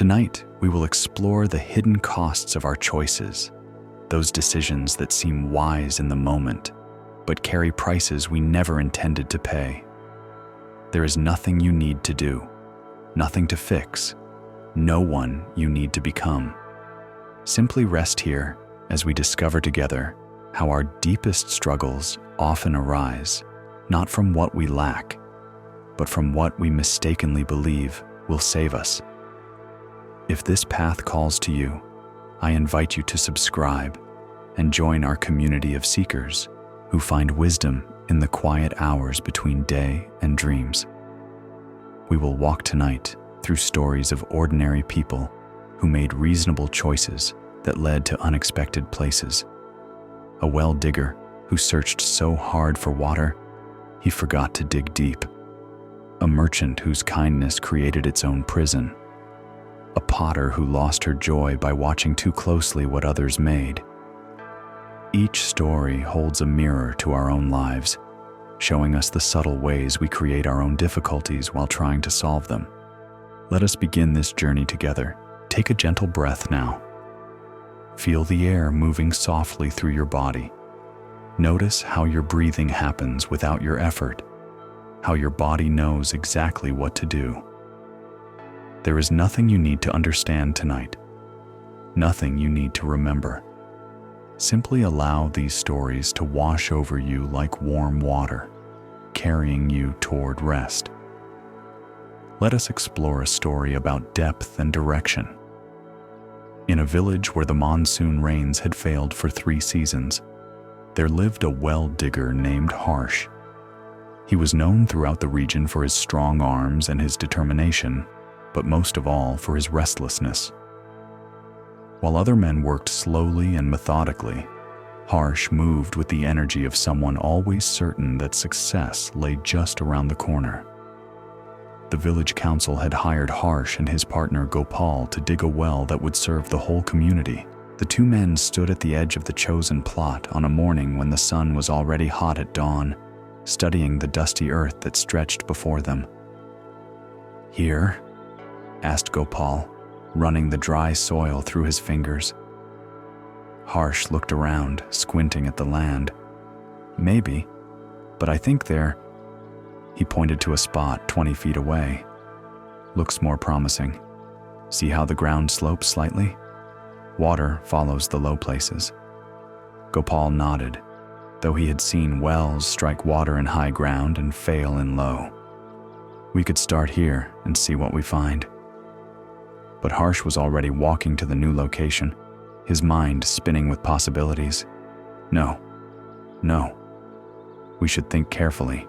Tonight, we will explore the hidden costs of our choices, those decisions that seem wise in the moment, but carry prices we never intended to pay. There is nothing you need to do, nothing to fix, no one you need to become. Simply rest here as we discover together how our deepest struggles often arise, not from what we lack, but from what we mistakenly believe will save us. If this path calls to you, I invite you to subscribe and join our community of seekers who find wisdom in the quiet hours between day and dreams. We will walk tonight through stories of ordinary people who made reasonable choices that led to unexpected places. A well digger who searched so hard for water, he forgot to dig deep. A merchant whose kindness created its own prison. A potter who lost her joy by watching too closely what others made. Each story holds a mirror to our own lives, showing us the subtle ways we create our own difficulties while trying to solve them. Let us begin this journey together. Take a gentle breath now. Feel the air moving softly through your body. Notice how your breathing happens without your effort, how your body knows exactly what to do. There is nothing you need to understand tonight, nothing you need to remember. Simply allow these stories to wash over you like warm water, carrying you toward rest. Let us explore a story about depth and direction. In a village where the monsoon rains had failed for 3 seasons, there lived a well digger named Harsh. He was known throughout the region for his strong arms and his determination, but most of all for his restlessness. While other men worked slowly and methodically, Harsh moved with the energy of someone always certain that success lay just around the corner. The village council had hired Harsh and his partner Gopal to dig a well that would serve the whole community. The 2 men stood at the edge of the chosen plot on a morning when the sun was already hot at dawn, studying the dusty earth that stretched before them. "Here?" asked Gopal, running the dry soil through his fingers. Harsh looked around, squinting at the land. "Maybe, but I think there..." He pointed to a spot 20 feet away. "Looks more promising. See how the ground slopes slightly? Water follows the low places." Gopal nodded, though he had seen wells strike water in high ground and fail in low. "We could start here and see what we find." But Harsh was already walking to the new location, his mind spinning with possibilities. No. We should think carefully.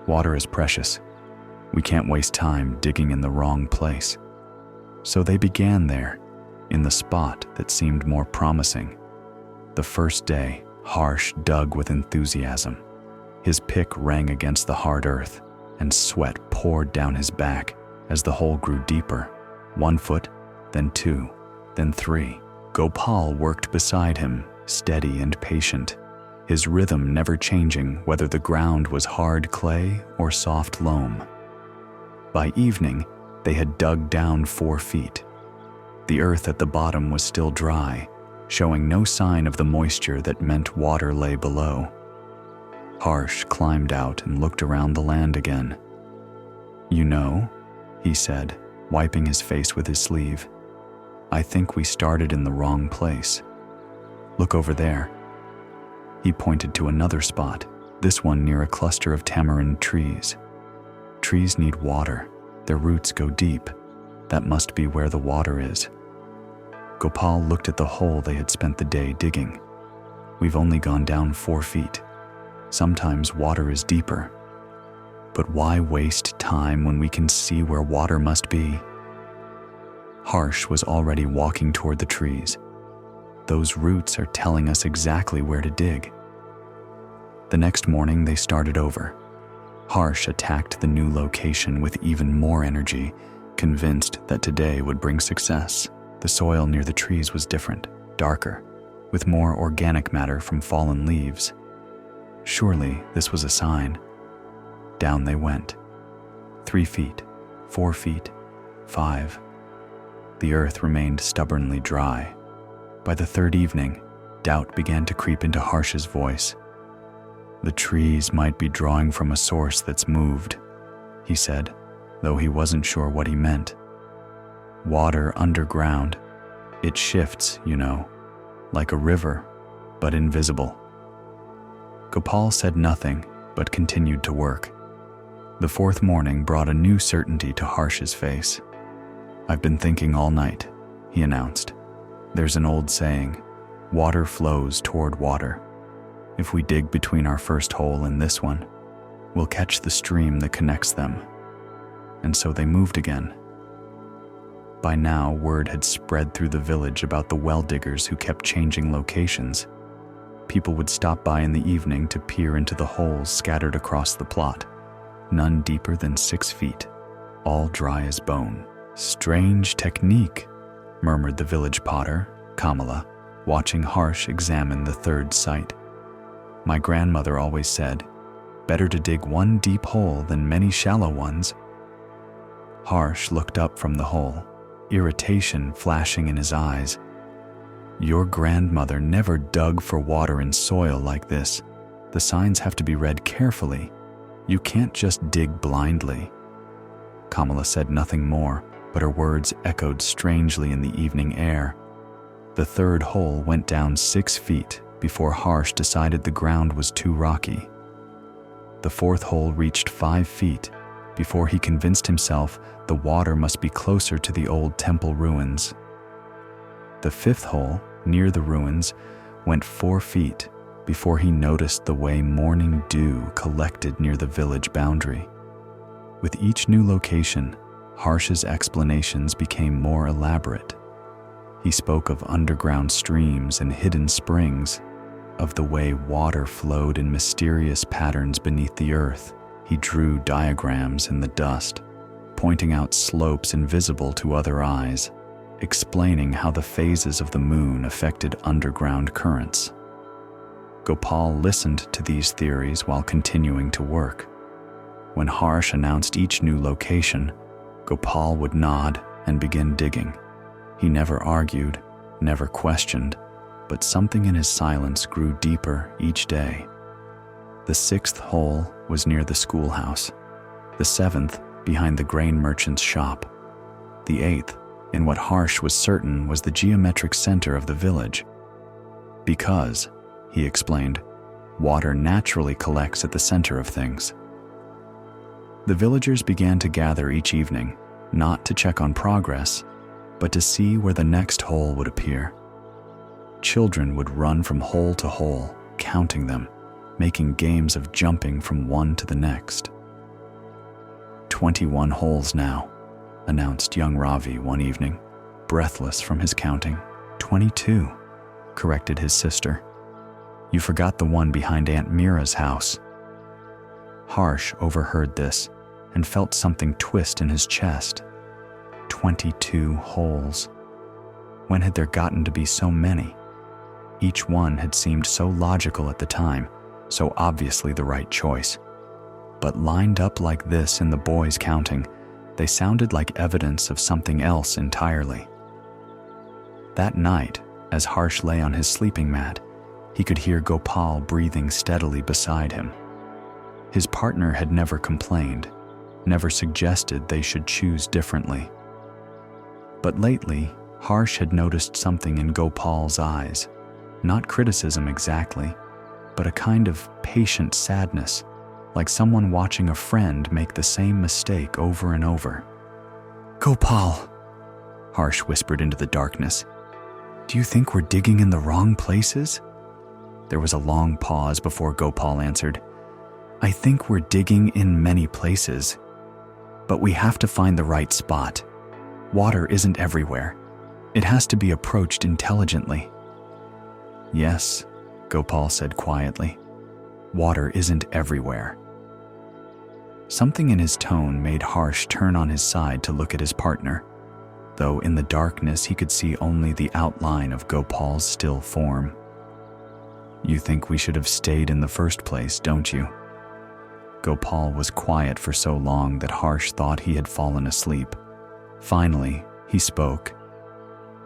Water is precious. We can't waste time digging in the wrong place." So they began there, in the spot that seemed more promising. The first day, Harsh dug with enthusiasm. His pick rang against the hard earth, and sweat poured down his back as the hole grew deeper. 1 foot, then 2, then 3. Gopal worked beside him, steady and patient, his rhythm never changing whether the ground was hard clay or soft loam. By evening, they had dug down 4 feet. The earth at the bottom was still dry, showing no sign of the moisture that meant water lay below. Harsh climbed out and looked around the land again. "You know," he said, wiping his face with his sleeve, "I think we started in the wrong place. Look over there." He pointed to another spot, this one near a cluster of tamarind trees. Trees need water. Their roots go deep. That must be where the water is. Gopal looked at the hole they had spent the day digging. "We've only gone down 4 feet. Sometimes water is deeper. But why waste time when we can see where water must be?" Harsh was already walking toward the trees. "Those roots are telling us exactly where to dig." The next morning they started over. Harsh attacked the new location with even more energy, convinced that today would bring success. The soil near the trees was different, darker, with more organic matter from fallen leaves. Surely this was a sign. Down they went. 3 feet, 4 feet, 5. The earth remained stubbornly dry. By the third evening, doubt began to creep into Harsh's voice. "The trees might be drawing from a source that's moved," he said, though he wasn't sure what he meant. "Water underground. It shifts, like a river, but invisible." Gopal said nothing, but continued to work. The fourth morning brought a new certainty to Harsh's face. "I've been thinking all night," he announced. "There's an old saying, water flows toward water. If we dig between our first hole and this one, we'll catch the stream that connects them." And so they moved again. By now, word had spread through the village about the well diggers who kept changing locations. People would stop by in the evening to peer into the holes scattered across the plot, none deeper than 6 feet, all dry as bone. "Strange technique," murmured the village potter, Kamala, watching Harsh examine the third site. "My grandmother always said, better to dig one deep hole than many shallow ones." Harsh looked up from the hole, irritation flashing in his eyes. "Your grandmother never dug for water in soil like this. The signs have to be read carefully. You can't just dig blindly." Kamala said nothing more, but her words echoed strangely in the evening air. The third hole went down 6 feet before Harsh decided the ground was too rocky. The fourth hole reached 5 feet before he convinced himself the water must be closer to the old temple ruins. The fifth hole, near the ruins, went 4 feet before he noticed the way morning dew collected near the village boundary. With each new location, Harsh's explanations became more elaborate. He spoke of underground streams and hidden springs, of the way water flowed in mysterious patterns beneath the earth. He drew diagrams in the dust, pointing out slopes invisible to other eyes, explaining how the phases of the moon affected underground currents. Gopal listened to these theories while continuing to work. When Harsh announced each new location, Gopal would nod and begin digging. He never argued, never questioned, but something in his silence grew deeper each day. The 6th hole was near the schoolhouse, the 7th behind the grain merchant's shop, the 8th in what Harsh was certain was the geometric center of the village. Because, he explained, water naturally collects at the center of things. The villagers began to gather each evening, not to check on progress, but to see where the next hole would appear. Children would run from hole to hole, counting them, making games of jumping from one to the next. 21 holes now, announced young Ravi one evening, breathless from his counting. 22, corrected his sister. You forgot the one behind Aunt Mira's house. Harsh overheard this and felt something twist in his chest. 22 holes. When had there gotten to be so many? Each one had seemed so logical at the time, so obviously the right choice. But lined up like this in the boys' counting, they sounded like evidence of something else entirely. That night, as Harsh lay on his sleeping mat, he could hear Gopal breathing steadily beside him. His partner had never complained, never suggested they should choose differently. But lately, Harsh had noticed something in Gopal's eyes, not criticism exactly, but a kind of patient sadness, like someone watching a friend make the same mistake over and over. "Gopal," Harsh whispered into the darkness, "do you think we're digging in the wrong places?" There was a long pause before Gopal answered, "I think we're digging in many places, but we have to find the right spot. Water isn't everywhere. It has to be approached intelligently." "Yes," Gopal said quietly, "water isn't everywhere." Something in his tone made Harsh turn on his side to look at his partner, though in the darkness he could see only the outline of Gopal's still form. "You think we should have stayed in the first place, don't you?" Gopal was quiet for so long that Harsh thought he had fallen asleep. Finally, he spoke,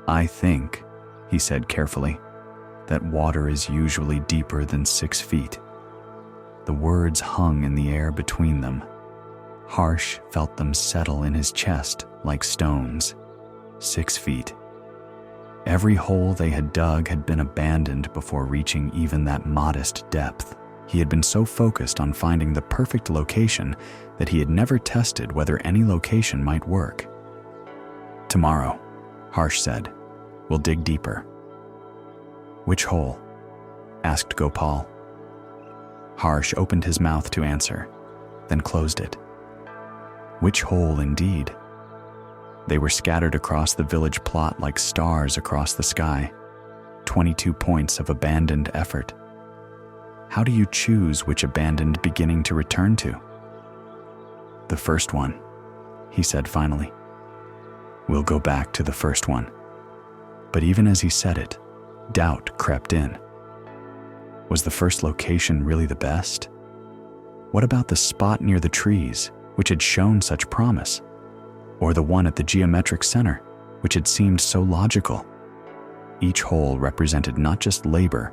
"I think," he said carefully, "that water is usually deeper than 6 feet." The words hung in the air between them. Harsh felt them settle in his chest like stones. 6 feet. Every hole they had dug had been abandoned before reaching even that modest depth. He had been so focused on finding the perfect location that he had never tested whether any location might work. "Tomorrow," Harsh said, "we'll dig deeper." "Which hole?" asked Gopal. Harsh opened his mouth to answer, then closed it. Which hole indeed? They were scattered across the village plot like stars across the sky, 22 points of abandoned effort. How do you choose which abandoned beginning to return to? "The first one," he said finally. "We'll go back to the first one." But even as he said it, doubt crept in. Was the first location really the best? What about the spot near the trees, which had shown such promise? Or the one at the geometric center, which had seemed so logical? Each hole represented not just labor,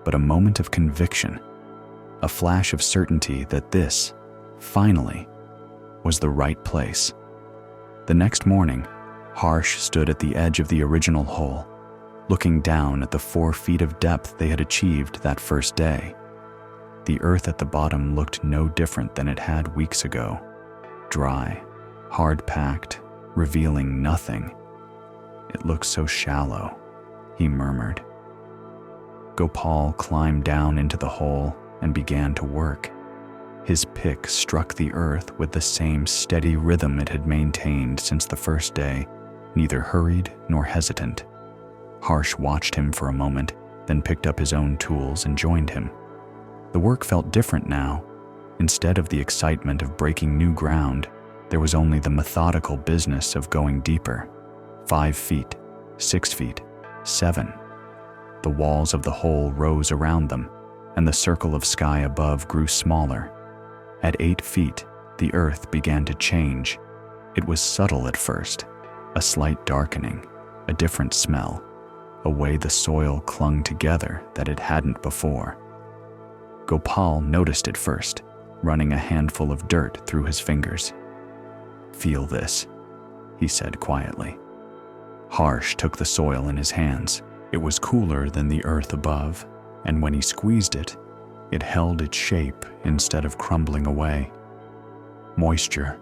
but a moment of conviction, a flash of certainty that this, finally, was the right place. The next morning, Harsh stood at the edge of the original hole, looking down at the 4 feet of depth they had achieved that first day. The earth at the bottom looked no different than it had weeks ago. Dry, hard-packed, revealing nothing. "It looks so shallow," he murmured. Gopal climbed down into the hole and began to work. His pick struck the earth with the same steady rhythm it had maintained since the first day, neither hurried nor hesitant. Harsh watched him for a moment, then picked up his own tools and joined him. The work felt different now. Instead of the excitement of breaking new ground, there was only the methodical business of going deeper. 5 feet, 6 feet, 7. The walls of the hole rose around them, and the circle of sky above grew smaller. At 8 feet, the earth began to change. It was subtle at first, a slight darkening, a different smell, a way the soil clung together that it hadn't before. Gopal noticed it first, running a handful of dirt through his fingers. "Feel this," he said quietly. Harsh took the soil in his hands. It was cooler than the earth above, and when he squeezed it, it held its shape instead of crumbling away. "Moisture,"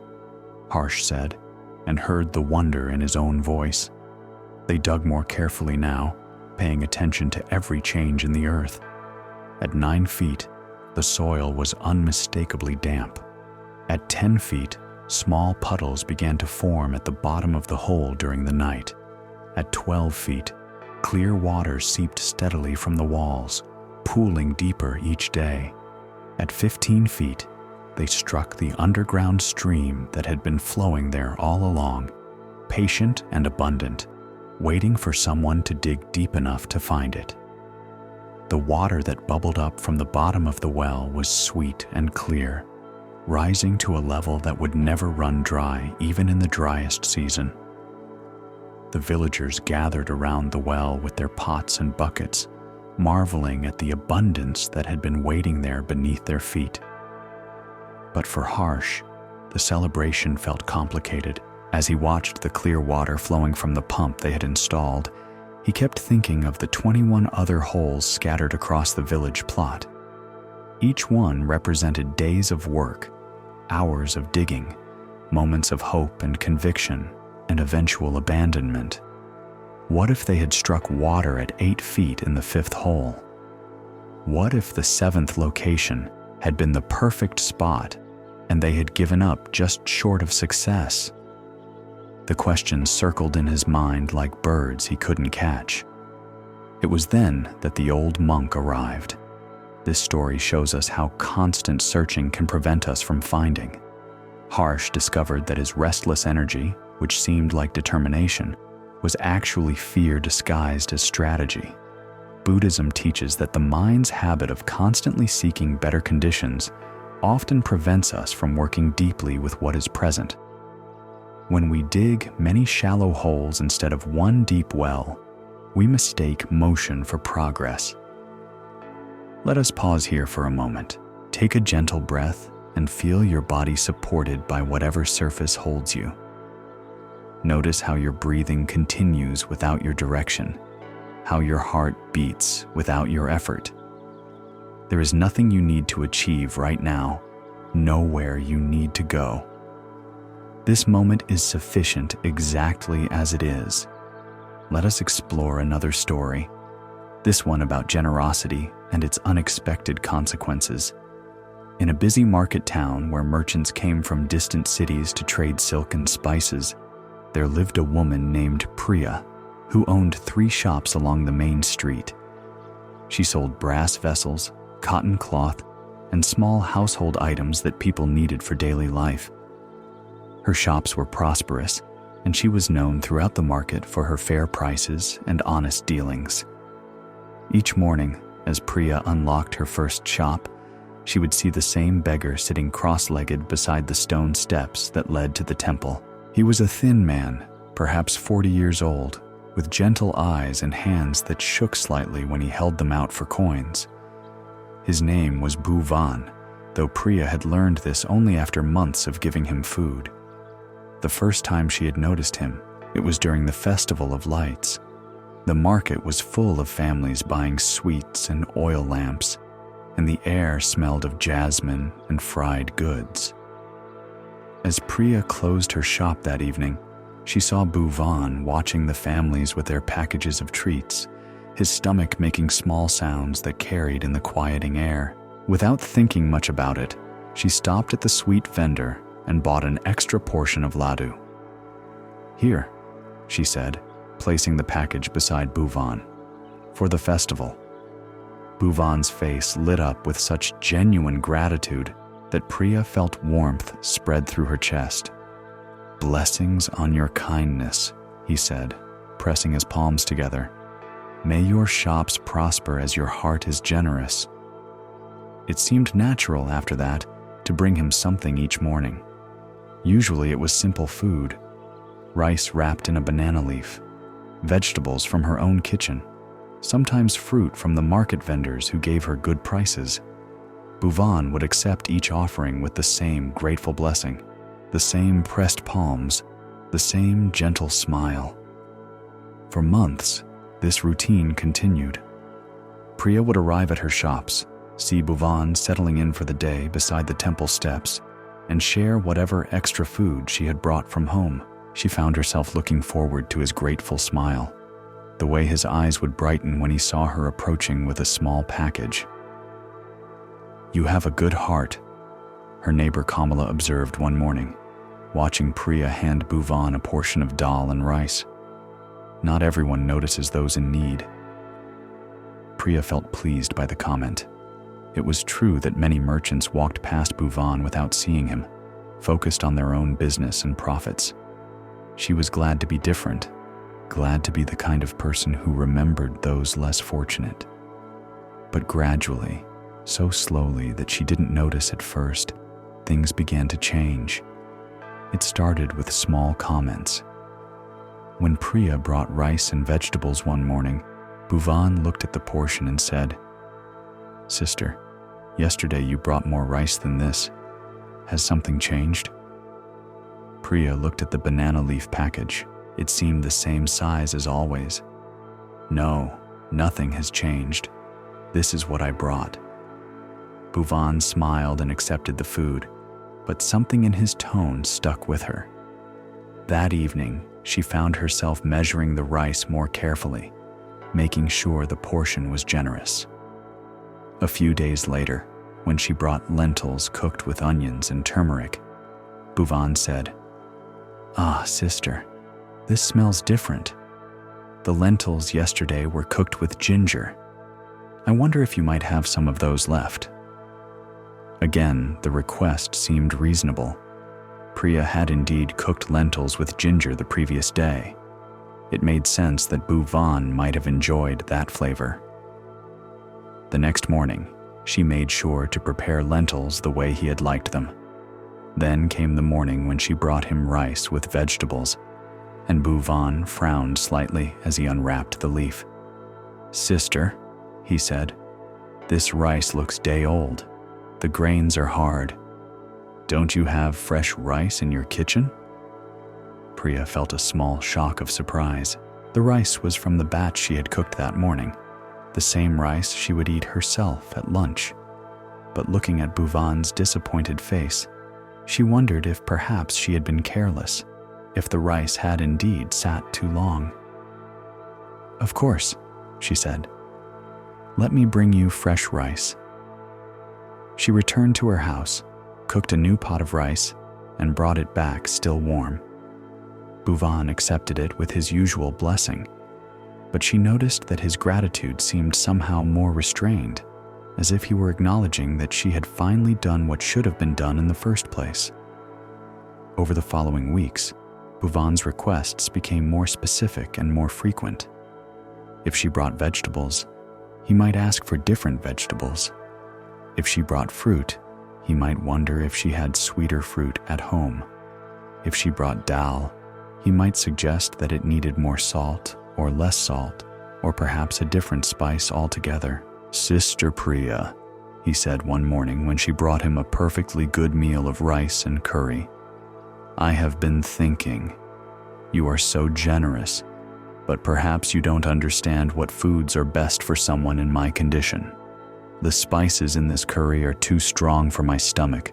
Harsh said, and heard the wonder in his own voice. They dug more carefully now, paying attention to every change in the earth. At 9 feet, the soil was unmistakably damp. At 10 feet, small puddles began to form at the bottom of the hole during the night. At 12 feet, clear water seeped steadily from the walls, pooling deeper each day. At 15 feet, they struck the underground stream that had been flowing there all along, patient and abundant, waiting for someone to dig deep enough to find it. The water that bubbled up from the bottom of the well was sweet and clear, rising to a level that would never run dry even in the driest season. The villagers gathered around the well with their pots and buckets, marveling at the abundance that had been waiting there beneath their feet. But for Harsh, the celebration felt complicated. As he watched the clear water flowing from the pump they had installed, he kept thinking of the 21 other holes scattered across the village plot. Each one represented days of work, hours of digging, moments of hope and conviction, and eventual abandonment. What if they had struck water at 8 feet in the 5th hole? What if the 7th location had been the perfect spot and they had given up just short of success? The questions circled in his mind like birds he couldn't catch. It was then that the old monk arrived. This story shows us how constant searching can prevent us from finding. Harsh discovered that his restless energy, which seemed like determination, was actually fear disguised as strategy. Buddhism teaches that the mind's habit of constantly seeking better conditions often prevents us from working deeply with what is present. When we dig many shallow holes instead of one deep well, we mistake motion for progress. Let us pause here for a moment. Take a gentle breath and feel your body supported by whatever surface holds you. Notice how your breathing continues without your direction, how your heart beats without your effort. There is nothing you need to achieve right now, nowhere you need to go. This moment is sufficient exactly as it is. Let us explore another story, this one about generosity and its unexpected consequences. In a busy market town where merchants came from distant cities to trade silk and spices, there lived a woman named Priya, who owned 3 shops along the main street. She sold brass vessels, cotton cloth, and small household items that people needed for daily life. Her shops were prosperous, and she was known throughout the market for her fair prices and honest dealings. Each morning, as Priya unlocked her first shop, she would see the same beggar sitting cross-legged beside the stone steps that led to the temple. He was a thin man, perhaps 40 years old, with gentle eyes and hands that shook slightly when he held them out for coins. His name was Bhuvan, though Priya had learned this only after months of giving him food. The first time she had noticed him, it was during the Festival of Lights. The market was full of families buying sweets and oil lamps, and the air smelled of jasmine and fried goods. As Priya closed her shop that evening, she saw Bhuvan watching the families with their packages of treats, his stomach making small sounds that carried in the quieting air. Without thinking much about it, she stopped at the sweet vendor and bought an extra portion of laddu. "Here," she said, placing the package beside Bhuvan, "for the festival." Bhuvan's face lit up with such genuine gratitude that Priya felt warmth spread through her chest. "Blessings on your kindness," he said, pressing his palms together. "May your shops prosper as your heart is generous." It seemed natural after that to bring him something each morning. Usually it was simple food, rice wrapped in a banana leaf, vegetables from her own kitchen, sometimes fruit from the market vendors who gave her good prices. Bhuvan would accept each offering with the same grateful blessing, the same pressed palms, the same gentle smile. For months, this routine continued. Priya would arrive at her shops, see Bhuvan settling in for the day beside the temple steps, and share whatever extra food she had brought from home. She found herself looking forward to his grateful smile, the way his eyes would brighten when he saw her approaching with a small package. "You have a good heart," her neighbor Kamala observed one morning, watching Priya hand Bhuvan a portion of dal and rice. "Not everyone notices those in need." Priya felt pleased by the comment. It was true that many merchants walked past Bhuvan without seeing him, focused on their own business and profits. She was glad to be different, glad to be the kind of person who remembered those less fortunate. But gradually, so slowly that she didn't notice at first, things began to change. It started with small comments. When Priya brought rice and vegetables one morning, Bhuvan looked at the portion and said, "Sister, yesterday you brought more rice than this. Has something changed?" Priya looked at the banana leaf package. It seemed the same size as always. "No, nothing has changed. This is what I brought." Bhuvan smiled and accepted the food, but something in his tone stuck with her. That evening, she found herself measuring the rice more carefully, making sure the portion was generous. A few days later, when she brought lentils cooked with onions and turmeric, Bhuvan said, "Ah, sister, this smells different. The lentils yesterday were cooked with ginger. I wonder if you might have some of those left." Again, the request seemed reasonable. Priya had indeed cooked lentils with ginger the previous day. It made sense that Bhuvan might have enjoyed that flavor. The next morning, she made sure to prepare lentils the way he had liked them. Then came the morning when she brought him rice with vegetables, and Bhuvan frowned slightly as he unwrapped the leaf. "Sister," he said, "this rice looks day-old. The grains are hard. Don't you have fresh rice in your kitchen?" Priya felt a small shock of surprise. The rice was from the batch she had cooked that morning, the same rice she would eat herself at lunch. But looking at Bhuvan's disappointed face, she wondered if perhaps she had been careless, if the rice had indeed sat too long. "Of course," she said. "Let me bring you fresh rice." She returned to her house, cooked a new pot of rice, and brought it back still warm. Bhuvan accepted it with his usual blessing, but she noticed that his gratitude seemed somehow more restrained, as if he were acknowledging that she had finally done what should have been done in the first place. Over the following weeks, Bhuvan's requests became more specific and more frequent. If she brought vegetables, he might ask for different vegetables. If she brought fruit, he might wonder if she had sweeter fruit at home. If she brought dal, he might suggest that it needed more salt or less salt, or perhaps a different spice altogether. "Sister Priya," he said one morning when she brought him a perfectly good meal of rice and curry, "I have been thinking. You are so generous, but perhaps you don't understand what foods are best for someone in my condition. The spices in this curry are too strong for my stomach.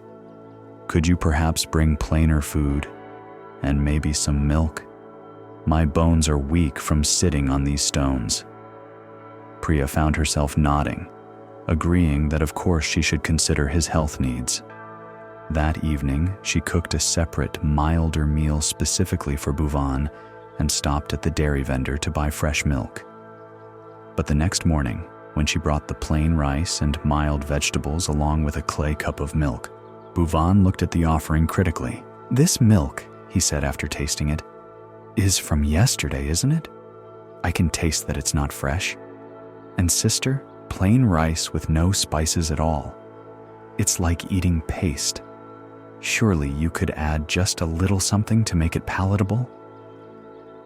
Could you perhaps bring plainer food? And maybe some milk? My bones are weak from sitting on these stones." Priya found herself nodding, agreeing that of course she should consider his health needs. That evening, she cooked a separate, milder meal specifically for Bhuvan and stopped at the dairy vendor to buy fresh milk. But the next morning, when she brought the plain rice and mild vegetables along with a clay cup of milk, Bhuvan looked at the offering critically. "This milk," he said after tasting it, "is from yesterday, isn't it? I can taste that it's not fresh. And sister, plain rice with no spices at all. It's like eating paste. Surely you could add just a little something to make it palatable?"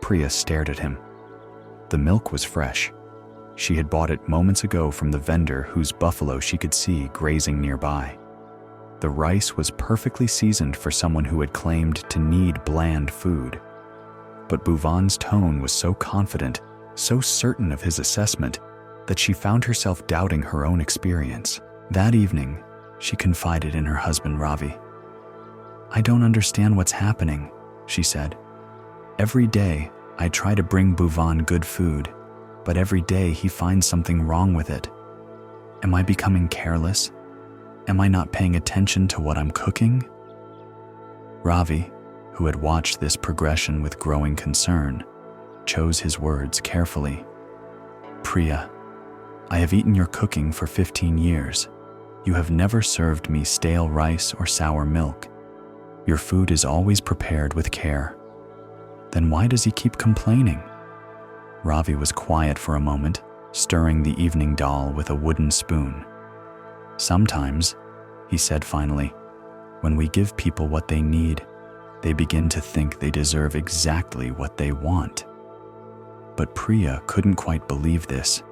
Priya stared at him. The milk was fresh. She had bought it moments ago from the vendor whose buffalo she could see grazing nearby. The rice was perfectly seasoned for someone who had claimed to need bland food. But Bhuvan's tone was so confident, so certain of his assessment, that she found herself doubting her own experience. That evening, she confided in her husband Ravi. "I don't understand what's happening," she said. "Every day, I try to bring Bhuvan good food, but every day he finds something wrong with it. Am I becoming careless? Am I not paying attention to what I'm cooking?" Ravi, who had watched this progression with growing concern, chose his words carefully. "Priya, I have eaten your cooking for 15 years. You have never served me stale rice or sour milk. Your food is always prepared with care. Then why does he keep complaining?" Ravi was quiet for a moment, stirring the evening dal with a wooden spoon. "Sometimes," he said finally, "when we give people what they need, they begin to think they deserve exactly what they want." But Priya couldn't quite believe this.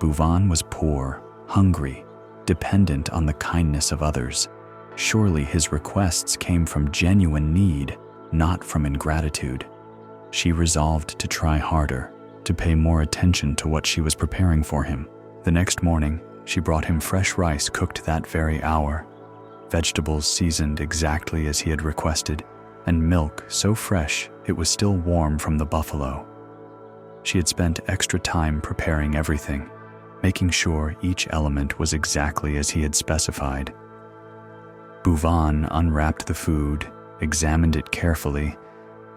Bhuvan was poor, hungry, dependent on the kindness of others. Surely his requests came from genuine need, not from ingratitude. She resolved to try harder, to pay more attention to what she was preparing for him. The next morning, she brought him fresh rice cooked that very hour, vegetables seasoned exactly as he had requested, and milk so fresh it was still warm from the buffalo. She had spent extra time preparing everything, making sure each element was exactly as he had specified. Bhuvan unwrapped the food, examined it carefully,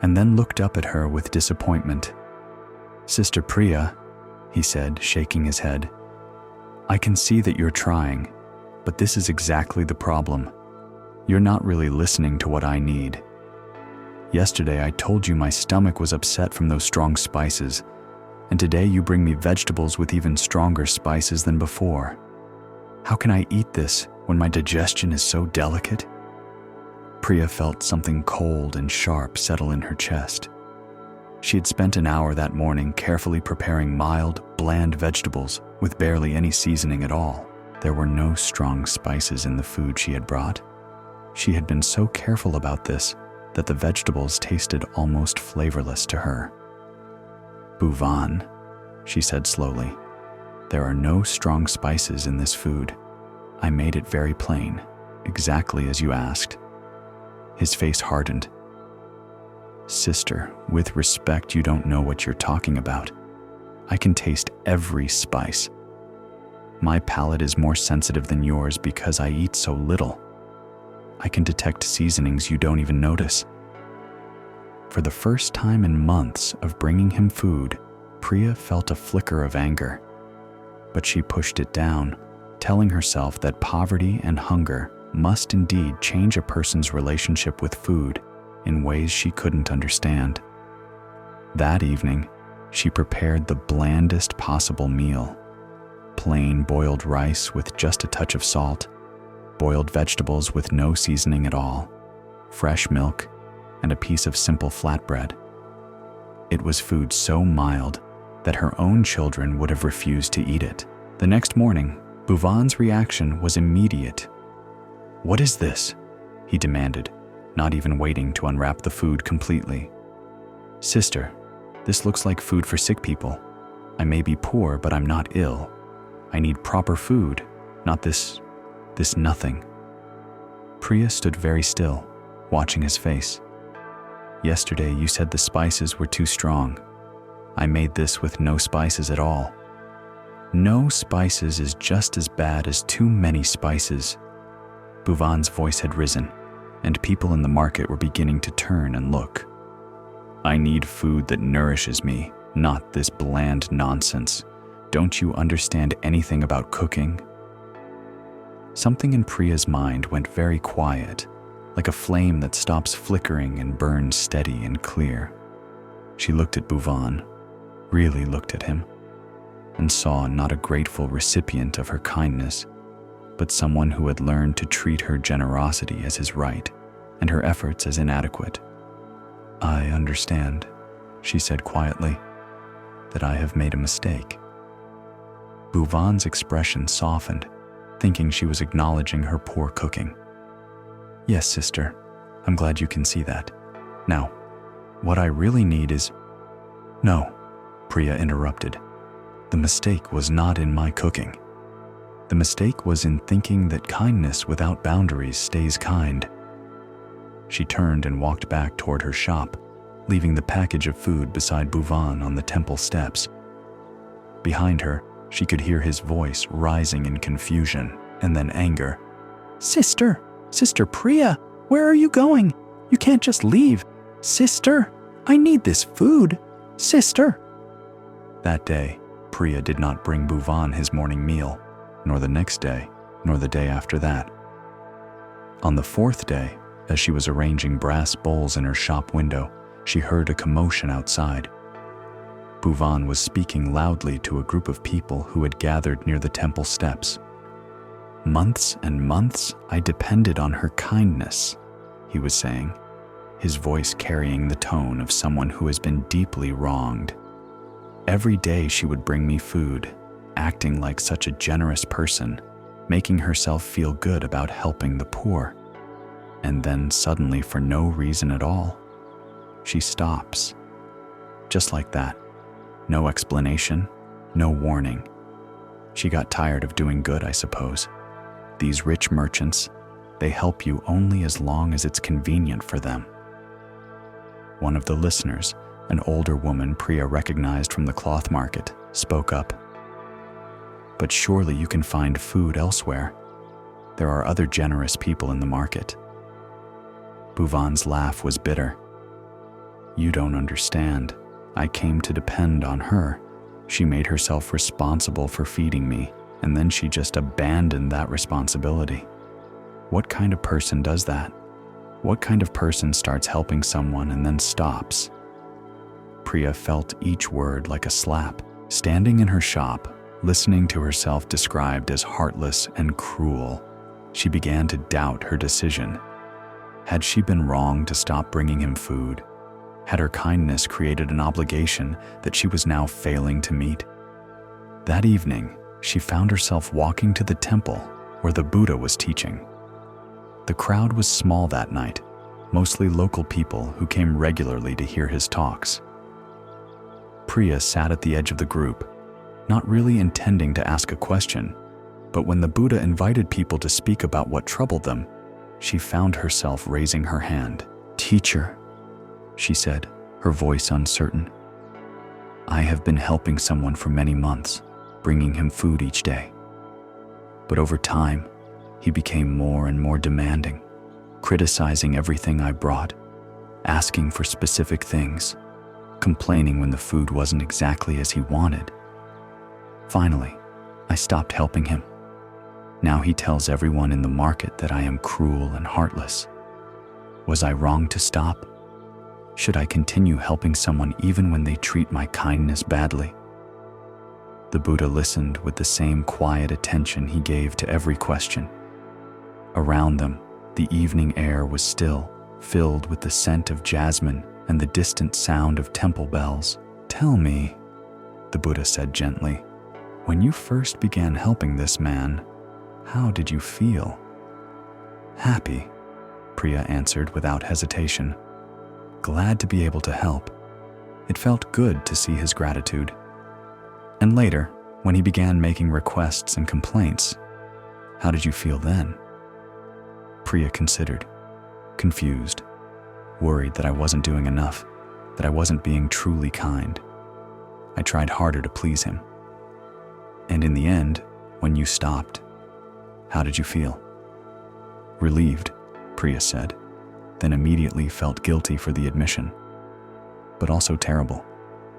and then looked up at her with disappointment. "Sister Priya," he said, shaking his head, "I can see that you're trying, but this is exactly the problem. You're not really listening to what I need. Yesterday I told you my stomach was upset from those strong spices, and today you bring me vegetables with even stronger spices than before. How can I eat this when my digestion is so delicate?" Priya felt something cold and sharp settle in her chest. She had spent an hour that morning carefully preparing mild, bland vegetables with barely any seasoning at all. There were no strong spices in the food she had brought. She had been so careful about this that the vegetables tasted almost flavorless to her. "Bhuvan," she said slowly, "there are no strong spices in this food. I made it very plain, exactly as you asked." His face hardened. "Sister, with respect, you don't know what you're talking about. I can taste every spice. My palate is more sensitive than yours because I eat so little. I can detect seasonings you don't even notice." For the first time in months of bringing him food, Priya felt a flicker of anger. But she pushed it down, telling herself that poverty and hunger must indeed change a person's relationship with food in ways she couldn't understand. That evening, she prepared the blandest possible meal: plain boiled rice with just a touch of salt, boiled vegetables with no seasoning at all, fresh milk, and a piece of simple flatbread. It was food so mild that her own children would have refused to eat it. The next morning, Bhuvan's reaction was immediate. "What is this?" he demanded, not even waiting to unwrap the food completely. "Sister, this looks like food for sick people. I may be poor, but I'm not ill. I need proper food, not this nothing." Priya stood very still, watching his face. "Yesterday you said the spices were too strong. I made this with no spices at all. No spices is just as bad as too many spices." Bhuvan's voice had risen, and people in the market were beginning to turn and look. "I need food that nourishes me, not this bland nonsense. Don't you understand anything about cooking?" Something in Priya's mind went very quiet, like a flame that stops flickering and burns steady and clear. She looked at Bhuvan, really looked at him, and saw not a grateful recipient of her kindness, but someone who had learned to treat her generosity as his right and her efforts as inadequate. "I understand," she said quietly, "that I have made a mistake." Bhuvan's expression softened, thinking she was acknowledging her poor cooking. "Yes, sister, I'm glad you can see that. Now, what I really need is—" "No," Priya interrupted. "The mistake was not in my cooking. The mistake was in thinking that kindness without boundaries stays kind." She turned and walked back toward her shop, leaving the package of food beside Bhuvan on the temple steps. Behind her, she could hear his voice rising in confusion and then anger. "Sister! Sister Priya! Where are you going? You can't just leave! Sister! I need this food! Sister!" That day, Priya did not bring Bhuvan his morning meal, nor the next day, nor the day after that. On the fourth day, as she was arranging brass bowls in her shop window, she heard a commotion outside. Bhuvan was speaking loudly to a group of people who had gathered near the temple steps. "Months and months I depended on her kindness," he was saying, his voice carrying the tone of someone who has been deeply wronged. "Every day she would bring me food, acting like such a generous person, making herself feel good about helping the poor. And then suddenly, for no reason at all, she stops. Just like that. No explanation, no warning. She got tired of doing good, I suppose. These rich merchants, they help you only as long as it's convenient for them." One of the listeners, an older woman Priya recognized from the cloth market, spoke up. "But surely you can find food elsewhere. There are other generous people in the market." Bhuvan's laugh was bitter. "You don't understand. I came to depend on her. She made herself responsible for feeding me, and then she just abandoned that responsibility. What kind of person does that? What kind of person starts helping someone and then stops?" Priya felt each word like a slap. Standing in her shop, listening to herself described as heartless and cruel, she began to doubt her decision. Had she been wrong to stop bringing him food? Had her kindness created an obligation that she was now failing to meet? That evening, she found herself walking to the temple where the Buddha was teaching. The crowd was small that night, mostly local people who came regularly to hear his talks. Priya sat at the edge of the group, not really intending to ask a question, but when the Buddha invited people to speak about what troubled them, she found herself raising her hand. "Teacher," she said, her voice uncertain, "I have been helping someone for many months, bringing him food each day. But over time, he became more and more demanding, criticizing everything I brought, asking for specific things, complaining when the food wasn't exactly as he wanted. Finally, I stopped helping him. Now he tells everyone in the market that I am cruel and heartless. Was I wrong to stop? Should I continue helping someone even when they treat my kindness badly?" The Buddha listened with the same quiet attention he gave to every question. Around them, the evening air was still, filled with the scent of jasmine and the distant sound of temple bells. "Tell me," the Buddha said gently, "when you first began helping this man, how did you feel?" "Happy," Priya answered without hesitation. "Glad to be able to help." It felt good to see his gratitude. And later, when he began making requests and complaints, "How did you feel then?" Priya considered, confused, worried that I wasn't doing enough, that I wasn't being truly kind. I tried harder to please him. "And in the end, when you stopped, how did you feel?" "Relieved," Priya said, then immediately felt guilty for the admission. "But also terrible,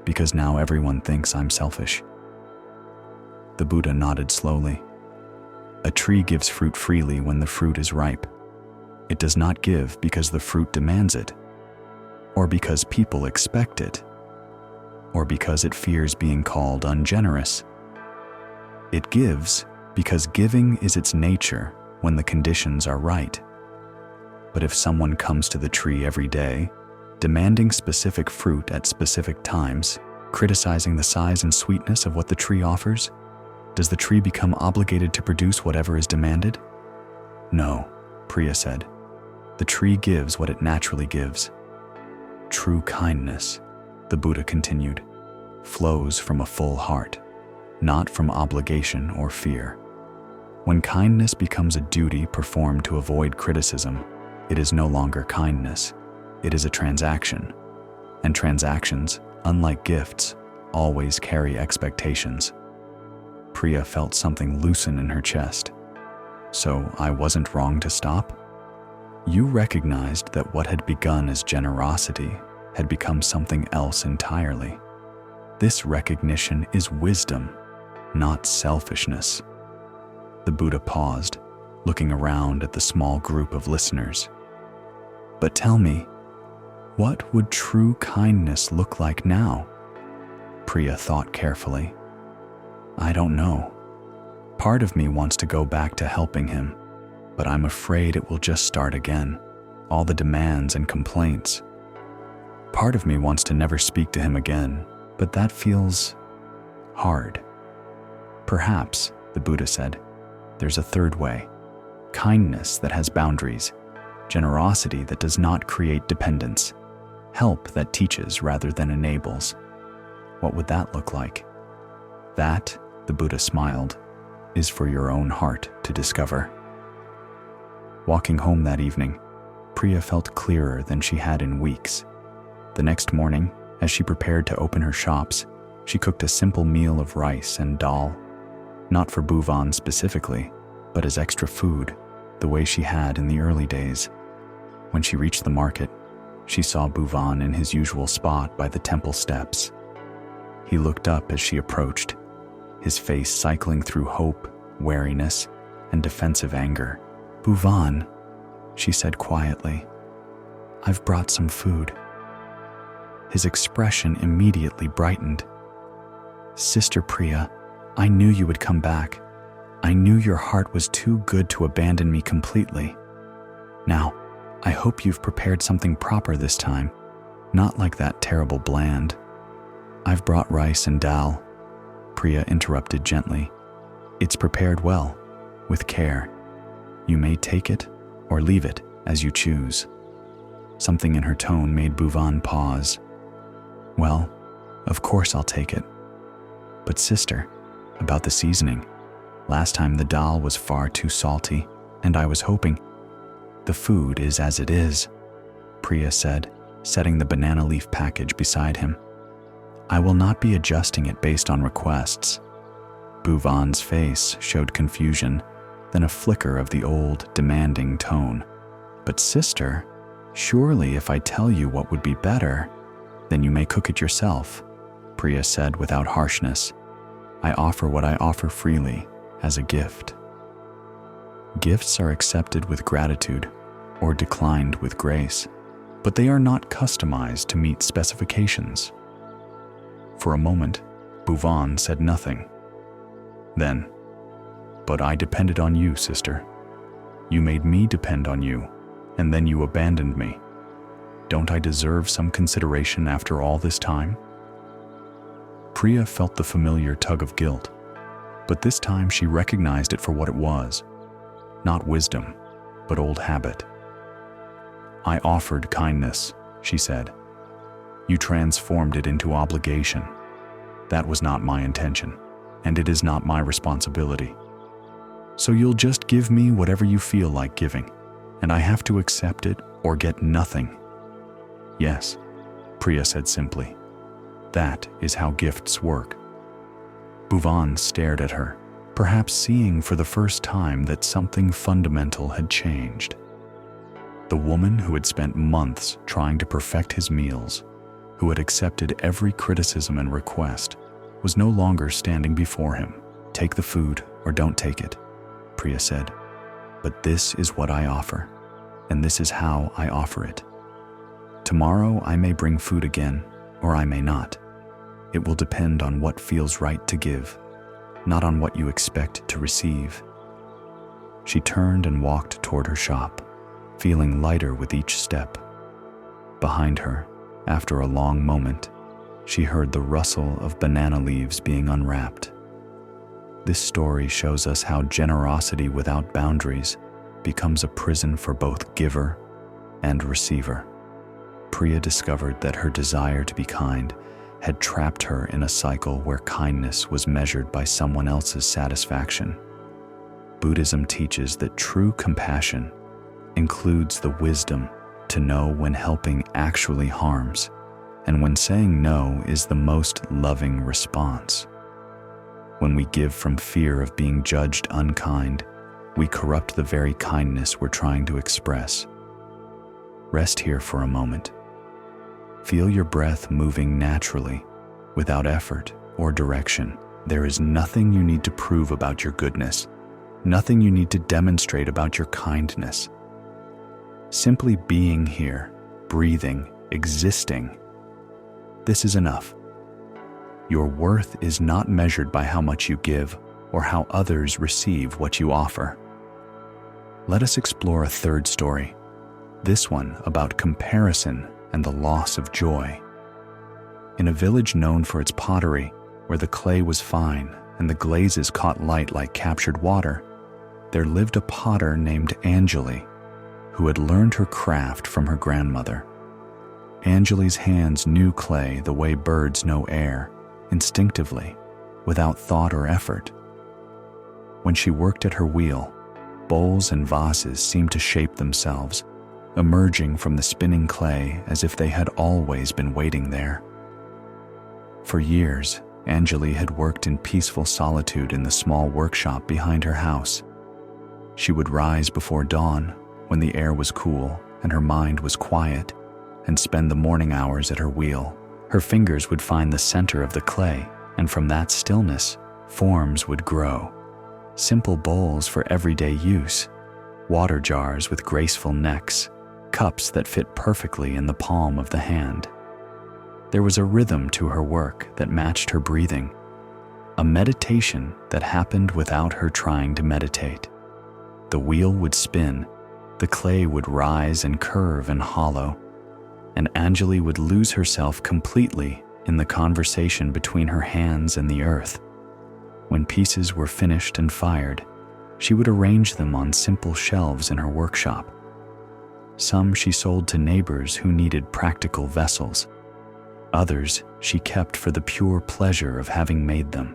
because now everyone thinks I'm selfish." The Buddha nodded slowly. "A tree gives fruit freely when the fruit is ripe. It does not give because the fruit demands it, or because people expect it, or because it fears being called ungenerous. It gives because giving is its nature when the conditions are right. But if someone comes to the tree every day, demanding specific fruit at specific times, criticizing the size and sweetness of what the tree offers, does the tree become obligated to produce whatever is demanded?" "No," Priya said. "The tree gives what it naturally gives. True kindness," the Buddha continued, "flows from a full heart, not from obligation or fear. When kindness becomes a duty performed to avoid criticism, it is no longer kindness. It is a transaction. And transactions, unlike gifts, always carry expectations." Priya felt something loosen in her chest. "So I wasn't wrong to stop?" "You recognized that what had begun as generosity had become something else entirely. This recognition is wisdom, not selfishness." The Buddha paused, looking around at the small group of listeners. "But tell me, what would true kindness look like now?" Priya thought carefully. "I don't know. Part of me wants to go back to helping him, but I'm afraid it will just start again, all the demands and complaints. Part of me wants to never speak to him again, but that feels hard. Perhaps," the Buddha said, "there's a third way. Kindness that has boundaries, generosity that does not create dependence, help that teaches rather than enables. What would that look like?" "That," the Buddha smiled, "is for your own heart to discover." Walking home that evening, Priya felt clearer than she had in weeks. The next morning, as she prepared to open her shops, she cooked a simple meal of rice and dal, not for Bhuvan specifically, but as extra food, the way she had in the early days. When she reached the market, she saw Bhuvan in his usual spot by the temple steps. He looked up as she approached, his face cycling through hope, wariness, and defensive anger. "Bhuvan," she said quietly, "I've brought some food." His expression immediately brightened. "Sister Priya, I knew you would come back. I knew your heart was too good to abandon me completely. Now, I hope you've prepared something proper this time, not like that terrible bland. I've brought rice and dal, Priya interrupted gently. It's prepared well, with care. You may take it or leave it as you choose. Something in her tone made Bhuvan pause. Well, of course I'll take it. But sister, about the seasoning. Last time the dal was far too salty, and I was hoping. The food is as it is, Priya said, setting the banana leaf package beside him. I will not be adjusting it based on requests. Bhuvan's face showed confusion, then a flicker of the old, demanding tone. But sister, surely if I tell you what would be better, then you may cook it yourself, Priya said without harshness. I offer what I offer freely, as a gift. Gifts are accepted with gratitude or declined with grace, but they are not customized to meet specifications. For a moment, Bhuvan said nothing. Then, but I depended on you, sister. You made me depend on you, and then you abandoned me. Don't I deserve some consideration after all this time? Priya felt the familiar tug of guilt, but this time she recognized it for what it was. Not wisdom, but old habit. I offered kindness, she said. You transformed it into obligation. That was not my intention, and it is not my responsibility. So you'll just give me whatever you feel like giving, and I have to accept it or get nothing. Yes, Priya said simply. That is how gifts work. Bhuvan stared at her, perhaps seeing for the first time that something fundamental had changed. The woman who had spent months trying to perfect his meals, who had accepted every criticism and request, was no longer standing before him. Take the food or don't take it, Priya said. But this is what I offer, and this is how I offer it. Tomorrow I may bring food again, or I may not. It will depend on what feels right to give, not on what you expect to receive. She turned and walked toward her shop, feeling lighter with each step. Behind her, after a long moment, she heard the rustle of banana leaves being unwrapped. This story shows us how generosity without boundaries becomes a prison for both giver and receiver. Priya discovered that her desire to be kind had trapped her in a cycle where kindness was measured by someone else's satisfaction. Buddhism teaches that true compassion includes the wisdom to know when helping actually harms, and when saying no is the most loving response. When we give from fear of being judged unkind, we corrupt the very kindness we're trying to express. Rest here for a moment. Feel your breath moving naturally, without effort or direction. There is nothing you need to prove about your goodness, nothing you need to demonstrate about your kindness. Simply being here, breathing, existing. This is enough. Your worth is not measured by how much you give or how others receive what you offer. Let us explore a third story, this one about comparison and the loss of joy. In a village known for its pottery, where the clay was fine and the glazes caught light like captured water, there lived a potter named Anjali, who had learned her craft from her grandmother. Anjali's hands knew clay the way birds know air, instinctively, without thought or effort. When she worked at her wheel, bowls and vases seemed to shape themselves, emerging from the spinning clay as if they had always been waiting there. For years, Anjali had worked in peaceful solitude in the small workshop behind her house. She would rise before dawn, when the air was cool and her mind was quiet, and spend the morning hours at her wheel. Her fingers would find the center of the clay, and from that stillness, forms would grow. Simple bowls for everyday use, water jars with graceful necks, cups that fit perfectly in the palm of the hand. There was a rhythm to her work that matched her breathing, a meditation that happened without her trying to meditate. The wheel would spin, The clay would rise and curve and hollow, and Anjali would lose herself completely in the conversation between her hands and the earth. When pieces were finished and fired, she would arrange them on simple shelves in her workshop. Some she sold to neighbors who needed practical vessels. Others she kept for the pure pleasure of having made them.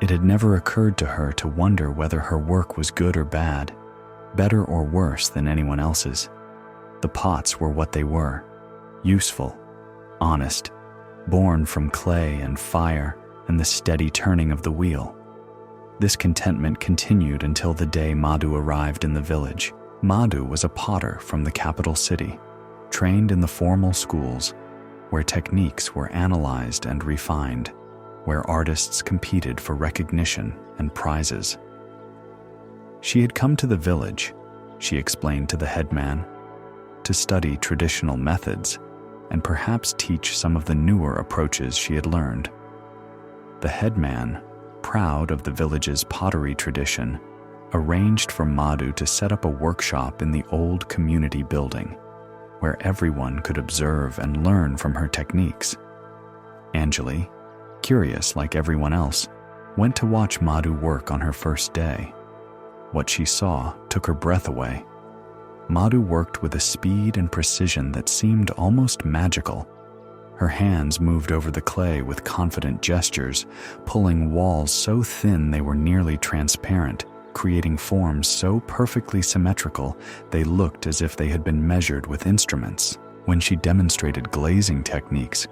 It had never occurred to her to wonder whether her work was good or bad, better or worse than anyone else's. The pots were what they were, useful, honest, born from clay and fire and the steady turning of the wheel. This contentment continued until the day Madhu arrived in the village. Madhu was a potter from the capital city, trained in the formal schools, where techniques were analyzed and refined, where artists competed for recognition and prizes. She had come to the village, she explained to the headman, to study traditional methods and perhaps teach some of the newer approaches she had learned. The headman, proud of the village's pottery tradition, arranged for Madhu to set up a workshop in the old community building, where everyone could observe and learn from her techniques. Anjali, curious like everyone else, went to watch Madhu work on her first day. What she saw took her breath away. Madhu worked with a speed and precision that seemed almost magical. Her hands moved over the clay with confident gestures, pulling walls so thin they were nearly transparent, creating forms so perfectly symmetrical they looked as if they had been measured with instruments. When she demonstrated glazing techniques,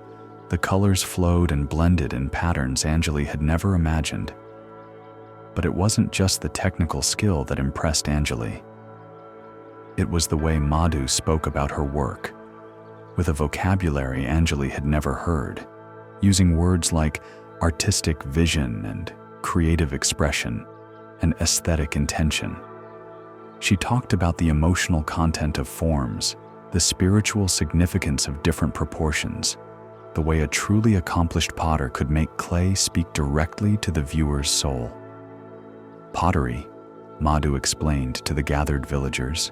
the colors flowed and blended in patterns Anjali had never imagined. But it wasn't just the technical skill that impressed Anjali. It was the way Madhu spoke about her work, with a vocabulary Anjali had never heard, using words like artistic vision and creative expression and aesthetic intention. She talked about the emotional content of forms, the spiritual significance of different proportions, the way a truly accomplished potter could make clay speak directly to the viewer's soul. Pottery, Madhu explained to the gathered villagers,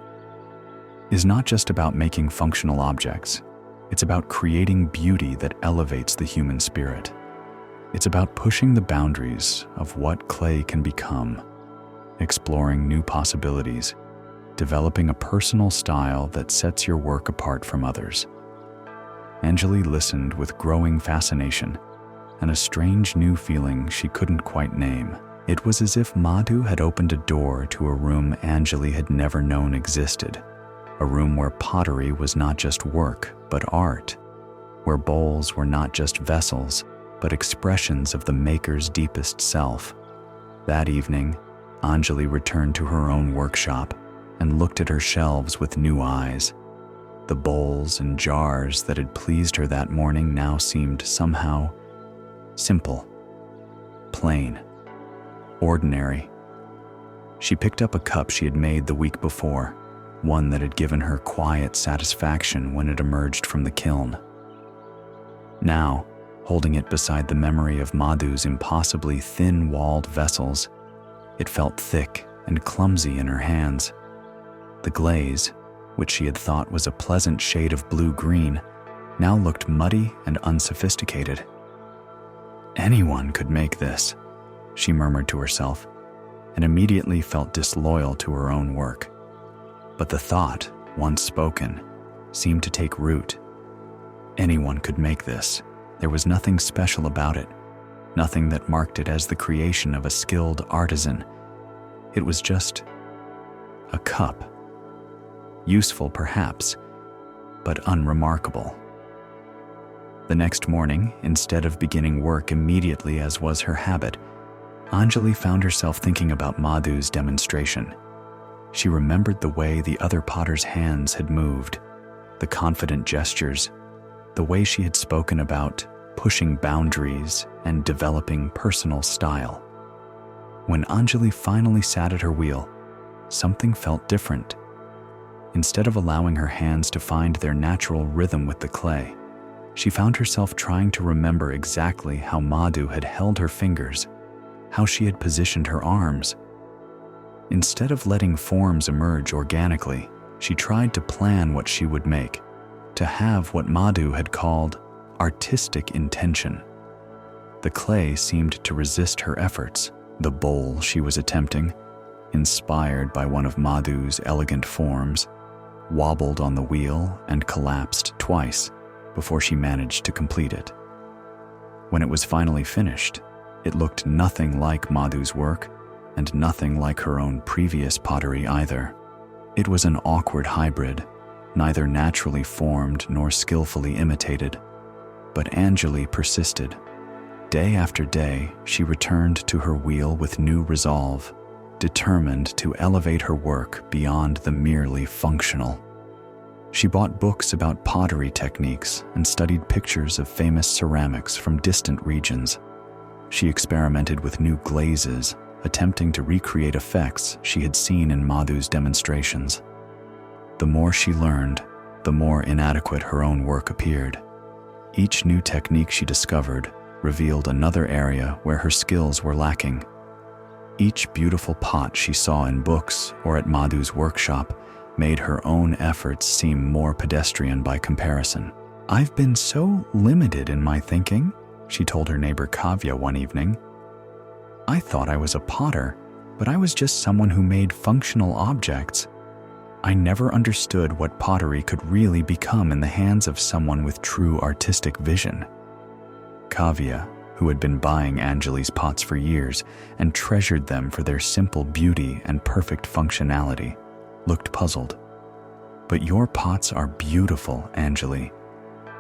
is not just about making functional objects. It's about creating beauty that elevates the human spirit. It's about pushing the boundaries of what clay can become, exploring new possibilities, developing a personal style that sets your work apart from others. Anjali listened with growing fascination and a strange new feeling she couldn't quite name. It was as if Madhu had opened a door to a room Anjali had never known existed, a room where pottery was not just work, but art, where bowls were not just vessels, but expressions of the maker's deepest self. That evening, Anjali returned to her own workshop and looked at her shelves with new eyes. The bowls and jars that had pleased her that morning now seemed somehow simple, plain, ordinary. She picked up a cup she had made the week before, one that had given her quiet satisfaction when it emerged from the kiln. Now, holding it beside the memory of Madhu's impossibly thin-walled vessels, it felt thick and clumsy in her hands. The glaze, which she had thought was a pleasant shade of blue-green, now looked muddy and unsophisticated. Anyone could make this, she murmured to herself, and immediately felt disloyal to her own work. But the thought, once spoken, seemed to take root. Anyone could make this. There was nothing special about it, nothing that marked it as the creation of a skilled artisan. It was just a cup. Useful perhaps, but unremarkable. The next morning, instead of beginning work immediately as was her habit, Anjali found herself thinking about Madhu's demonstration. She remembered the way the other potter's hands had moved, the confident gestures, the way she had spoken about pushing boundaries and developing personal style. When Anjali finally sat at her wheel, something felt different. Instead of allowing her hands to find their natural rhythm with the clay, she found herself trying to remember exactly how Madhu had held her fingers, how she had positioned her arms. Instead of letting forms emerge organically, she tried to plan what she would make, to have what Madhu had called artistic intention. The clay seemed to resist her efforts. The bowl she was attempting, inspired by one of Madhu's elegant forms, wobbled on the wheel and collapsed twice before she managed to complete it. When it was finally finished, it looked nothing like Madhu's work and nothing like her own previous pottery either. It was an awkward hybrid, neither naturally formed nor skillfully imitated. But Anjali persisted. Day after day, she returned to her wheel with new resolve, determined to elevate her work beyond the merely functional. She bought books about pottery techniques and studied pictures of famous ceramics from distant regions. She experimented with new glazes, attempting to recreate effects she had seen in Madhu's demonstrations. The more she learned, the more inadequate her own work appeared. Each new technique she discovered revealed another area where her skills were lacking. Each beautiful pot she saw in books or at Madhu's workshop made her own efforts seem more pedestrian by comparison. "I've been so limited in my thinking," she told her neighbor Kavya one evening. "I thought I was a potter, but I was just someone who made functional objects. I never understood what pottery could really become in the hands of someone with true artistic vision." Kavya, who had been buying Anjali's pots for years and treasured them for their simple beauty and perfect functionality, looked puzzled. "But your pots are beautiful, Anjali.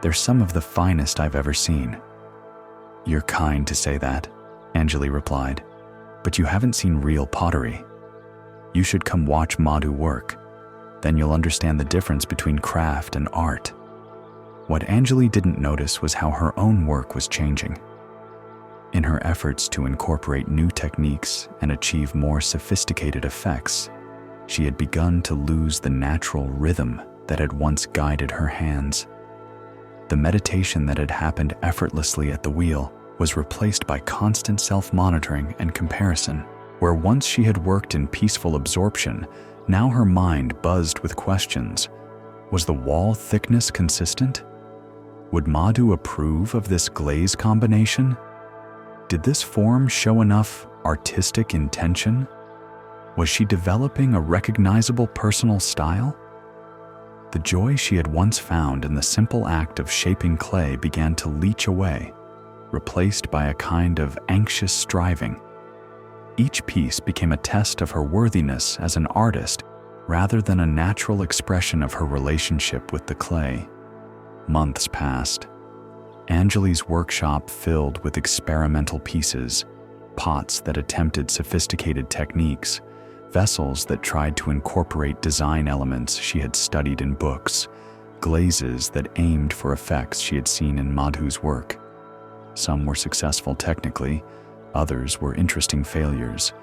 They're some of the finest I've ever seen." "You're kind to say that," Anjali replied, "but you haven't seen real pottery. You should come watch Madhu work. Then you'll understand the difference between craft and art." What Anjali didn't notice was how her own work was changing. In her efforts to incorporate new techniques and achieve more sophisticated effects, she had begun to lose the natural rhythm that had once guided her hands. The meditation that had happened effortlessly at the wheel was replaced by constant self-monitoring and comparison. Where once she had worked in peaceful absorption, now her mind buzzed with questions. Was the wall thickness consistent? Would Madhu approve of this glaze combination? Did this form show enough artistic intention? Was she developing a recognizable personal style? The joy she had once found in the simple act of shaping clay began to leach away, replaced by a kind of anxious striving. Each piece became a test of her worthiness as an artist rather than a natural expression of her relationship with the clay. Months passed. Anjali's workshop filled with experimental pieces, pots that attempted sophisticated techniques, vessels that tried to incorporate design elements she had studied in books, glazes that aimed for effects she had seen in Madhu's work. Some were successful technically, others were interesting failures,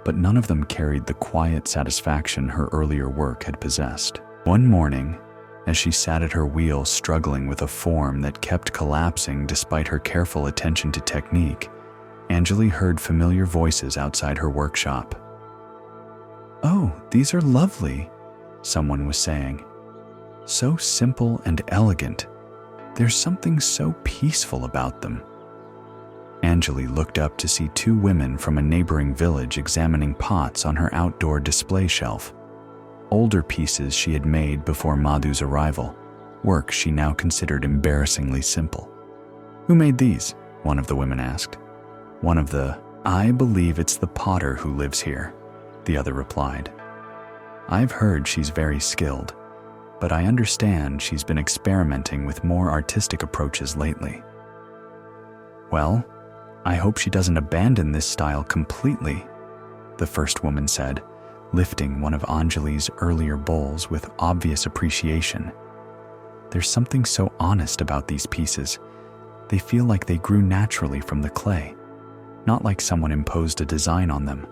but none of them carried the quiet satisfaction her earlier work had possessed. One morning, as she sat at her wheel struggling with a form that kept collapsing despite her careful attention to technique, Anjali heard familiar voices outside her workshop. "Oh, these are lovely," someone was saying. "So simple and elegant. There's something so peaceful about them." Anjali looked up to see two women from a neighboring village examining pots on her outdoor display shelf. Older pieces she had made before Madhu's arrival, work she now considered embarrassingly simple. "Who made these?" one of the women asked. One of the, "I believe it's the potter who lives here," the other replied. "I've heard she's very skilled, but I understand she's been experimenting with more artistic approaches lately." "Well, I hope she doesn't abandon this style completely," the first woman said, lifting one of Anjali's earlier bowls with obvious appreciation. "There's something so honest about these pieces. They feel like they grew naturally from the clay, not like someone imposed a design on them.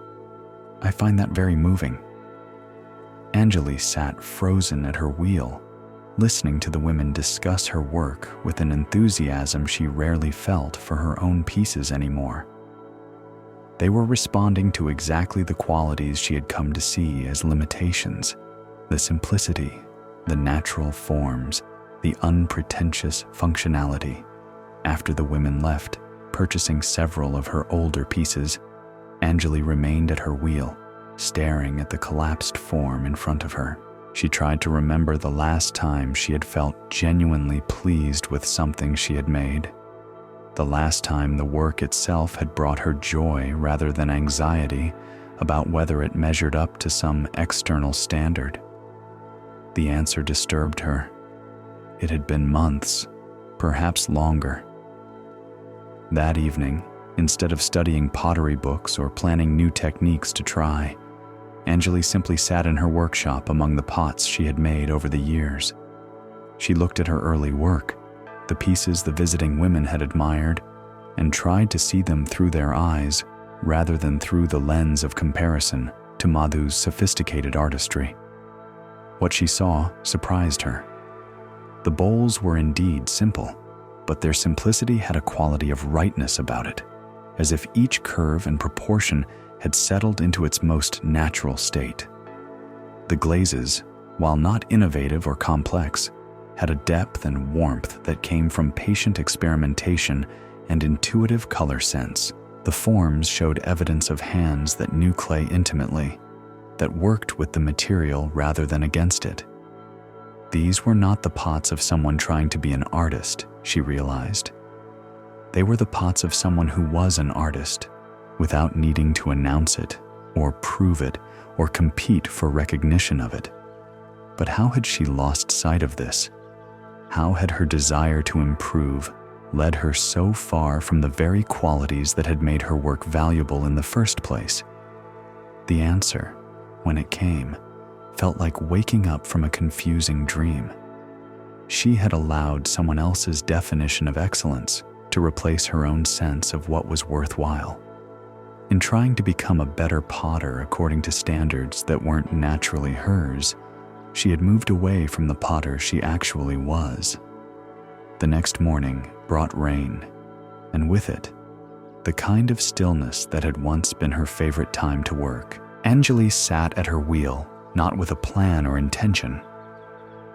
I find that very moving." Anjali sat frozen at her wheel, listening to the women discuss her work with an enthusiasm she rarely felt for her own pieces anymore. They were responding to exactly the qualities she had come to see as limitations: the simplicity, the natural forms, the unpretentious functionality. After the women left, purchasing several of her older pieces, Anjali remained at her wheel, staring at the collapsed form in front of her. She tried to remember the last time she had felt genuinely pleased with something she had made. The last time the work itself had brought her joy rather than anxiety about whether it measured up to some external standard. The answer disturbed her. It had been months, perhaps longer. That evening, instead of studying pottery books or planning new techniques to try, Anjali simply sat in her workshop among the pots she had made over the years. She looked at her early work, the pieces the visiting women had admired, and tried to see them through their eyes rather than through the lens of comparison to Madhu's sophisticated artistry. What she saw surprised her. The bowls were indeed simple, but their simplicity had a quality of rightness about it, as if each curve and proportion had settled into its most natural state. The glazes, while not innovative or complex, had a depth and warmth that came from patient experimentation and intuitive color sense. The forms showed evidence of hands that knew clay intimately, that worked with the material rather than against it. These were not the pots of someone trying to be an artist, she realized. They were the pots of someone who was an artist, without needing to announce it, or prove it, or compete for recognition of it. But how had she lost sight of this? How had her desire to improve led her so far from the very qualities that had made her work valuable in the first place? The answer, when it came, felt like waking up from a confusing dream. She had allowed someone else's definition of excellence to replace her own sense of what was worthwhile. In trying to become a better potter according to standards that weren't naturally hers, she had moved away from the potter she actually was. The next morning brought rain, and with it, the kind of stillness that had once been her favorite time to work. Anjali sat at her wheel, not with a plan or intention,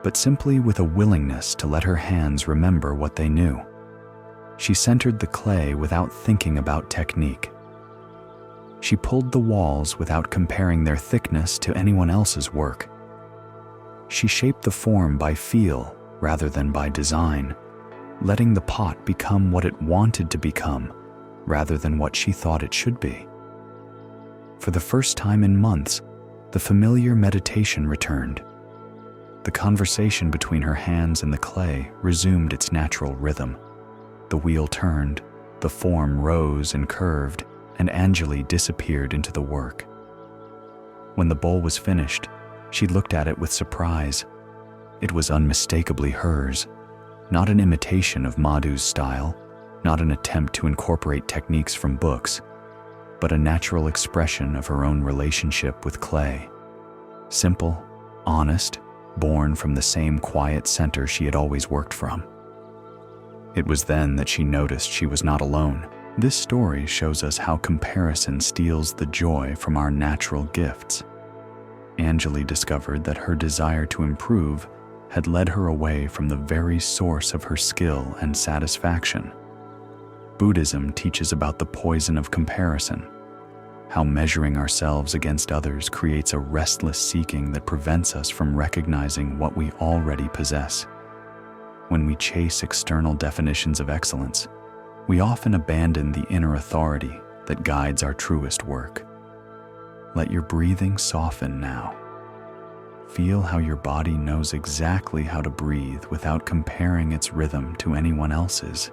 but simply with a willingness to let her hands remember what they knew. She centered the clay without thinking about technique. She pulled the walls without comparing their thickness to anyone else's work. She shaped the form by feel rather than by design, letting the pot become what it wanted to become rather than what she thought it should be. For the first time in months, the familiar meditation returned. The conversation between her hands and the clay resumed its natural rhythm. The wheel turned, the form rose and curved, and Anjali disappeared into the work. When the bowl was finished, she looked at it with surprise. It was unmistakably hers, not an imitation of Madhu's style, not an attempt to incorporate techniques from books, but a natural expression of her own relationship with clay. Simple, honest, born from the same quiet center she had always worked from. It was then that she noticed she was not alone. This story shows us how comparison steals the joy from our natural gifts. Anjali discovered that her desire to improve had led her away from the very source of her skill and satisfaction. Buddhism teaches about the poison of comparison, how measuring ourselves against others creates a restless seeking that prevents us from recognizing what we already possess. When we chase external definitions of excellence, we often abandon the inner authority that guides our truest work. Let your breathing soften now. Feel how your body knows exactly how to breathe without comparing its rhythm to anyone else's.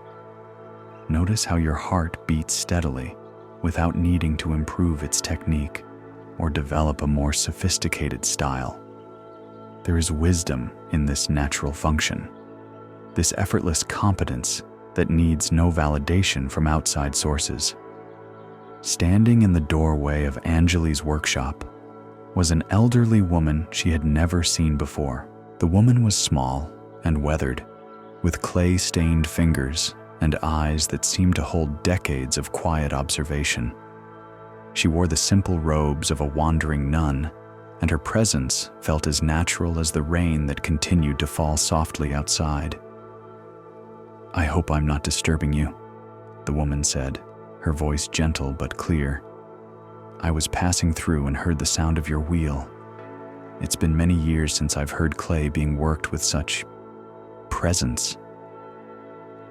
Notice how your heart beats steadily without needing to improve its technique or develop a more sophisticated style. There is wisdom in this natural function, this effortless competence that needs no validation from outside sources. Standing in the doorway of Anjali's workshop was an elderly woman she had never seen before. The woman was small and weathered, with clay-stained fingers and eyes that seemed to hold decades of quiet observation. She wore the simple robes of a wandering nun, and her presence felt as natural as the rain that continued to fall softly outside. "I hope I'm not disturbing you," the woman said, her voice gentle but clear. "I was passing through and heard the sound of your wheel. It's been many years since I've heard clay being worked with such presence."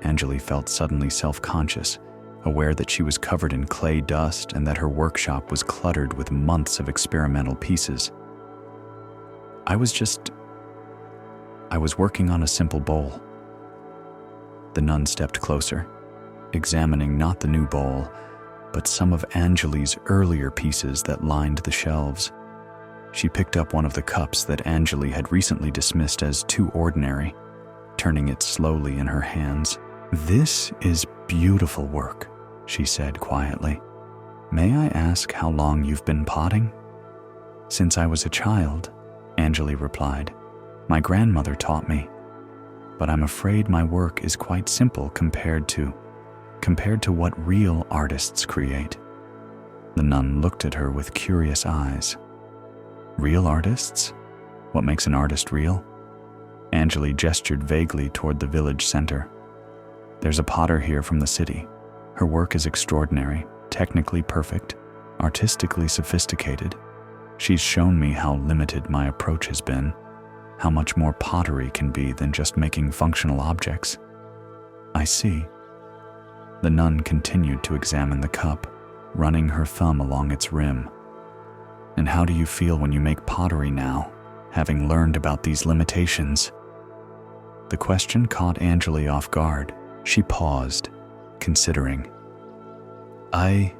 Anjali felt suddenly self-conscious, aware that she was covered in clay dust and that her workshop was cluttered with months of experimental pieces. I was working on a simple bowl." The nun stepped closer, examining not the new bowl, but some of Anjali's earlier pieces that lined the shelves. She picked up one of the cups that Anjali had recently dismissed as too ordinary, turning it slowly in her hands. "This is beautiful work," she said quietly. "May I ask how long you've been potting?" "Since I was a child," Anjali replied. "My grandmother taught me. But I'm afraid my work is quite simple compared to what real artists create." The nun looked at her with curious eyes. "Real artists? What makes an artist real?" Anjali gestured vaguely toward the village center. "There's a potter here from the city. Her work is extraordinary, technically perfect, artistically sophisticated. She's shown me how limited my approach has been, how much more pottery can be than just making functional objects." "I see." The nun continued to examine the cup, running her thumb along its rim. "And how do you feel when you make pottery now, having learned about these limitations?" The question caught Anjali off guard. She paused, considering. I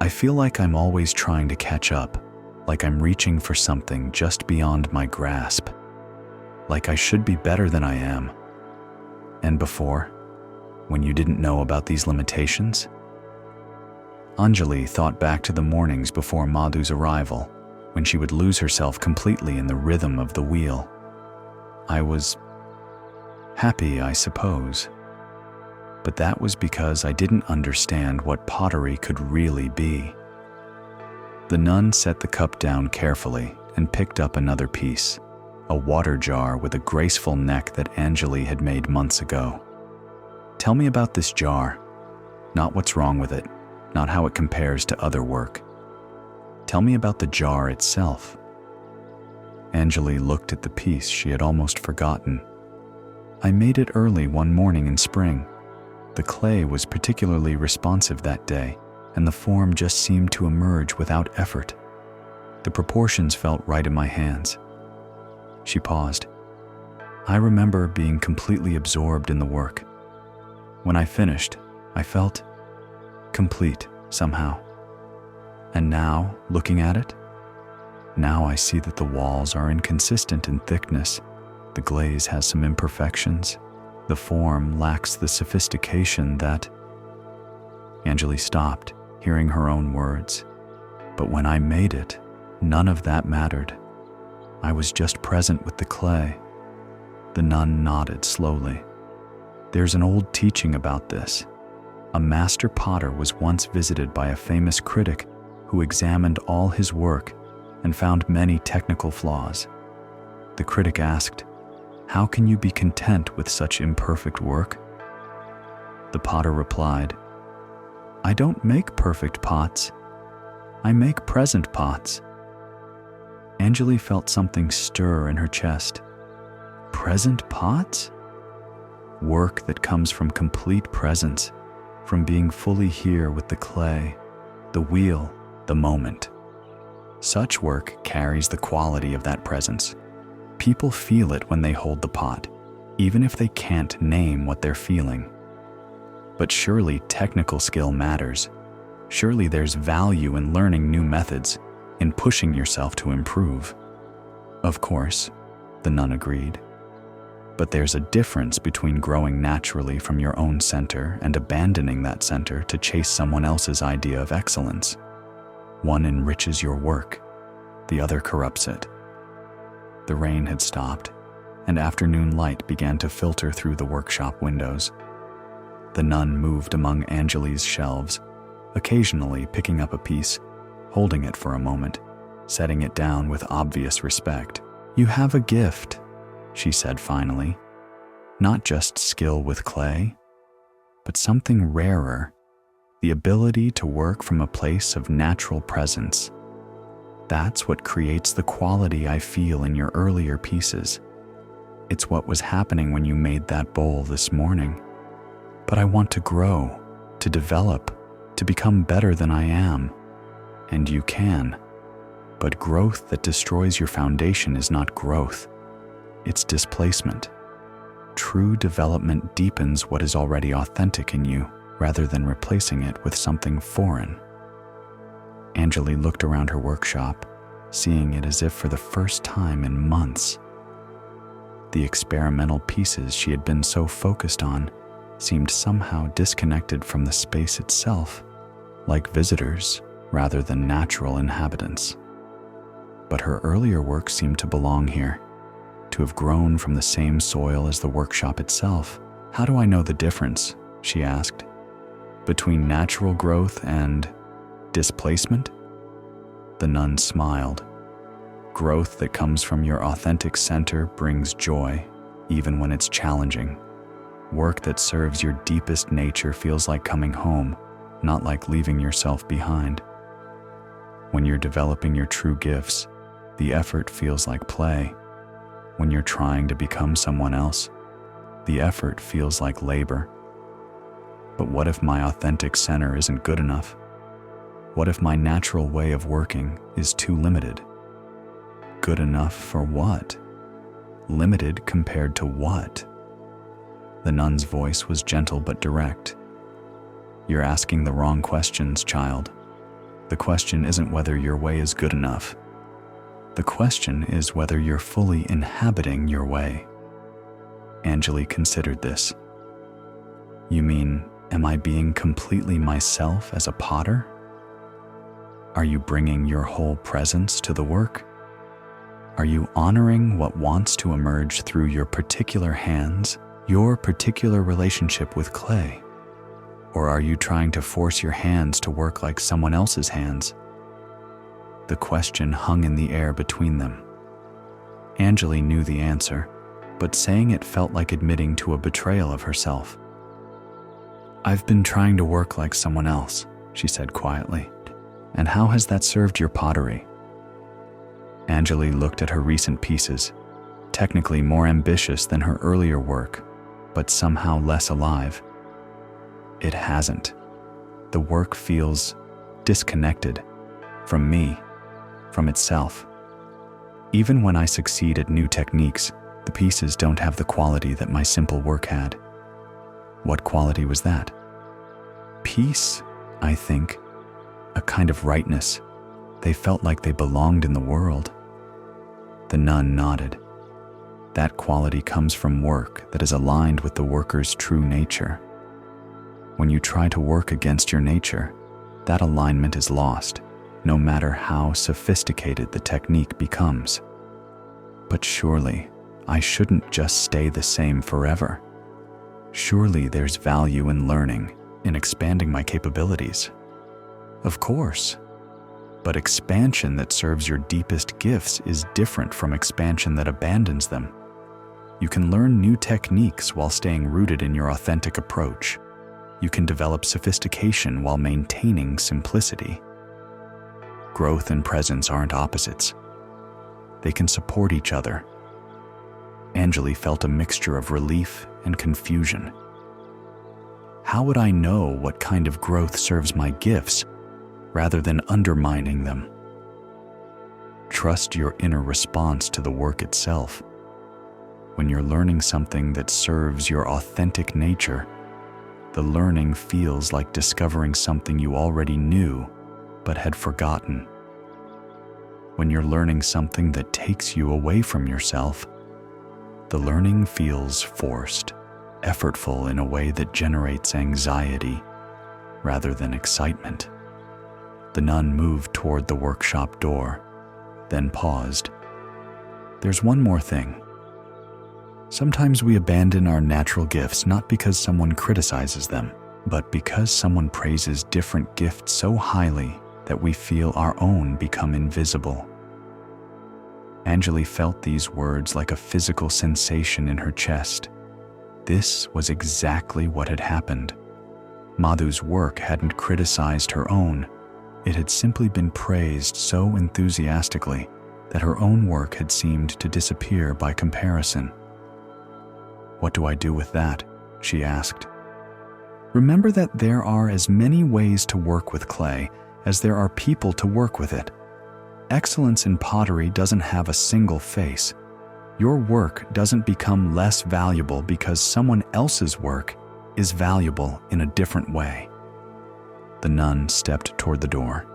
feel like I'm always trying to catch up, like I'm reaching for something just beyond my grasp, like I should be better than I am." "And before, when you didn't know about these limitations?" Anjali thought back to the mornings before Madhu's arrival, when she would lose herself completely in the rhythm of the wheel. "I was happy, I suppose. But that was because I didn't understand what pottery could really be." The nun set the cup down carefully and picked up another piece, a water jar with a graceful neck that Anjali had made months ago. "Tell me about this jar. Not what's wrong with it, not how it compares to other work. Tell me about the jar itself." Anjali looked at the piece she had almost forgotten. "I made it early one morning in spring. The clay was particularly responsive that day, and the form just seemed to emerge without effort. The proportions felt right in my hands." She paused. "I remember being completely absorbed in the work. When I finished, I felt complete somehow. And now, looking at it, now I see that the walls are inconsistent in thickness. The glaze has some imperfections. The form lacks the sophistication that—" Anjali stopped, hearing her own words. "But when I made it, none of that mattered. I was just present with the clay." The nun nodded slowly. "There's an old teaching about this. A master potter was once visited by a famous critic who examined all his work and found many technical flaws. The critic asked, 'How can you be content with such imperfect work?' The potter replied, 'I don't make perfect pots. I make present pots.'" Anjali felt something stir in her chest. Present pots? Work that comes from complete presence, from being fully here with the clay, the wheel, the moment. Such work carries the quality of that presence. People feel it when they hold the pot, even if they can't name what they're feeling. But surely technical skill matters. Surely there's value in learning new methods, in pushing yourself to improve. Of course, the nun agreed. But there's a difference between growing naturally from your own center and abandoning that center to chase someone else's idea of excellence. One enriches your work, the other corrupts it. The rain had stopped, and afternoon light began to filter through the workshop windows. The nun moved among Anjali's shelves, occasionally picking up a piece, holding it for a moment, setting it down with obvious respect. "You have a gift," she said finally. "Not just skill with clay, but something rarer, the ability to work from a place of natural presence. That's what creates the quality I feel in your earlier pieces. It's what was happening when you made that bowl this morning. But I want to grow, to develop, to become better than I am. And you can. But growth that destroys your foundation is not growth. It's displacement. True development deepens what is already authentic in you, rather than replacing it with something foreign." Anjali looked around her workshop, seeing it as if for the first time in months. The experimental pieces she had been so focused on seemed somehow disconnected from the space itself, like visitors rather than natural inhabitants. But her earlier work seemed to belong here, to have grown from the same soil as the workshop itself. "How do I know the difference?" she asked. "Between natural growth and displacement?" The nun smiled. "Growth that comes from your authentic center brings joy, even when it's challenging. Work that serves your deepest nature feels like coming home, not like leaving yourself behind. When you're developing your true gifts, the effort feels like play. When you're trying to become someone else, the effort feels like labor. But what if my authentic center isn't good enough? What if my natural way of working is too limited? Good enough for what? Limited compared to what?" The nun's voice was gentle but direct. "You're asking the wrong questions, child. The question isn't whether your way is good enough. The question is whether you're fully inhabiting your way." Anjali considered this. "You mean, am I being completely myself as a potter? Are you bringing your whole presence to the work? Are you honoring what wants to emerge through your particular hands, your particular relationship with clay? Or are you trying to force your hands to work like someone else's hands?" The question hung in the air between them. Anjali knew the answer, but saying it felt like admitting to a betrayal of herself. "I've been trying to work like someone else," she said quietly. "And how has that served your pottery?" Anjali looked at her recent pieces, technically more ambitious than her earlier work, but somehow less alive. "It hasn't. The work feels disconnected from me, from itself. Even when I succeed at new techniques, the pieces don't have the quality that my simple work had." "What quality was that?" "Peace, I think. A kind of rightness. They felt like they belonged in the world." The nun nodded. "That quality comes from work that is aligned with the worker's true nature. When you try to work against your nature, that alignment is lost, no matter how sophisticated the technique becomes." "But surely, I shouldn't just stay the same forever. Surely there's value in learning, in expanding my capabilities." "Of course. But expansion that serves your deepest gifts is different from expansion that abandons them. You can learn new techniques while staying rooted in your authentic approach. You can develop sophistication while maintaining simplicity. Growth and presence aren't opposites. They can support each other." Anjali felt a mixture of relief and confusion. "How would I know what kind of growth serves my gifts rather than undermining them?" Trust your inner response to the work itself. When you're learning something that serves your authentic nature, the learning feels like discovering something you already knew but had forgotten. When you're learning something that takes you away from yourself, the learning feels forced, effortful in a way that generates anxiety rather than excitement. The nun moved toward the workshop door, then paused. "There's one more thing. Sometimes we abandon our natural gifts not because someone criticizes them, but because someone praises different gifts so highly that we feel our own become invisible. Anjali felt these words like a physical sensation in her chest. This was exactly what had happened. Madhu's work hadn't criticized her own. It had simply been praised so enthusiastically that her own work had seemed to disappear by comparison. "What do I do with that?" she asked. "Remember that there are as many ways to work with clay as there are people to work with it. Excellence in pottery doesn't have a single face. Your work doesn't become less valuable because someone else's work is valuable in a different way." The nun stepped toward the door,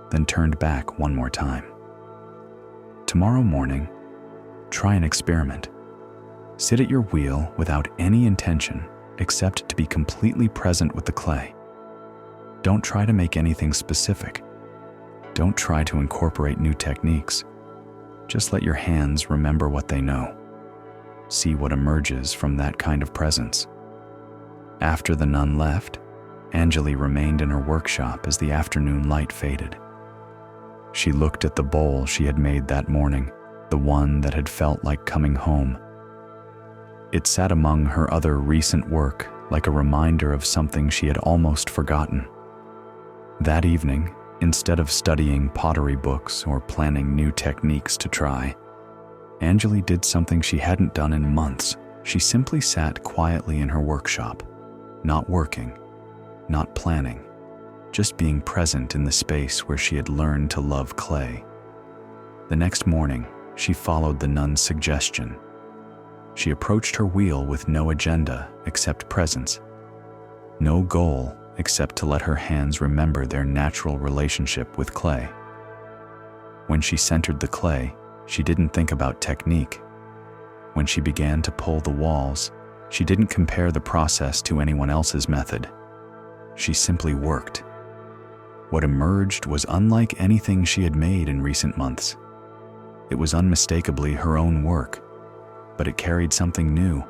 then turned back one more time. "Tomorrow morning, try an experiment. Sit at your wheel without any intention except to be completely present with the clay. Don't try to make anything specific. Don't try to incorporate new techniques. Just let your hands remember what they know. See what emerges from that kind of presence." After the nun left, Anjali remained in her workshop as the afternoon light faded. She looked at the bowl she had made that morning, the one that had felt like coming home. It sat among her other recent work like a reminder of something she had almost forgotten. That evening, instead of studying pottery books or planning new techniques to try, Anjali did something she hadn't done in months. She simply sat quietly in her workshop, not working, not planning, just being present in the space where she had learned to love clay. The next morning, she followed the nun's suggestion. She approached her wheel with no agenda except presence, no goal except to let her hands remember their natural relationship with clay. When she centered the clay, she didn't think about technique. When she began to pull the walls, she didn't compare the process to anyone else's method. She simply worked. What emerged was unlike anything she had made in recent months. It was unmistakably her own work, but it carried something new,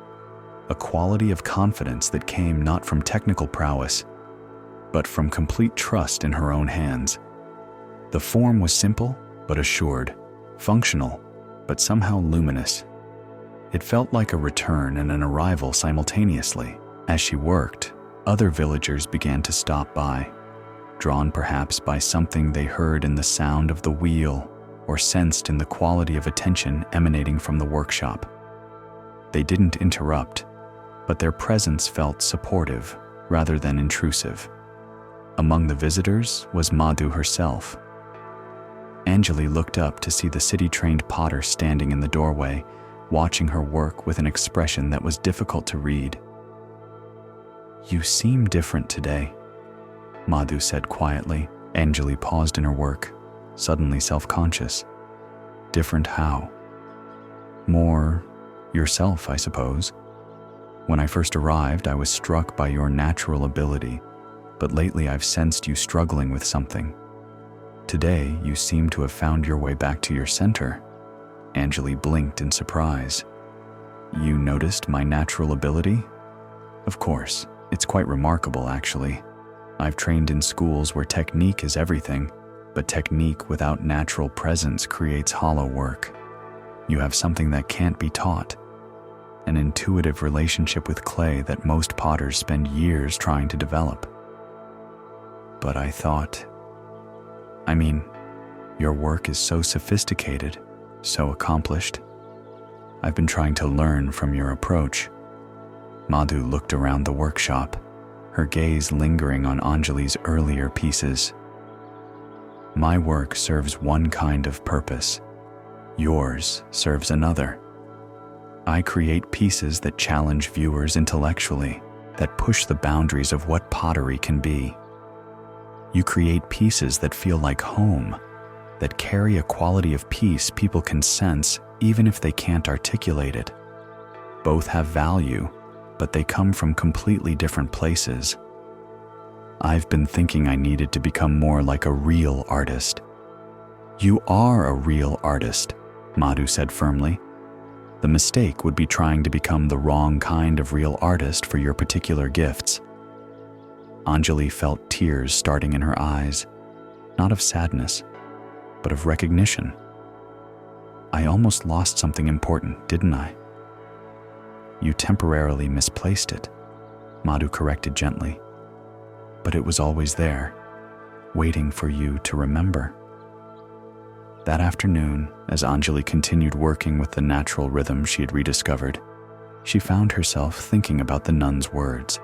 a quality of confidence that came not from technical prowess, but from complete trust in her own hands. The form was simple but assured, functional but somehow luminous. It felt like a return and an arrival simultaneously. As she worked, other villagers began to stop by, drawn perhaps by something they heard in the sound of the wheel or sensed in the quality of attention emanating from the workshop. They didn't interrupt, but their presence felt supportive rather than intrusive. Among the visitors was Madhu herself. Anjali looked up to see the city-trained potter standing in the doorway, watching her work with an expression that was difficult to read. "You seem different today," Madhu said quietly. Anjali paused in her work, suddenly self-conscious. "Different how?" "More yourself, I suppose. When I first arrived, I was struck by your natural ability, but lately I've sensed you struggling with something. Today, you seem to have found your way back to your center." Anjali blinked in surprise. "You noticed my natural ability?" "Of course, it's quite remarkable, actually. I've trained in schools where technique is everything, but technique without natural presence creates hollow work. You have something that can't be taught, an intuitive relationship with clay that most potters spend years trying to develop." "But I thought, your work is so sophisticated, so accomplished. I've been trying to learn from your approach." Madhu looked around the workshop, her gaze lingering on Anjali's earlier pieces. "My work serves one kind of purpose. Yours serves another. I create pieces that challenge viewers intellectually, that push the boundaries of what pottery can be. You create pieces that feel like home, that carry a quality of peace people can sense even if they can't articulate it. Both have value, but they come from completely different places. I've been thinking I needed to become more like a real artist." "You are a real artist," Madhu said firmly. "The mistake would be trying to become the wrong kind of real artist for your particular gifts." Anjali felt tears starting in her eyes. not of sadness, but of recognition. "I almost lost something important, didn't I?" "You temporarily misplaced it," Madhu corrected gently. "But it was always there, waiting for you to remember." That afternoon, as Anjali continued working with the natural rhythm she had rediscovered, she found herself thinking about the nun's words.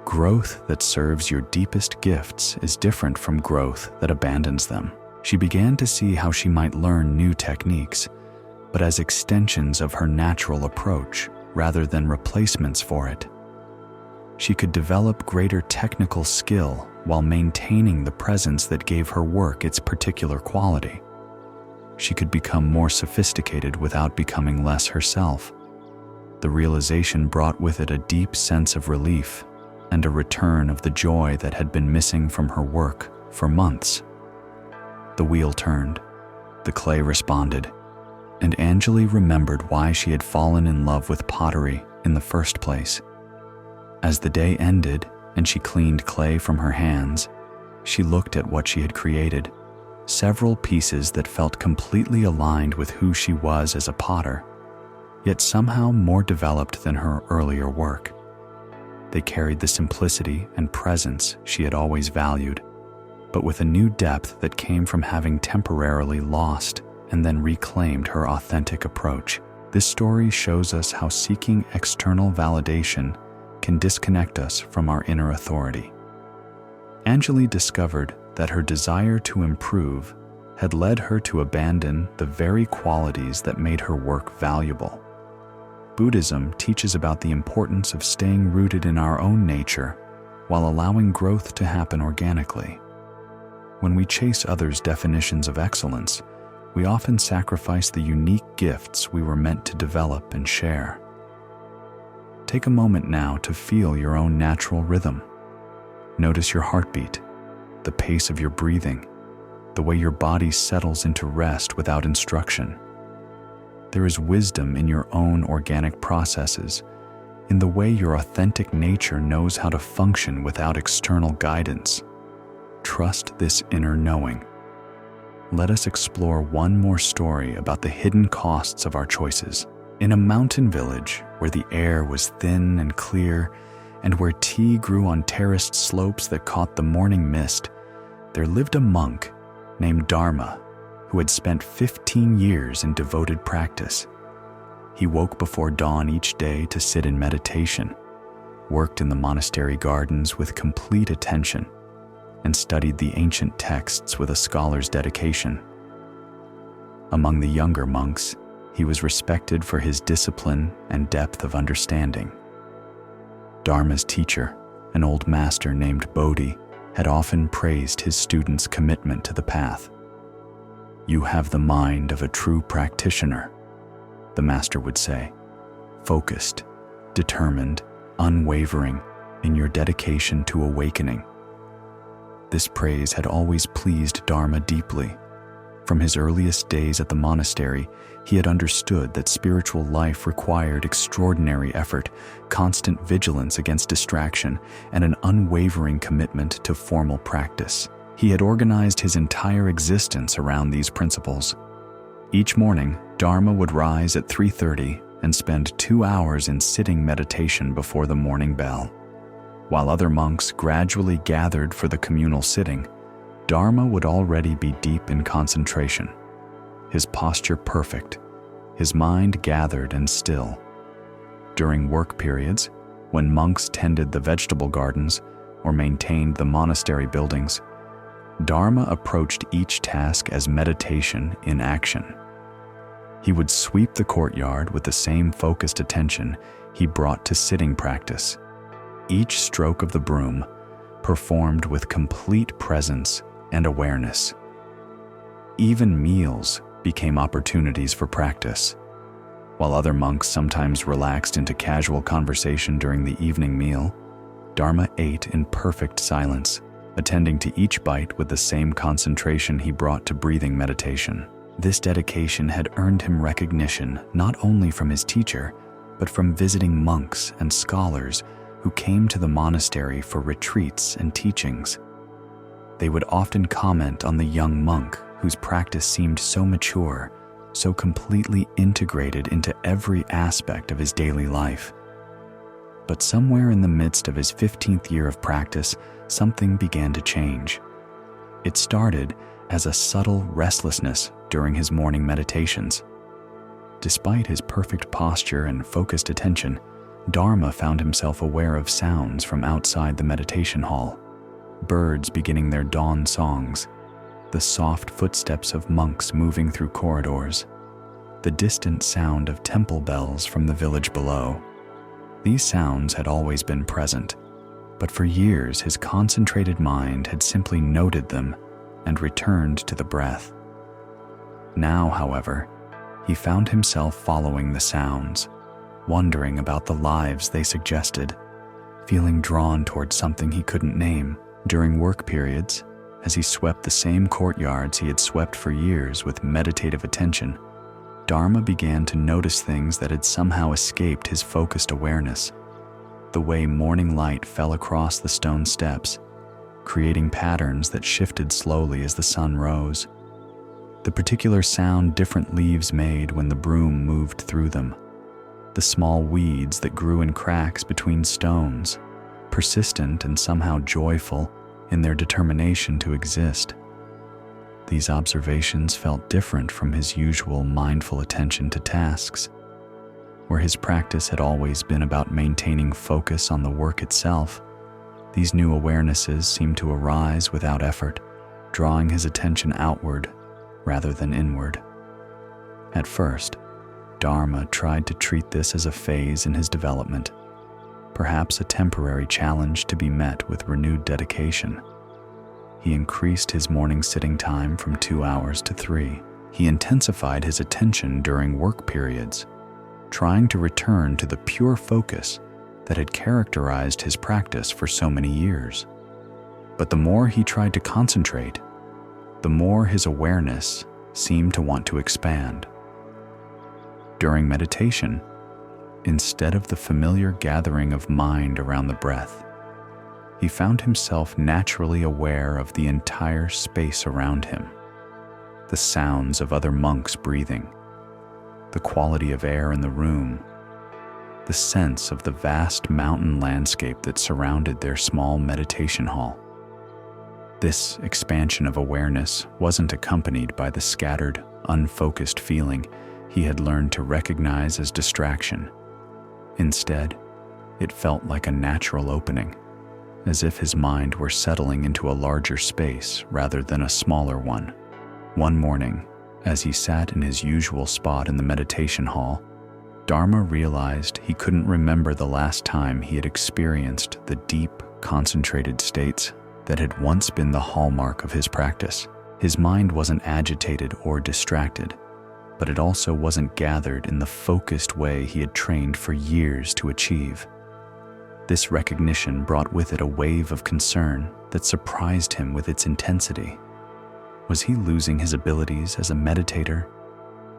Growth that serves your deepest gifts is different from growth that abandons them. She began to see how she might learn new techniques, but as extensions of her natural approach rather than replacements for it. She could develop greater technical skill while maintaining the presence that gave her work its particular quality. She could become more sophisticated without becoming less herself. The realization brought with it a deep sense of relief and a return of the joy that had been missing from her work for months. The wheel turned, the clay responded, and Anjali remembered why she had fallen in love with pottery in the first place. As the day ended and she cleaned clay from her hands, she looked at what she had created, several pieces that felt completely aligned with who she was as a potter, yet somehow more developed than her earlier work. They carried the simplicity and presence she had always valued, but with a new depth that came from having temporarily lost and then reclaimed her authentic approach. This story shows us how seeking external validation can disconnect us from our inner authority. Anjali discovered that her desire to improve had led her to abandon the very qualities that made her work valuable. Buddhism teaches about the importance of staying rooted in our own nature while allowing growth to happen organically. When we chase others' definitions of excellence, we often sacrifice the unique gifts we were meant to develop and share. Take a moment now to feel your own natural rhythm. Notice your heartbeat, the pace of your breathing, the way your body settles into rest without instruction. There is wisdom in your own organic processes, in the way your authentic nature knows how to function without external guidance. Trust this inner knowing. Let us explore one more story about the hidden costs of our choices. In a mountain village where the air was thin and clear, and where tea grew on terraced slopes that caught the morning mist, there lived a monk named Dharma who had spent 15 years in devoted practice. He woke before dawn each day to sit in meditation, worked in the monastery gardens with complete attention, and studied the ancient texts with a scholar's dedication. Among the younger monks, he was respected for his discipline and depth of understanding. Dharma's teacher, an old master named Bodhi, had often praised his students' commitment to the path. "You have the mind of a true practitioner," the master would say, "focused, determined, unwavering in your dedication to awakening." This praise had always pleased Dharma deeply. From his earliest days at the monastery, he had understood that spiritual life required extraordinary effort, constant vigilance against distraction, and an unwavering commitment to formal practice. He had organized his entire existence around these principles. Each morning, Dharma would rise at 3:30 and spend 2 hours in sitting meditation before the morning bell. While other monks gradually gathered for the communal sitting, Dharma would already be deep in concentration, his posture perfect, his mind gathered and still. During work periods, when monks tended the vegetable gardens or maintained the monastery buildings, Dharma approached each task as meditation in action. He would sweep the courtyard with the same focused attention he brought to sitting practice. Each stroke of the broom performed with complete presence and awareness. Even meals became opportunities for practice. While other monks sometimes relaxed into casual conversation during the evening meal, Dharma ate in perfect silence, attending to each bite with the same concentration he brought to breathing meditation. This dedication had earned him recognition not only from his teacher, but from visiting monks and scholars who came to the monastery for retreats and teachings. They would often comment on the young monk whose practice seemed so mature, so completely integrated into every aspect of his daily life. But somewhere in the midst of his 15th year of practice, something began to change. It started as a subtle restlessness during his morning meditations. Despite his perfect posture and focused attention, Dharma found himself aware of sounds from outside the meditation hall. Birds beginning their dawn songs, the soft footsteps of monks moving through corridors, the distant sound of temple bells from the village below. These sounds had always been present, but for years his concentrated mind had simply noted them and returned to the breath. Now, however, he found himself following the sounds, wondering about the lives they suggested, feeling drawn towards something he couldn't name. During work periods, as he swept the same courtyards he had swept for years with meditative attention, Dharma began to notice things that had somehow escaped his focused awareness. The way morning light fell across the stone steps, creating patterns that shifted slowly as the sun rose. The particular sound different leaves made when the broom moved through them. The small weeds that grew in cracks between stones, persistent and somehow joyful in their determination to exist. These observations felt different from his usual mindful attention to tasks, where his practice had always been about maintaining focus on the work itself. These new awarenesses seemed to arise without effort, drawing his attention outward rather than inward. At first, Dharma tried to treat this as a phase in his development, perhaps a temporary challenge to be met with renewed dedication. He increased his morning sitting time from 2 hours to 3. He intensified his attention during work periods, trying to return to the pure focus that had characterized his practice for so many years. But the more he tried to concentrate, the more his awareness seemed to want to expand. During meditation, instead of the familiar gathering of mind around the breath, he found himself naturally aware of the entire space around him. The sounds of other monks breathing, the quality of air in the room, the sense of the vast mountain landscape that surrounded their small meditation hall. This expansion of awareness wasn't accompanied by the scattered, unfocused feeling he had learned to recognize as distraction. Instead, it felt like a natural opening, as if his mind were settling into a larger space rather than a smaller one. One morning, as he sat in his usual spot in the meditation hall, Dharma realized he couldn't remember the last time he had experienced the deep, concentrated states that had once been the hallmark of his practice. His mind wasn't agitated or distracted, but it also wasn't gathered in the focused way he had trained for years to achieve. This recognition brought with it a wave of concern that surprised him with its intensity. Was he losing his abilities as a meditator?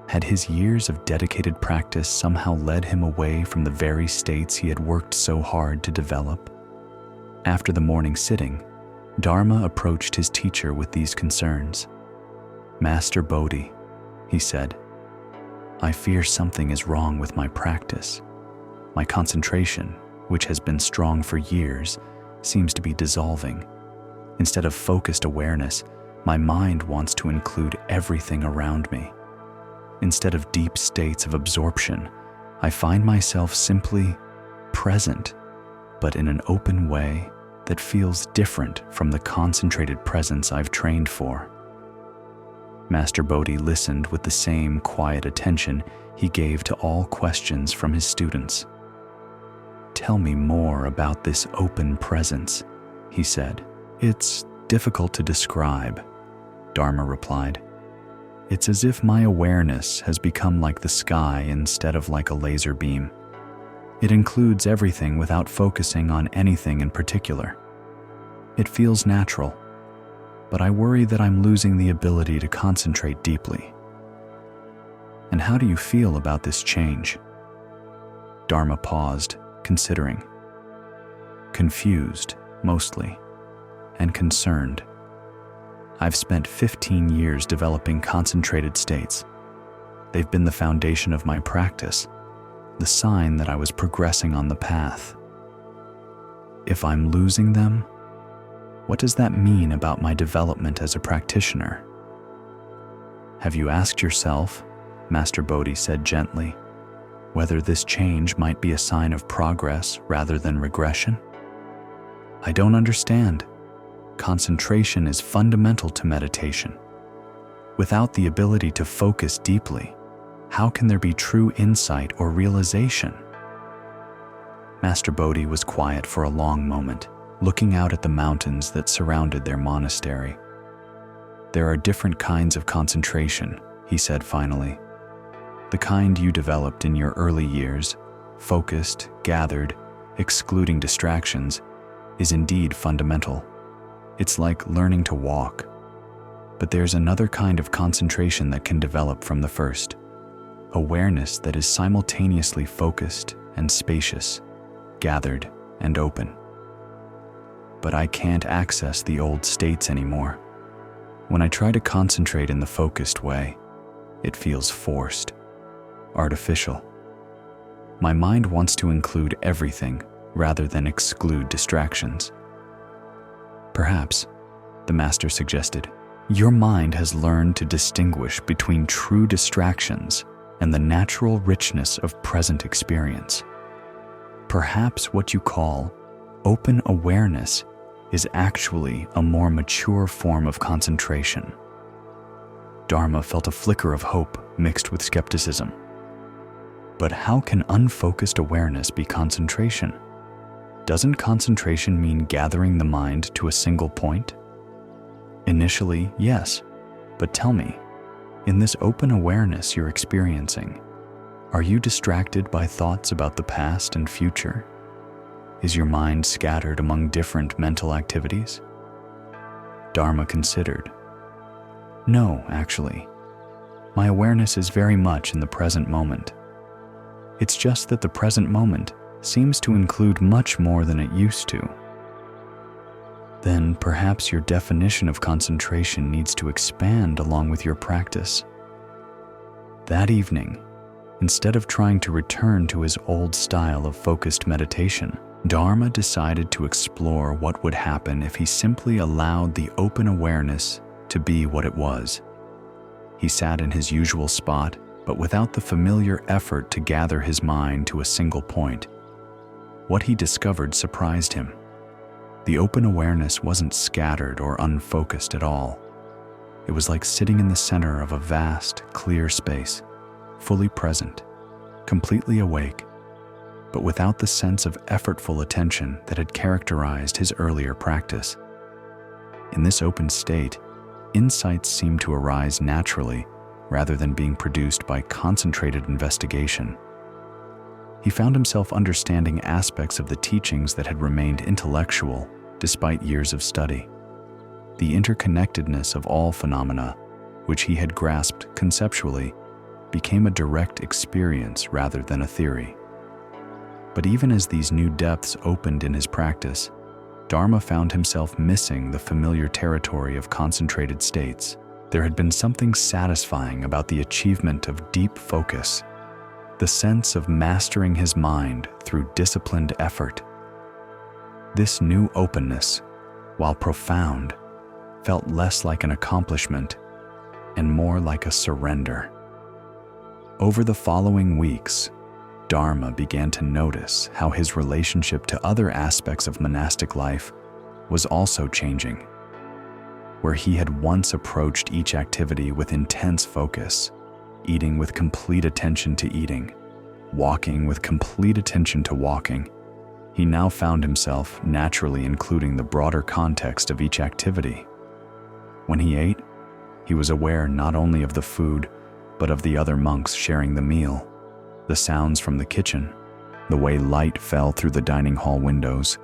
Had his years of dedicated practice somehow led him away from the very states he had worked so hard to develop? After the morning sitting, Dharma approached his teacher with these concerns. "Master Bodhi," he said, "I fear something is wrong with my practice. My concentration, which has been strong for years, seems to be dissolving. Instead of focused awareness, my mind wants to include everything around me. Instead of deep states of absorption, I find myself simply present, but in an open way that feels different from the concentrated presence I've trained for." Master Bodhi listened with the same quiet attention he gave to all questions from his students. "Tell me more about this open presence," he said. "It's difficult to describe," Dharma replied. "It's as if my awareness has become like the sky instead of like a laser beam. It includes everything without focusing on anything in particular. It feels natural, but I worry that I'm losing the ability to concentrate deeply." "And how do you feel about this change?" Dharma paused, considering. "Confused, mostly, and concerned," I've spent 15 years developing concentrated states. They've been the foundation of my practice, the sign that I was progressing on the path. If I'm losing them, what does that mean about my development as a practitioner? Have you asked yourself, Master Bodhi said gently, whether this change might be a sign of progress rather than regression? I don't understand. Concentration is fundamental to meditation. Without the ability to focus deeply, how can there be true insight or realization? Master Bodhi was quiet for a long moment, looking out at the mountains that surrounded their monastery. There are different kinds of concentration, he said finally. The kind you developed in your early years, focused, gathered, excluding distractions, is indeed fundamental. It's like learning to walk. But there's another kind of concentration that can develop from the first. Awareness that is simultaneously focused and spacious, gathered and open. But I can't access the old states anymore. When I try to concentrate in the focused way, it feels forced, artificial. My mind wants to include everything rather than exclude distractions. Perhaps, the master suggested, your mind has learned to distinguish between true distractions and the natural richness of present experience. Perhaps what you call open awareness is actually a more mature form of concentration. Dharma felt a flicker of hope mixed with skepticism. But how can unfocused awareness be concentration? Doesn't concentration mean gathering the mind to a single point? Initially, yes, but tell me, in this open awareness you're experiencing, are you distracted by thoughts about the past and future? Is your mind scattered among different mental activities? Dharma considered. No, actually. My awareness is very much in the present moment. It's just that the present moment seems to include much more than it used to. Then perhaps your definition of concentration needs to expand along with your practice. That evening, instead of trying to return to his old style of focused meditation, Dharma decided to explore what would happen if he simply allowed the open awareness to be what it was. He sat in his usual spot, but without the familiar effort to gather his mind to a single point. What he discovered surprised him. The open awareness wasn't scattered or unfocused at all. It was like sitting in the center of a vast, clear space, fully present, completely awake, but without the sense of effortful attention that had characterized his earlier practice. In this open state, insights seemed to arise naturally rather than being produced by concentrated investigation. He found himself understanding aspects of the teachings that had remained intellectual despite years of study. The interconnectedness of all phenomena, which he had grasped conceptually, became a direct experience rather than a theory. But even as these new depths opened in his practice, Dharma found himself missing the familiar territory of concentrated states. There had been something satisfying about the achievement of deep focus, the sense of mastering his mind through disciplined effort. This new openness, while profound, felt less like an accomplishment and more like a surrender. Over the following weeks, Dharma began to notice how his relationship to other aspects of monastic life was also changing. Where he had once approached each activity with intense focus, eating with complete attention to eating, walking with complete attention to walking, he now found himself naturally including the broader context of each activity. When he ate, he was aware not only of the food, but of the other monks sharing the meal, the sounds from the kitchen, the way light fell through the dining hall windows.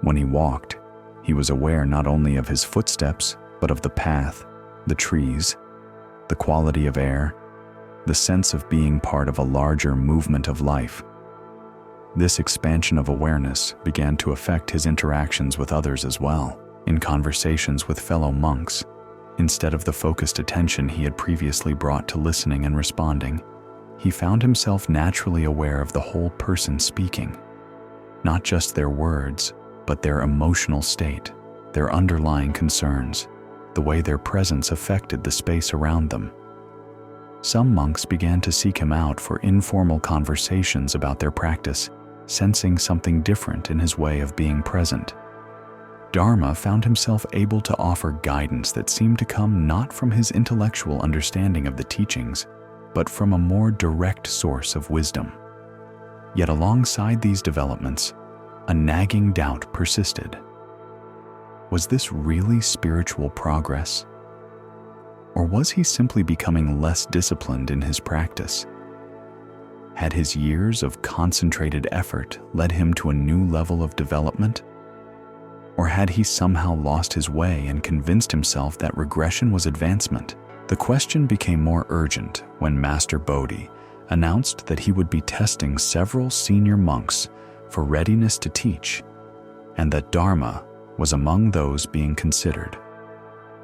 When he walked, he was aware not only of his footsteps, but of the path, the trees, the quality of air, the sense of being part of a larger movement of life. This expansion of awareness began to affect his interactions with others as well. In conversations with fellow monks, Instead of the focused attention he had previously brought to listening and responding, he found himself naturally aware of the whole person speaking, not just their words, but their emotional state, their underlying concerns, the way their presence affected the space around them. Some monks began to seek him out for informal conversations about their practice, sensing something different in his way of being present. Dharma found himself able to offer guidance that seemed to come not from his intellectual understanding of the teachings, but from a more direct source of wisdom. Yet alongside these developments, a nagging doubt persisted. Was this really spiritual progress? Or was he simply becoming less disciplined in his practice? Had his years of concentrated effort led him to a new level of development? Or had he somehow lost his way and convinced himself that regression was advancement? The question became more urgent when Master Bodhi announced that he would be testing several senior monks for readiness to teach, and that Dharma was among those being considered.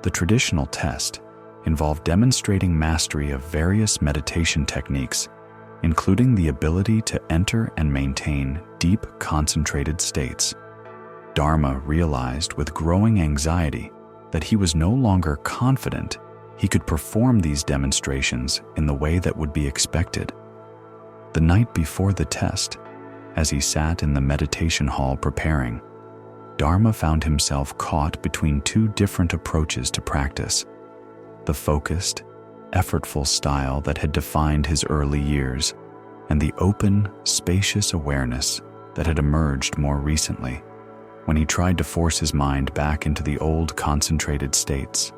The traditional test involved demonstrating mastery of various meditation techniques, including the ability to enter and maintain deep, concentrated states. Dharma realized with growing anxiety that he was no longer confident he could perform these demonstrations in the way that would be expected. The night before the test, as he sat in the meditation hall preparing, Dharma found himself caught between two different approaches to practice: the focused, effortful style that had defined his early years, and the open, spacious awareness that had emerged more recently. When he tried to force his mind back into the old concentrated states,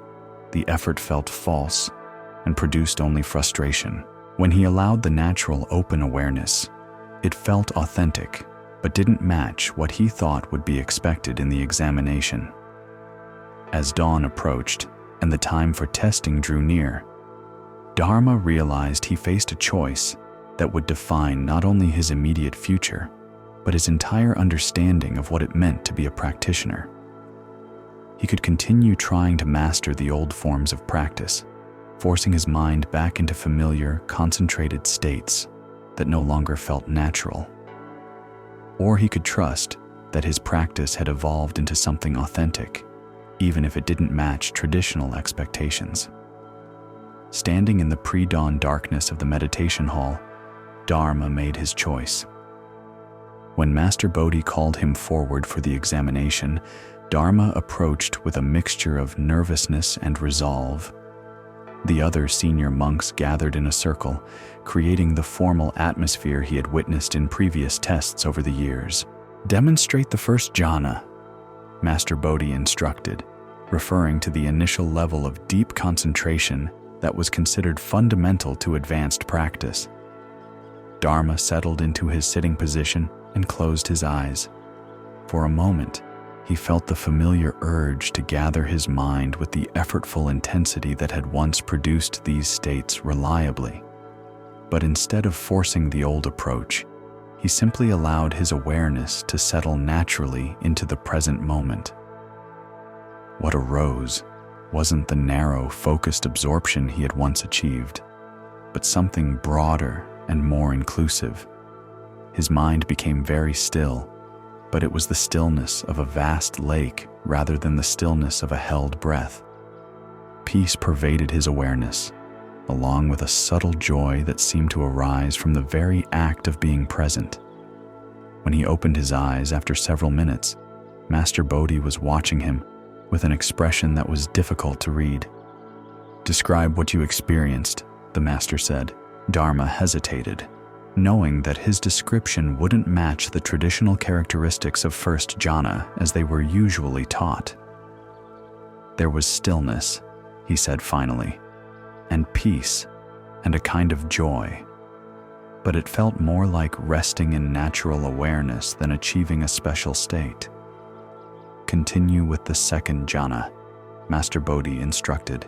the effort felt false and produced only frustration. When he allowed the natural open awareness, it felt authentic, but didn't match what he thought would be expected in the examination. As dawn approached and the time for testing drew near, Dharma realized he faced a choice that would define not only his immediate future, but his entire understanding of what it meant to be a practitioner. He could continue trying to master the old forms of practice, forcing his mind back into familiar, concentrated states that no longer felt natural. Or he could trust that his practice had evolved into something authentic, even if it didn't match traditional expectations. Standing in the pre-dawn darkness of the meditation hall, Dharma made his choice. When Master Bodhi called him forward for the examination, Dharma approached with a mixture of nervousness and resolve. The other senior monks gathered in a circle, creating the formal atmosphere he had witnessed in previous tests over the years. "Demonstrate the first jhana," Master Bodhi instructed, referring to the initial level of deep concentration that was considered fundamental to advanced practice. Dharma settled into his sitting position and closed his eyes. For a moment, he felt the familiar urge to gather his mind with the effortful intensity that had once produced these states reliably. But instead of forcing the old approach, he simply allowed his awareness to settle naturally into the present moment. What arose wasn't the narrow, focused absorption he had once achieved, but something broader and more inclusive. His mind became very still, but it was the stillness of a vast lake rather than the stillness of a held breath. Peace pervaded his awareness, along with a subtle joy that seemed to arise from the very act of being present. When he opened his eyes after several minutes, Master Bodhi was watching him with an expression that was difficult to read. "Describe what you experienced," the master said. Dharma hesitated, knowing that his description wouldn't match the traditional characteristics of first jhana as they were usually taught. "There was stillness," he said finally, "and peace, and a kind of joy. But it felt more like resting in natural awareness than achieving a special state." "Continue with the second jhana," Master Bodhi instructed.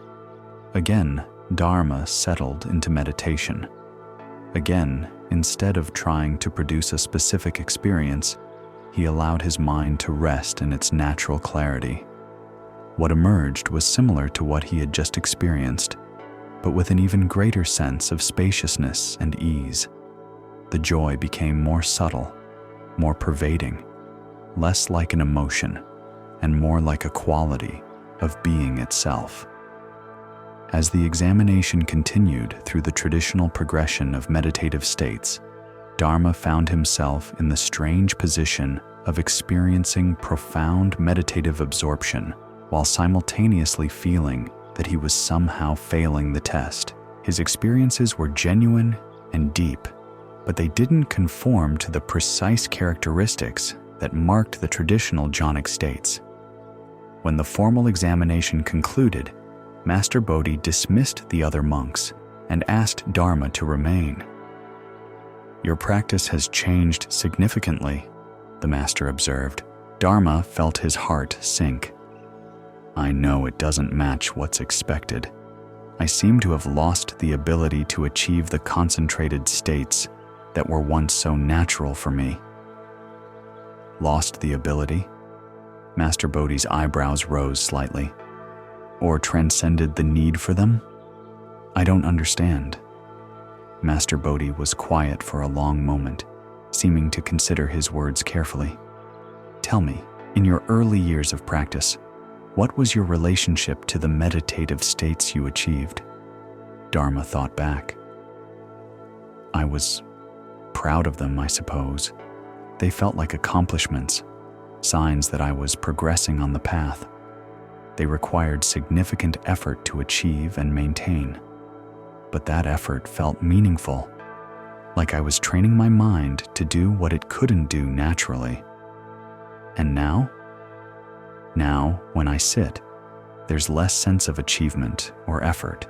Again, Dharma settled into meditation. Again, instead of trying to produce a specific experience, he allowed his mind to rest in its natural clarity. What emerged was similar to what he had just experienced, but with an even greater sense of spaciousness and ease. The joy became more subtle, more pervading, less like an emotion, and more like a quality of being itself. As the examination continued through the traditional progression of meditative states, Dharma found himself in the strange position of experiencing profound meditative absorption while simultaneously feeling that he was somehow failing the test. His experiences were genuine and deep, but they didn't conform to the precise characteristics that marked the traditional jhanic states. When the formal examination concluded, Master Bodhi dismissed the other monks and asked Dharma to remain. "Your practice has changed significantly," the master observed. Dharma felt his heart sink. "I know it doesn't match what's expected. I seem to have lost the ability to achieve the concentrated states that were once so natural for me." Lost the ability? Master Bodhi's eyebrows rose slightly. Or transcended the need for them? I don't understand. Master Bodhi was quiet for a long moment, seeming to consider his words carefully. "Tell me, in your early years of practice, what was your relationship to the meditative states you achieved?" Dharma thought back. "I was proud of them, I suppose. They felt like accomplishments, signs that I was progressing on the path. They required significant effort to achieve and maintain. But that effort felt meaningful, like I was training my mind to do what it couldn't do naturally. And now? Now, when I sit, there's less sense of achievement or effort.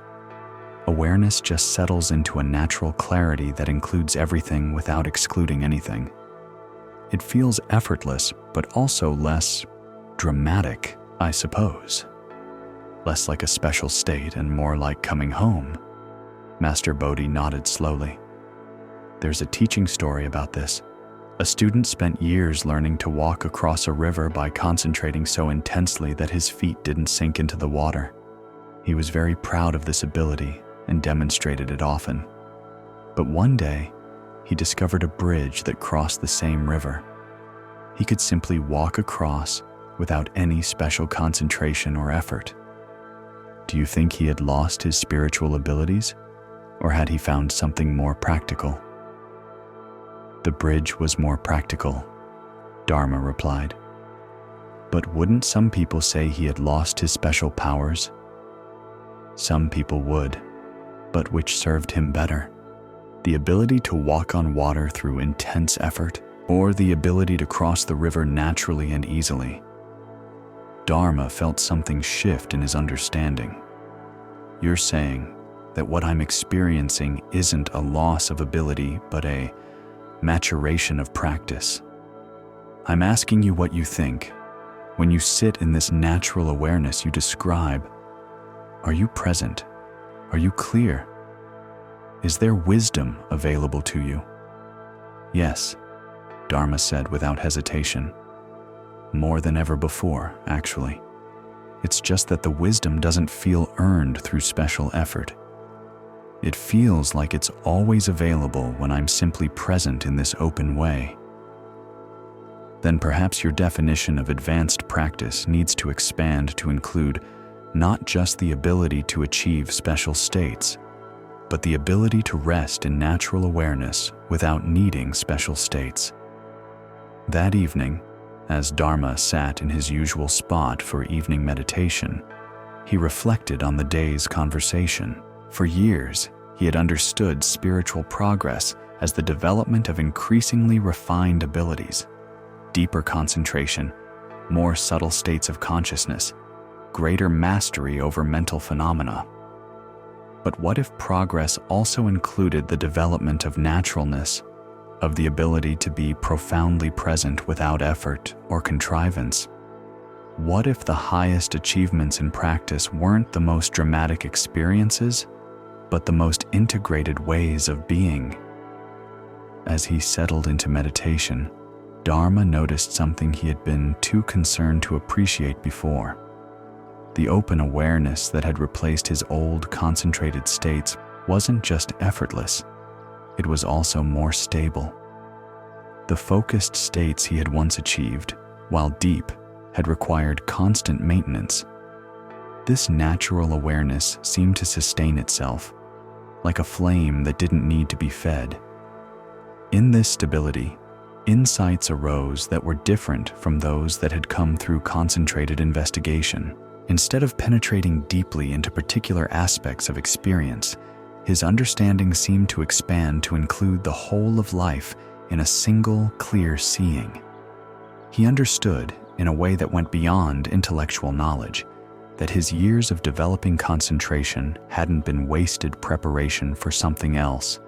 Awareness just settles into a natural clarity that includes everything without excluding anything. It feels effortless, but also less dramatic, I suppose. Less like a special state and more like coming home." Master Bodhi nodded slowly. "There's a teaching story about this. A student spent years learning to walk across a river by concentrating so intensely that his feet didn't sink into the water. He was very proud of this ability and demonstrated it often. But one day, he discovered a bridge that crossed the same river. He could simply walk across without any special concentration or effort. Do you think he had lost his spiritual abilities, or had he found something more practical?" "The bridge was more practical," Dharma replied. "But wouldn't some people say he had lost his special powers?" "Some people would, but which served him better? The ability to walk on water through intense effort, or the ability to cross the river naturally and easily?" Dharma felt something shift in his understanding. "You're saying that what I'm experiencing isn't a loss of ability, but a maturation of practice. I'm asking you what you think. When you sit in this natural awareness you describe, are you present? Are you clear? Is there wisdom available to you?" "Yes," Dharma said without hesitation. "More than ever before, actually. It's just that the wisdom doesn't feel earned through special effort. It feels like it's always available when I'm simply present in this open way." "Then perhaps your definition of advanced practice needs to expand to include not just the ability to achieve special states, but the ability to rest in natural awareness without needing special states." That evening, as Dharma sat in his usual spot for evening meditation, he reflected on the day's conversation. For years, he had understood spiritual progress as the development of increasingly refined abilities, deeper concentration, more subtle states of consciousness, greater mastery over mental phenomena. But what if progress also included the development of naturalness, of the ability to be profoundly present without effort or contrivance? What if the highest achievements in practice weren't the most dramatic experiences, but the most integrated ways of being? As he settled into meditation, Dharma noticed something he had been too concerned to appreciate before. The open awareness that had replaced his old concentrated states wasn't just effortless, it was also more stable. The focused states he had once achieved, while deep, had required constant maintenance. This natural awareness seemed to sustain itself, like a flame that didn't need to be fed. In this stability, insights arose that were different from those that had come through concentrated investigation. Instead of penetrating deeply into particular aspects of experience, his understanding seemed to expand to include the whole of life in a single, clear seeing. He understood, in a way that went beyond intellectual knowledge, that his years of developing concentration hadn't been wasted preparation for something else.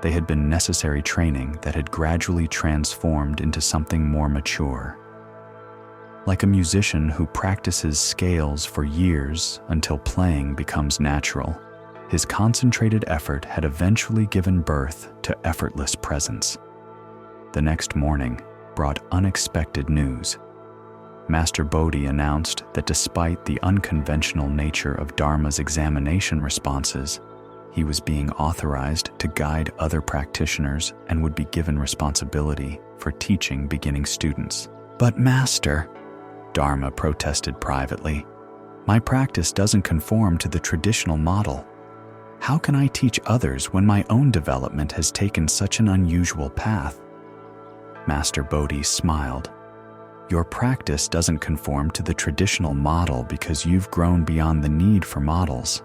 They had been necessary training that had gradually transformed into something more mature. Like a musician who practices scales for years until playing becomes natural, his concentrated effort had eventually given birth to effortless presence. The next morning brought unexpected news. Master Bodhi announced that despite the unconventional nature of Dharma's examination responses, he was being authorized to guide other practitioners and would be given responsibility for teaching beginning students. "But Master," Dharma protested privately, "my practice doesn't conform to the traditional model. How can I teach others when my own development has taken such an unusual path?" Master Bodhi smiled. "Your practice doesn't conform to the traditional model because you've grown beyond the need for models.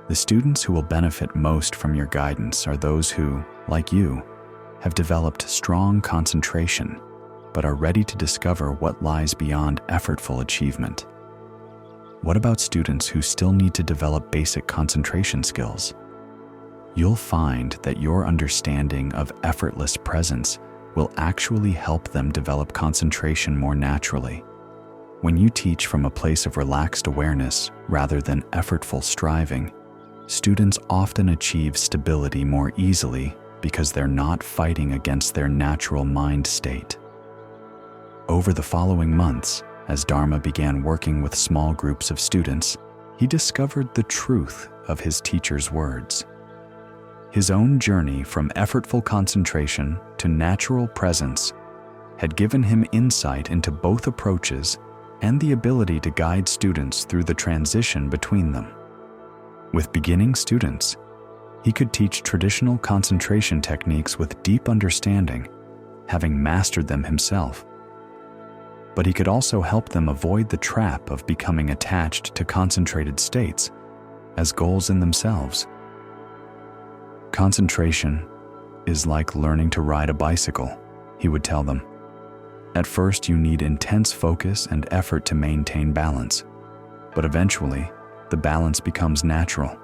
The students who will benefit most from your guidance are those who, like you, have developed strong concentration, but are ready to discover what lies beyond effortful achievement. What about students who still need to develop basic concentration skills? You'll find that your understanding of effortless presence will actually help them develop concentration more naturally. When you teach from a place of relaxed awareness rather than effortful striving, students often achieve stability more easily because they're not fighting against their natural mind state." Over the following months, as Dharma began working with small groups of students, he discovered the truth of his teacher's words. His own journey from effortful concentration to natural presence had given him insight into both approaches and the ability to guide students through the transition between them. With beginning students, he could teach traditional concentration techniques with deep understanding, having mastered them himself. But he could also help them avoid the trap of becoming attached to concentrated states as goals in themselves. "Concentration is like learning to ride a bicycle," he would tell them. "At first, you need intense focus and effort to maintain balance, but eventually, the balance becomes natural,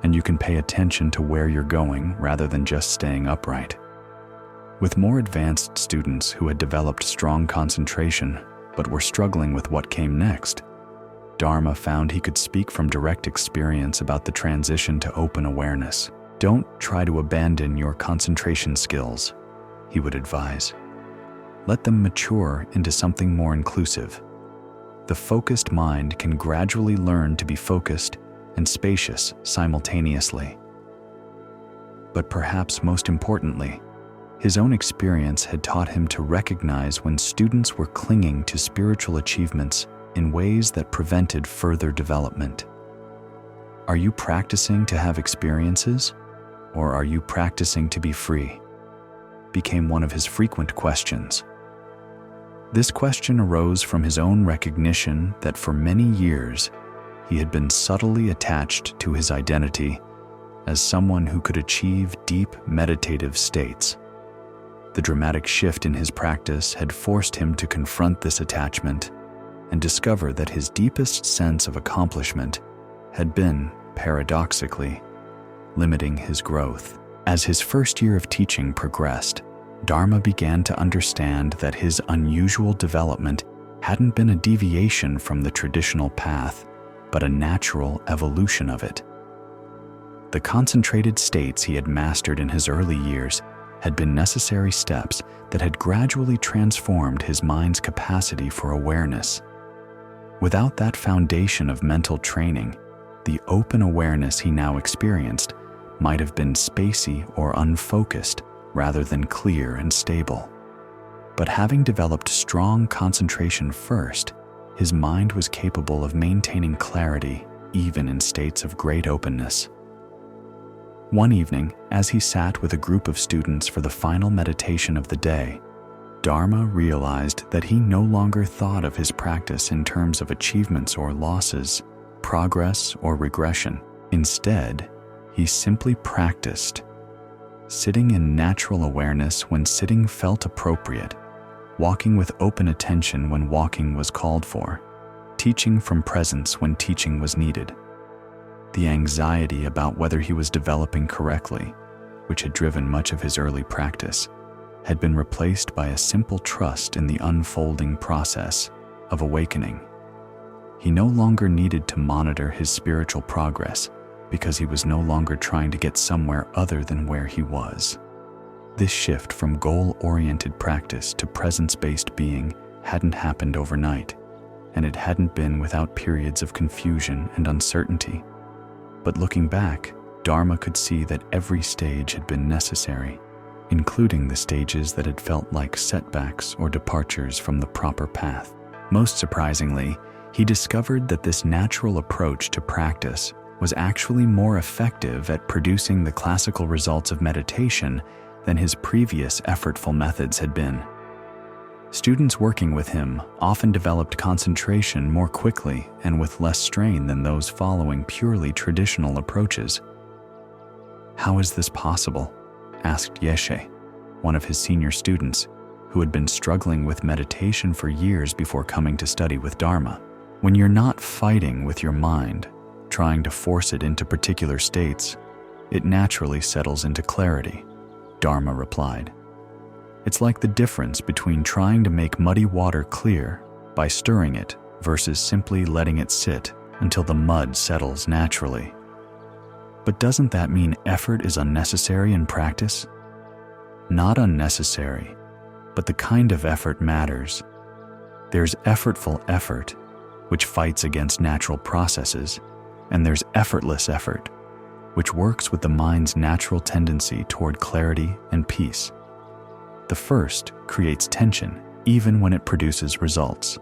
and you can pay attention to where you're going rather than just staying upright." With more advanced students who had developed strong concentration but were struggling with what came next, Dharma found he could speak from direct experience about the transition to open awareness. "Don't try to abandon your concentration skills," he would advise. "Let them mature into something more inclusive. The focused mind can gradually learn to be focused and spacious simultaneously." But perhaps most importantly, his own experience had taught him to recognize when students were clinging to spiritual achievements in ways that prevented further development. "Are you practicing to have experiences, or are you practicing to be free?" became one of his frequent questions. This question arose from his own recognition that for many years he had been subtly attached to his identity as someone who could achieve deep meditative states. The dramatic shift in his practice had forced him to confront this attachment and discover that his deepest sense of accomplishment had been, paradoxically, limiting his growth. As his first year of teaching progressed, Dharma began to understand that his unusual development hadn't been a deviation from the traditional path, but a natural evolution of it. The concentrated states he had mastered in his early years had been necessary steps that had gradually transformed his mind's capacity for awareness. Without that foundation of mental training, the open awareness he now experienced might have been spacey or unfocused rather than clear and stable. But having developed strong concentration first, his mind was capable of maintaining clarity even in states of great openness. One evening, as he sat with a group of students for the final meditation of the day, Dharma realized that he no longer thought of his practice in terms of achievements or losses, progress or regression. Instead, he simply practiced, sitting in natural awareness when sitting felt appropriate, walking with open attention when walking was called for, teaching from presence when teaching was needed. The anxiety about whether he was developing correctly, which had driven much of his early practice, had been replaced by a simple trust in the unfolding process of awakening. He no longer needed to monitor his spiritual progress because he was no longer trying to get somewhere other than where he was. This shift from goal-oriented practice to presence-based being hadn't happened overnight, and it hadn't been without periods of confusion and uncertainty. But looking back, Dharma could see that every stage had been necessary, including the stages that had felt like setbacks or departures from the proper path. Most surprisingly, he discovered that this natural approach to practice was actually more effective at producing the classical results of meditation than his previous effortful methods had been. Students working with him often developed concentration more quickly and with less strain than those following purely traditional approaches. "How is this possible?" asked Yeshe, one of his senior students, who had been struggling with meditation for years before coming to study with Dharma. "When you're not fighting with your mind, trying to force it into particular states, it naturally settles into clarity," Dharma replied. "It's like the difference between trying to make muddy water clear by stirring it versus simply letting it sit until the mud settles naturally." But doesn't that mean effort is unnecessary in practice? Not unnecessary, but the kind of effort matters. There's effortful effort, which fights against natural processes, and there's effortless effort, which works with the mind's natural tendency toward clarity and peace. The first creates tension even when it produces results.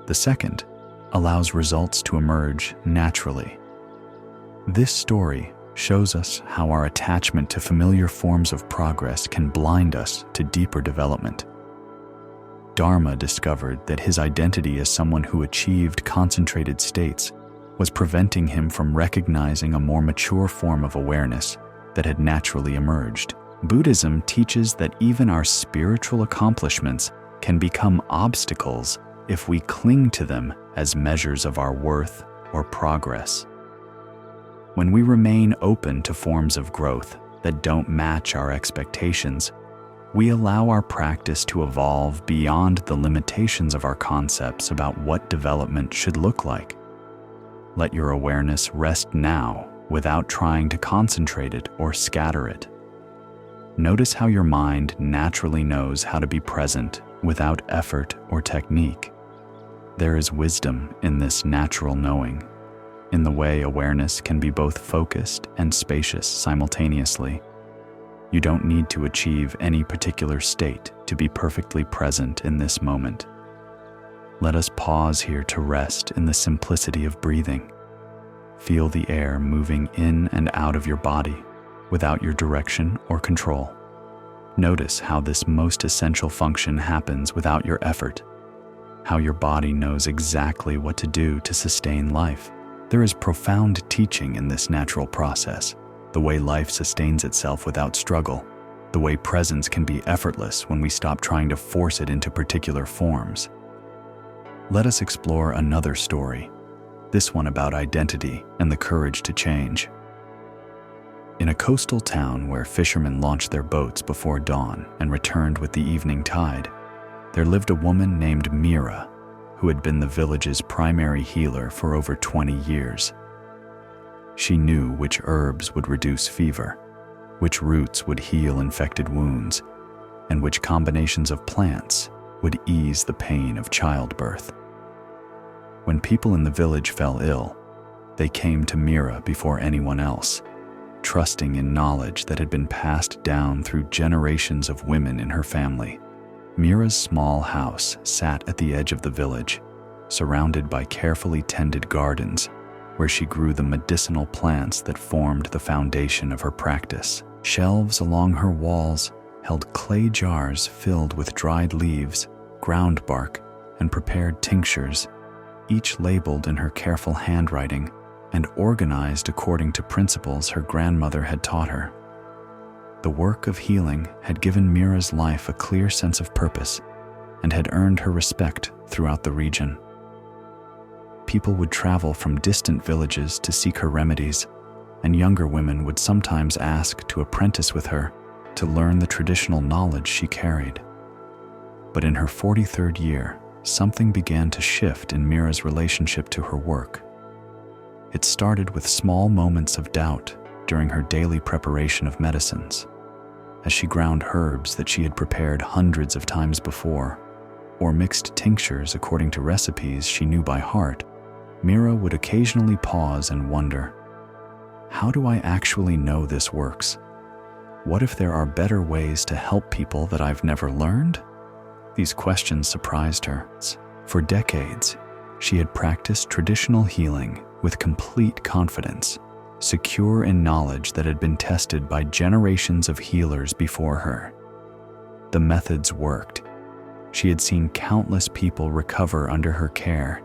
The second allows results to emerge naturally. This story shows us how our attachment to familiar forms of progress can blind us to deeper development. Dharma discovered that his identity as someone who achieved concentrated states was preventing him from recognizing a more mature form of awareness that had naturally emerged. Buddhism teaches that even our spiritual accomplishments can become obstacles if we cling to them as measures of our worth or progress. When we remain open to forms of growth that don't match our expectations, we allow our practice to evolve beyond the limitations of our concepts about what development should look like. Let your awareness rest now without trying to concentrate it or scatter it. Notice how your mind naturally knows how to be present without effort or technique. There is wisdom in this natural knowing, in the way awareness can be both focused and spacious simultaneously. You don't need to achieve any particular state to be perfectly present in this moment. Let us pause here to rest in the simplicity of breathing. Feel the air moving in and out of your body without your direction or control. Notice how this most essential function happens without your effort, how your body knows exactly what to do to sustain life. There is profound teaching in this natural process, the way life sustains itself without struggle, the way presence can be effortless when we stop trying to force it into particular forms. Let us explore another story, this one about identity and the courage to change. In a coastal town where fishermen launched their boats before dawn and returned with the evening tide, there lived a woman named Mira, who had been the village's primary healer for over 20 years. She knew which herbs would reduce fever, which roots would heal infected wounds, and which combinations of plants would ease the pain of childbirth. When people in the village fell ill, they came to Mira before anyone else, trusting in knowledge that had been passed down through generations of women in her family. Mira's small house sat at the edge of the village, surrounded by carefully tended gardens where she grew the medicinal plants that formed the foundation of her practice. Shelves along her walls held clay jars filled with dried leaves, ground bark, and prepared tinctures, each labeled in her careful handwriting and organized according to principles her grandmother had taught her. The work of healing had given Mira's life a clear sense of purpose and had earned her respect throughout the region. People would travel from distant villages to seek her remedies, and younger women would sometimes ask to apprentice with her to learn the traditional knowledge she carried. But in her 43rd year, something began to shift in Mira's relationship to her work. It started with small moments of doubt during her daily preparation of medicines. As she ground herbs that she had prepared hundreds of times before, or mixed tinctures according to recipes she knew by heart, Mira would occasionally pause and wonder, how do I actually know this works? What if there are better ways to help people that I've never learned? These questions surprised her. For decades, she had practiced traditional healing with complete confidence, secure in knowledge that had been tested by generations of healers before her. The methods worked. She had seen countless people recover under her care,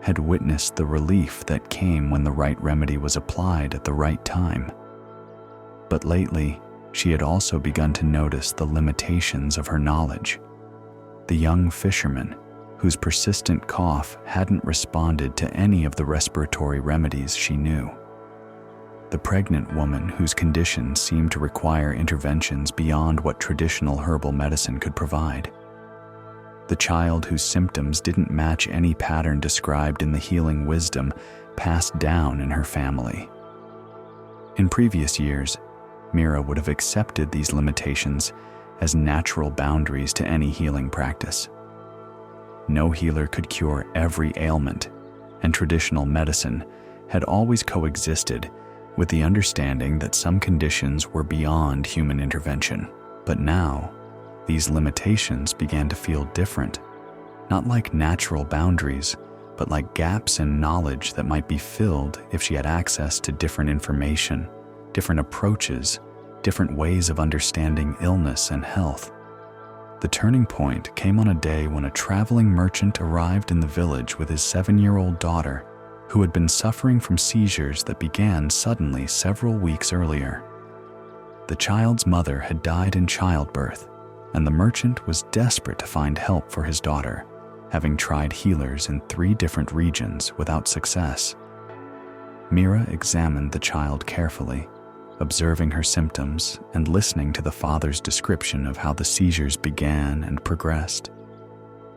had witnessed the relief that came when the right remedy was applied at the right time. But lately, she had also begun to notice the limitations of her knowledge. The young fisherman, whose persistent cough hadn't responded to any of the respiratory remedies she knew. The pregnant woman whose condition seemed to require interventions beyond what traditional herbal medicine could provide. The child whose symptoms didn't match any pattern described in the healing wisdom passed down in her family. In previous years, Mira would have accepted these limitations as natural boundaries to any healing practice. No healer could cure every ailment, and traditional medicine had always coexisted with the understanding that some conditions were beyond human intervention. But now, these limitations began to feel different, not like natural boundaries, but like gaps in knowledge that might be filled if she had access to different information, different approaches, different ways of understanding illness and health. The turning point came on a day when a traveling merchant arrived in the village with his 7-year-old daughter, who had been suffering from seizures that began suddenly several weeks earlier. The child's mother had died in childbirth, and the merchant was desperate to find help for his daughter, having tried healers in 3 different regions without success. Mira examined the child carefully, observing her symptoms and listening to the father's description of how the seizures began and progressed.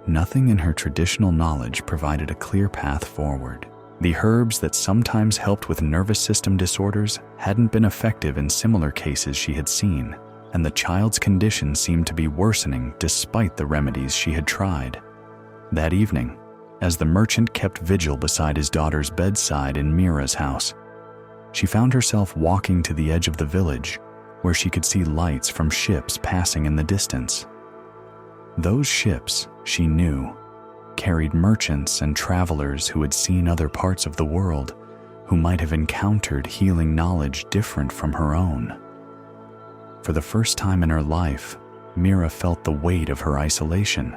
Nothing in her traditional knowledge provided a clear path forward. The herbs that sometimes helped with nervous system disorders hadn't been effective in similar cases she had seen, and the child's condition seemed to be worsening despite the remedies she had tried. That evening, as the merchant kept vigil beside his daughter's bedside in Mira's house, she found herself walking to the edge of the village, where she could see lights from ships passing in the distance. Those ships, she knew, carried merchants and travelers who had seen other parts of the world, who might have encountered healing knowledge different from her own. For the first time in her life, Mira felt the weight of her isolation,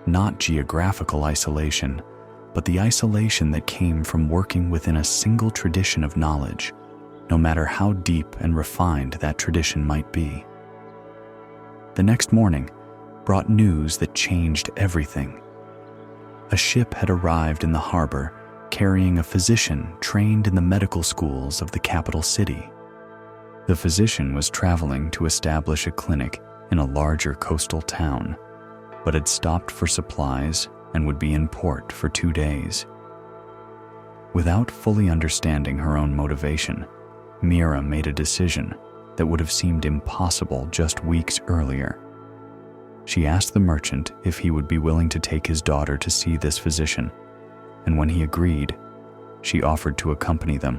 not geographical isolation, but the isolation that came from working within a single tradition of knowledge, no matter how deep and refined that tradition might be. The next morning brought news that changed everything. A ship had arrived in the harbor carrying a physician trained in the medical schools of the capital city. The physician was traveling to establish a clinic in a larger coastal town, but had stopped for supplies and would be in port for 2 days. Without fully understanding her own motivation, Mira made a decision that would have seemed impossible just weeks earlier. She asked the merchant if he would be willing to take his daughter to see this physician, and when he agreed, she offered to accompany them.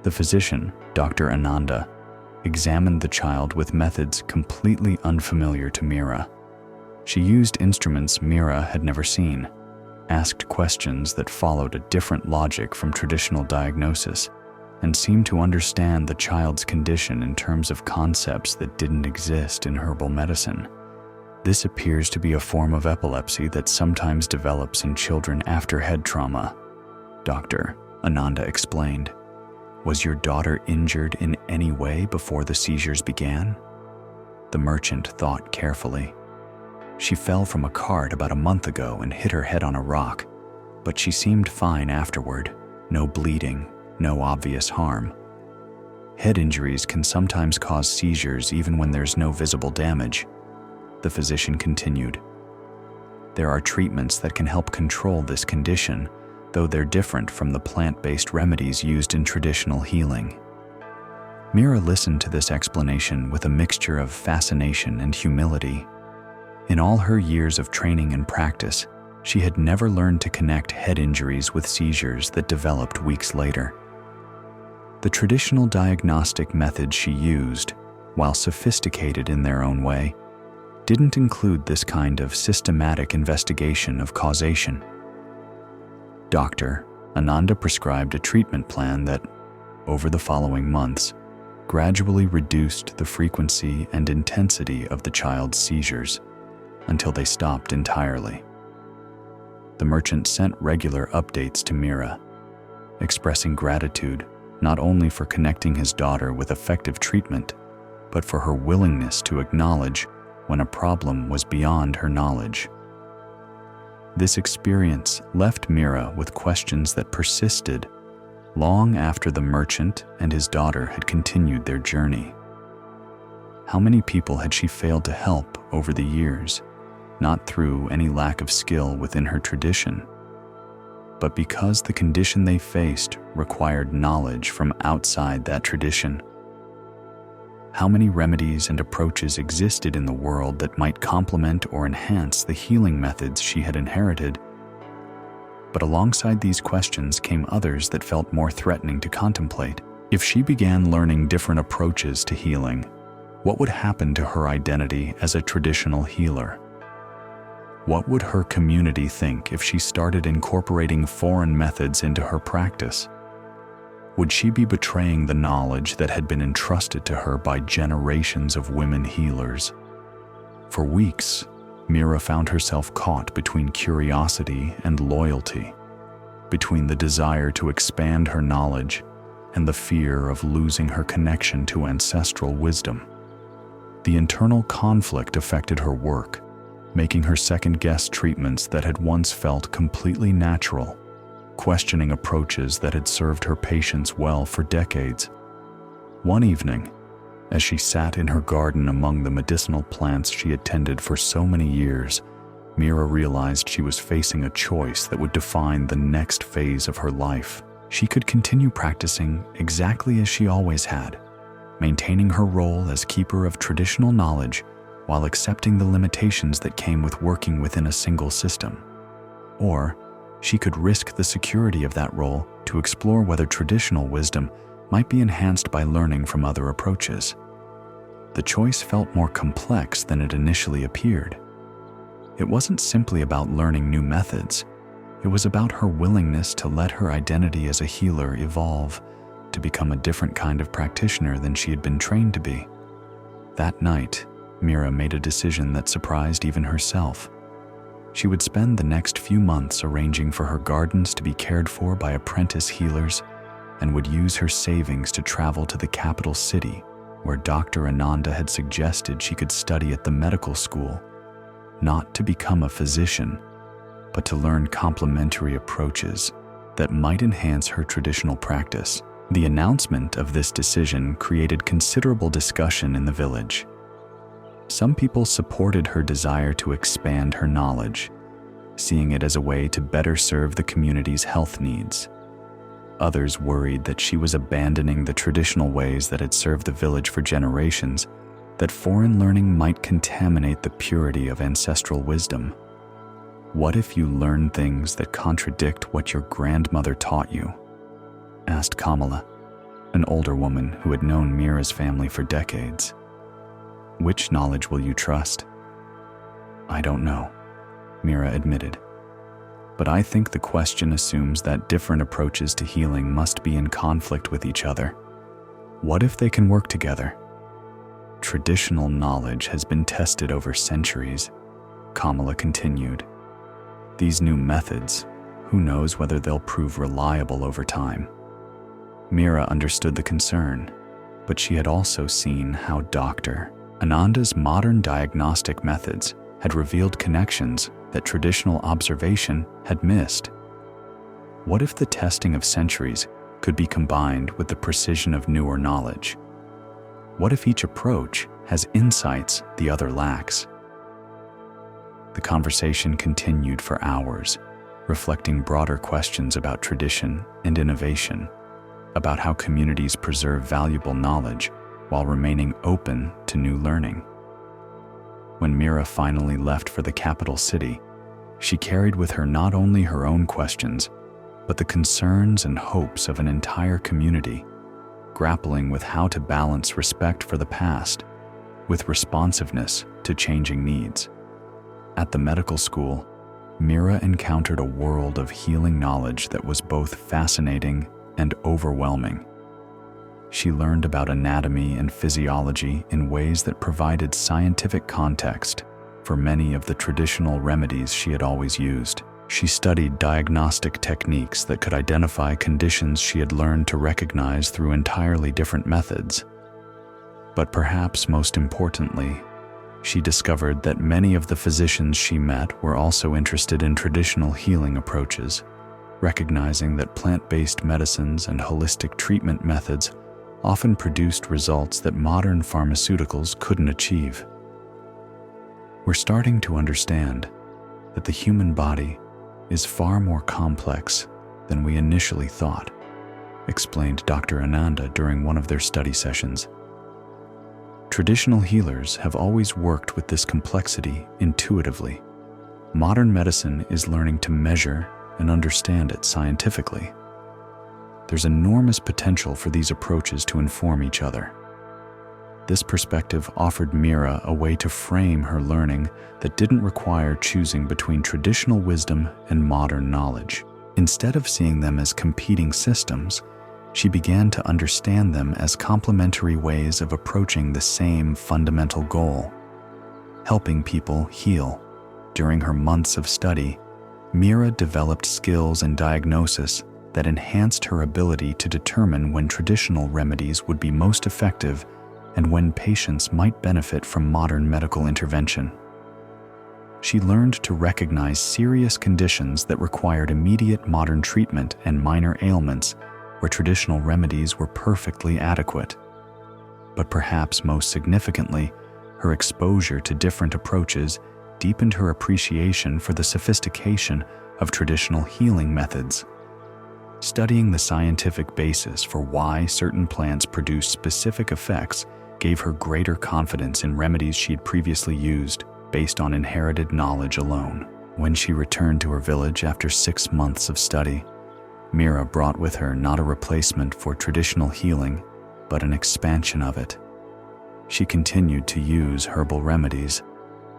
The physician, Dr. Ananda, examined the child with methods completely unfamiliar to Meera. She used instruments Meera had never seen, asked questions that followed a different logic from traditional diagnosis, and seemed to understand the child's condition in terms of concepts that didn't exist in herbal medicine. This appears to be a form of epilepsy that sometimes develops in children after head trauma, Dr. Ananda explained. Was your daughter injured in any way before the seizures began? The merchant thought carefully. She fell from a cart about a month ago and hit her head on a rock, but she seemed fine afterward. No bleeding, no obvious harm. Head injuries can sometimes cause seizures even when there's no visible damage, the physician continued. There are treatments that can help control this condition, though they're different from the plant-based remedies used in traditional healing. Meera listened to this explanation with a mixture of fascination and humility. In all her years of training and practice, she had never learned to connect head injuries with seizures that developed weeks later. The traditional diagnostic methods she used, while sophisticated in their own way, didn't include this kind of systematic investigation of causation. Dr. Ananda prescribed a treatment plan that, over the following months, gradually reduced the frequency and intensity of the child's seizures until they stopped entirely. The merchant sent regular updates to Meera, expressing gratitude not only for connecting his daughter with effective treatment, but for her willingness to acknowledge when a problem was beyond her knowledge. This experience left Meera with questions that persisted long after the merchant and his daughter had continued their journey. How many people had she failed to help over the years, not through any lack of skill within her tradition, but because the condition they faced required knowledge from outside that tradition? How many remedies and approaches existed in the world that might complement or enhance the healing methods she had inherited? But alongside these questions came others that felt more threatening to contemplate. If she began learning different approaches to healing, what would happen to her identity as a traditional healer? What would her community think if she started incorporating foreign methods into her practice? Would she be betraying the knowledge that had been entrusted to her by generations of women healers? For weeks, Meera found herself caught between curiosity and loyalty, between the desire to expand her knowledge and the fear of losing her connection to ancestral wisdom. The internal conflict affected her work, making her second-guess treatments that had once felt completely natural, questioning approaches that had served her patients well for decades. One evening, as she sat in her garden among the medicinal plants she had tended for so many years, Meera realized she was facing a choice that would define the next phase of her life. She could continue practicing exactly as she always had, maintaining her role as keeper of traditional knowledge while accepting the limitations that came with working within a single system. Or she could risk the security of that role to explore whether traditional wisdom might be enhanced by learning from other approaches. The choice felt more complex than it initially appeared. It wasn't simply about learning new methods. It was about her willingness to let her identity as a healer evolve, to become a different kind of practitioner than she had been trained to be. That night, Meera made a decision that surprised even herself. She would spend the next few months arranging for her gardens to be cared for by apprentice healers and would use her savings to travel to the capital city where Dr. Ananda had suggested she could study at the medical school, not to become a physician, but to learn complementary approaches that might enhance her traditional practice. The announcement of this decision created considerable discussion in the village. Some people supported her desire to expand her knowledge, seeing it as a way to better serve the community's health needs. Others worried that she was abandoning the traditional ways that had served the village for generations, that foreign learning might contaminate the purity of ancestral wisdom. What if you learn things that contradict what your grandmother taught you? Asked Kamala, an older woman who had known Mira's family for decades. Which knowledge will you trust? I don't know, Mira admitted. But I think the question assumes that different approaches to healing must be in conflict with each other. What if they can work together? Traditional knowledge has been tested over centuries, Kamala continued. These new methods, who knows whether they'll prove reliable over time? Mira understood the concern, but she had also seen how Dr. Ananda's modern diagnostic methods had revealed connections that traditional observation had missed. What if the testing of centuries could be combined with the precision of newer knowledge? What if each approach has insights the other lacks? The conversation continued for hours, reflecting broader questions about tradition and innovation, about how communities preserve valuable knowledge while remaining open to new learning. When Mira finally left for the capital city, she carried with her not only her own questions, but the concerns and hopes of an entire community, grappling with how to balance respect for the past with responsiveness to changing needs. At the medical school, Mira encountered a world of healing knowledge that was both fascinating and overwhelming. She learned about anatomy and physiology in ways that provided scientific context for many of the traditional remedies she had always used. She studied diagnostic techniques that could identify conditions she had learned to recognize through entirely different methods. But perhaps most importantly, she discovered that many of the physicians she met were also interested in traditional healing approaches, recognizing that plant-based medicines and holistic treatment methods often produced results that modern pharmaceuticals couldn't achieve. We're starting to understand that the human body is far more complex than we initially thought, explained Dr. Ananda during one of their study sessions. Traditional healers have always worked with this complexity intuitively. Modern medicine is learning to measure and understand it scientifically. There's enormous potential for these approaches to inform each other. This perspective offered Mira a way to frame her learning that didn't require choosing between traditional wisdom and modern knowledge. Instead of seeing them as competing systems, she began to understand them as complementary ways of approaching the same fundamental goal: helping people heal. During her months of study, Mira developed skills in diagnosis that enhanced her ability to determine when traditional remedies would be most effective and when patients might benefit from modern medical intervention. She learned to recognize serious conditions that required immediate modern treatment and minor ailments where traditional remedies were perfectly adequate. But perhaps most significantly, her exposure to different approaches deepened her appreciation for the sophistication of traditional healing methods. Studying the scientific basis for why certain plants produce specific effects gave her greater confidence in remedies she'd previously used based on inherited knowledge alone. When she returned to her village after 6 months of study, Mira brought with her not a replacement for traditional healing, but an expansion of it. She continued to use herbal remedies,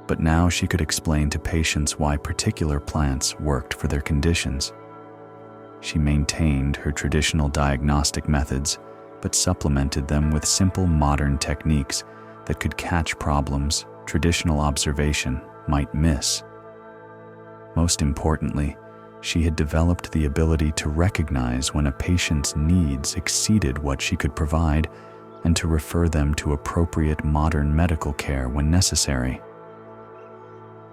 but now she could explain to patients why particular plants worked for their conditions. She maintained her traditional diagnostic methods, but supplemented them with simple modern techniques that could catch problems traditional observation might miss. Most importantly, she had developed the ability to recognize when a patient's needs exceeded what she could provide and to refer them to appropriate modern medical care when necessary.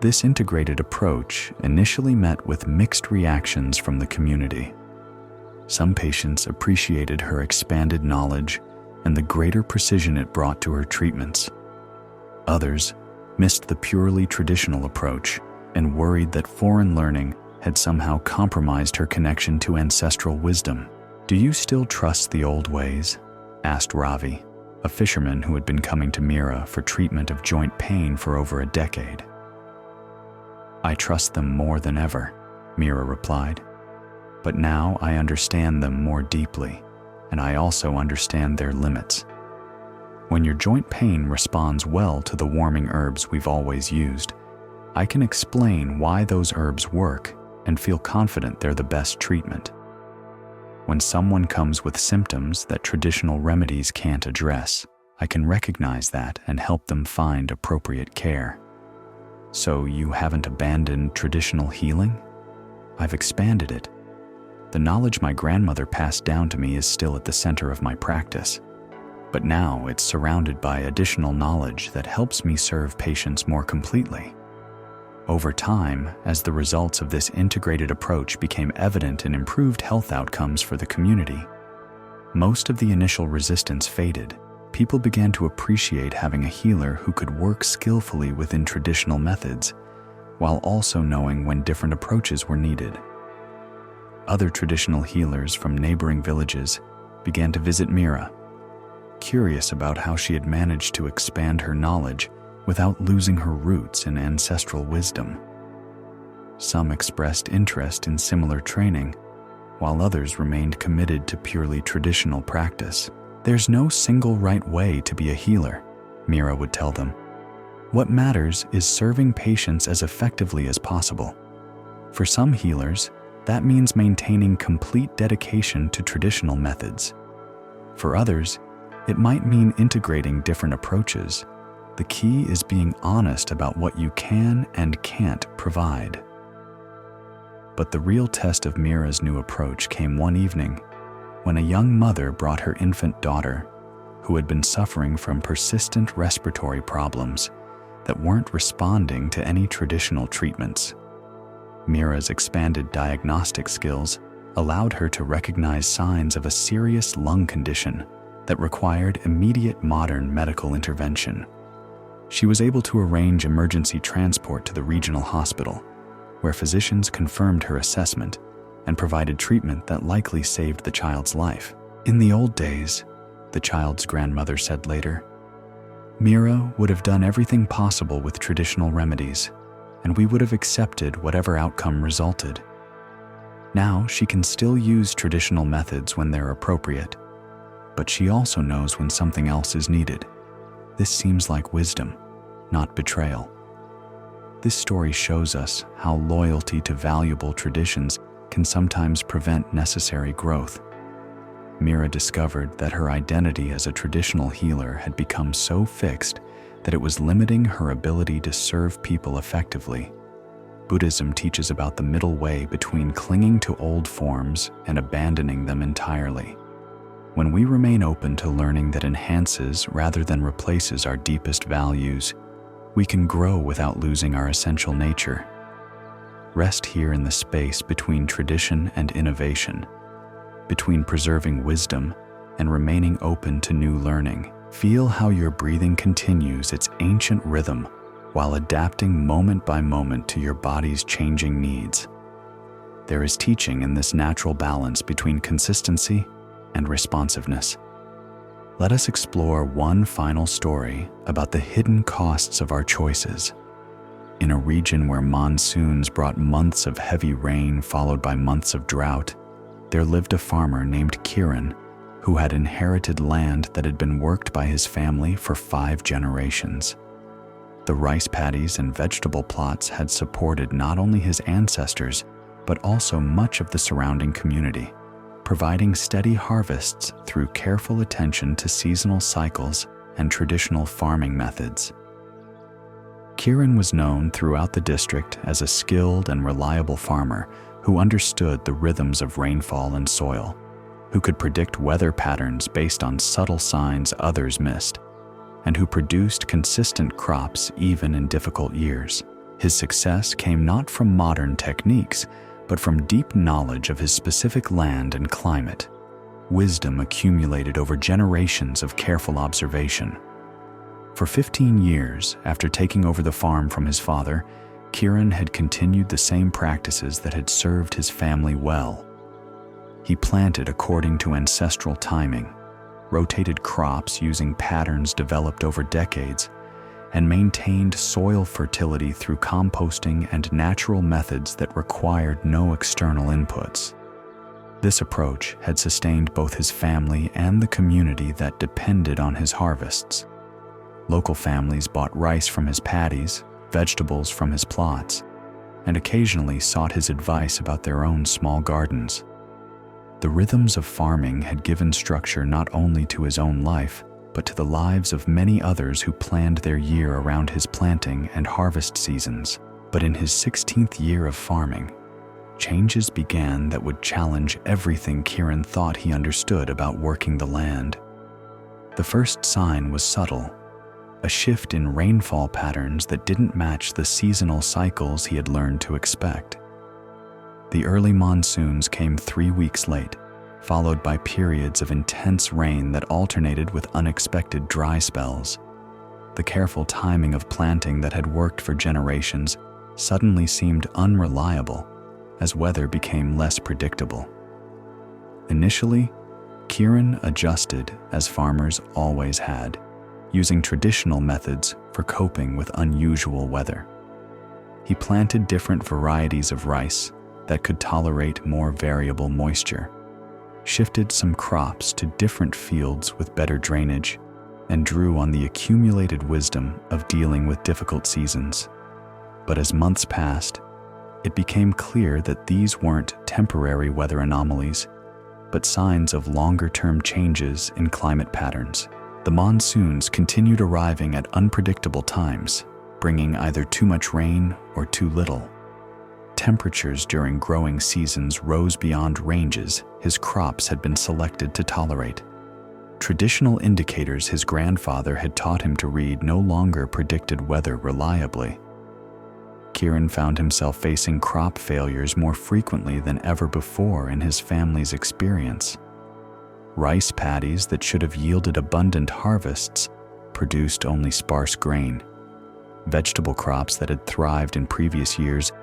This integrated approach initially met with mixed reactions from the community. Some patients appreciated her expanded knowledge and the greater precision it brought to her treatments. Others missed the purely traditional approach and worried that foreign learning had somehow compromised her connection to ancestral wisdom. "Do you still trust the old ways?" asked Ravi, a fisherman who had been coming to Mira for treatment of joint pain for over a decade. "I trust them more than ever," Mira replied. "But now I understand them more deeply, and I also understand their limits. When your joint pain responds well to the warming herbs we've always used, I can explain why those herbs work and feel confident they're the best treatment. When someone comes with symptoms that traditional remedies can't address, I can recognize that and help them find appropriate care." "So you haven't abandoned traditional healing?" "I've expanded it. The knowledge my grandmother passed down to me is still at the center of my practice, but now it's surrounded by additional knowledge that helps me serve patients more completely. Over time, as the results of this integrated approach became evident in improved health outcomes for the community, most of the initial resistance faded. People began to appreciate having a healer who could work skillfully within traditional methods, while also knowing when different approaches were needed. Other traditional healers from neighboring villages began to visit Mira, curious about how she had managed to expand her knowledge without losing her roots in ancestral wisdom. Some expressed interest in similar training, while others remained committed to purely traditional practice. "There's no single right way to be a healer," Mira would tell them. "What matters is serving patients as effectively as possible. For some healers, that means maintaining complete dedication to traditional methods. For others, it might mean integrating different approaches. The key is being honest about what you can and can't provide." But the real test of Mira's new approach came one evening when a young mother brought her infant daughter, who had been suffering from persistent respiratory problems that weren't responding to any traditional treatments. Mira's expanded diagnostic skills allowed her to recognize signs of a serious lung condition that required immediate modern medical intervention. She was able to arrange emergency transport to the regional hospital, where physicians confirmed her assessment and provided treatment that likely saved the child's life. "In the old days," the child's grandmother said later, "Mira would have done everything possible with traditional remedies, and we would have accepted whatever outcome resulted. Now she can still use traditional methods when they're appropriate, but she also knows when something else is needed. This seems like wisdom, not betrayal." This story shows us how loyalty to valuable traditions can sometimes prevent necessary growth. Mira discovered that her identity as a traditional healer had become so fixed that it was limiting her ability to serve people effectively. Buddhism teaches about the middle way between clinging to old forms and abandoning them entirely. When we remain open to learning that enhances rather than replaces our deepest values, we can grow without losing our essential nature. Rest here in the space between tradition and innovation, between preserving wisdom and remaining open to new learning. Feel how your breathing continues its ancient rhythm while adapting moment by moment to your body's changing needs. There is teaching in this natural balance between consistency and responsiveness. Let us explore one final story about the hidden costs of our choices. In a region where monsoons brought months of heavy rain followed by months of drought, there lived a farmer named Kiran who had inherited land that had been worked by his family for 5 generations. The rice paddies and vegetable plots had supported not only his ancestors, but also much of the surrounding community, providing steady harvests through careful attention to seasonal cycles and traditional farming methods. Kiran was known throughout the district as a skilled and reliable farmer who understood the rhythms of rainfall and soil, who could predict weather patterns based on subtle signs others missed, and who produced consistent crops even in difficult years. His success came not from modern techniques, but from deep knowledge of his specific land and climate, wisdom accumulated over generations of careful observation. For 15 years after taking over the farm from his father, Kiran had continued the same practices that had served his family well. He planted according to ancestral timing, rotated crops using patterns developed over decades, and maintained soil fertility through composting and natural methods that required no external inputs. This approach had sustained both his family and the community that depended on his harvests. Local families bought rice from his paddies, vegetables from his plots, and occasionally sought his advice about their own small gardens. The rhythms of farming had given structure not only to his own life, but to the lives of many others who planned their year around his planting and harvest seasons. But in his 16th year of farming, changes began that would challenge everything Kieran thought he understood about working the land. The first sign was subtle, a shift in rainfall patterns that didn't match the seasonal cycles he had learned to expect. The early monsoons came 3 weeks late, followed by periods of intense rain that alternated with unexpected dry spells. The careful timing of planting that had worked for generations suddenly seemed unreliable as weather became less predictable. Initially, Kieran adjusted as farmers always had, using traditional methods for coping with unusual weather. He planted different varieties of rice that could tolerate more variable moisture, shifted some crops to different fields with better drainage, and drew on the accumulated wisdom of dealing with difficult seasons. But as months passed, it became clear that these weren't temporary weather anomalies, but signs of longer-term changes in climate patterns. The monsoons continued arriving at unpredictable times, bringing either too much rain or too little. Temperatures during growing seasons rose beyond ranges his crops had been selected to tolerate. Traditional indicators his grandfather had taught him to read no longer predicted weather reliably. Kieran found himself facing crop failures more frequently than ever before in his family's experience. Rice paddies that should have yielded abundant harvests produced only sparse grain. Vegetable crops that had thrived in previous years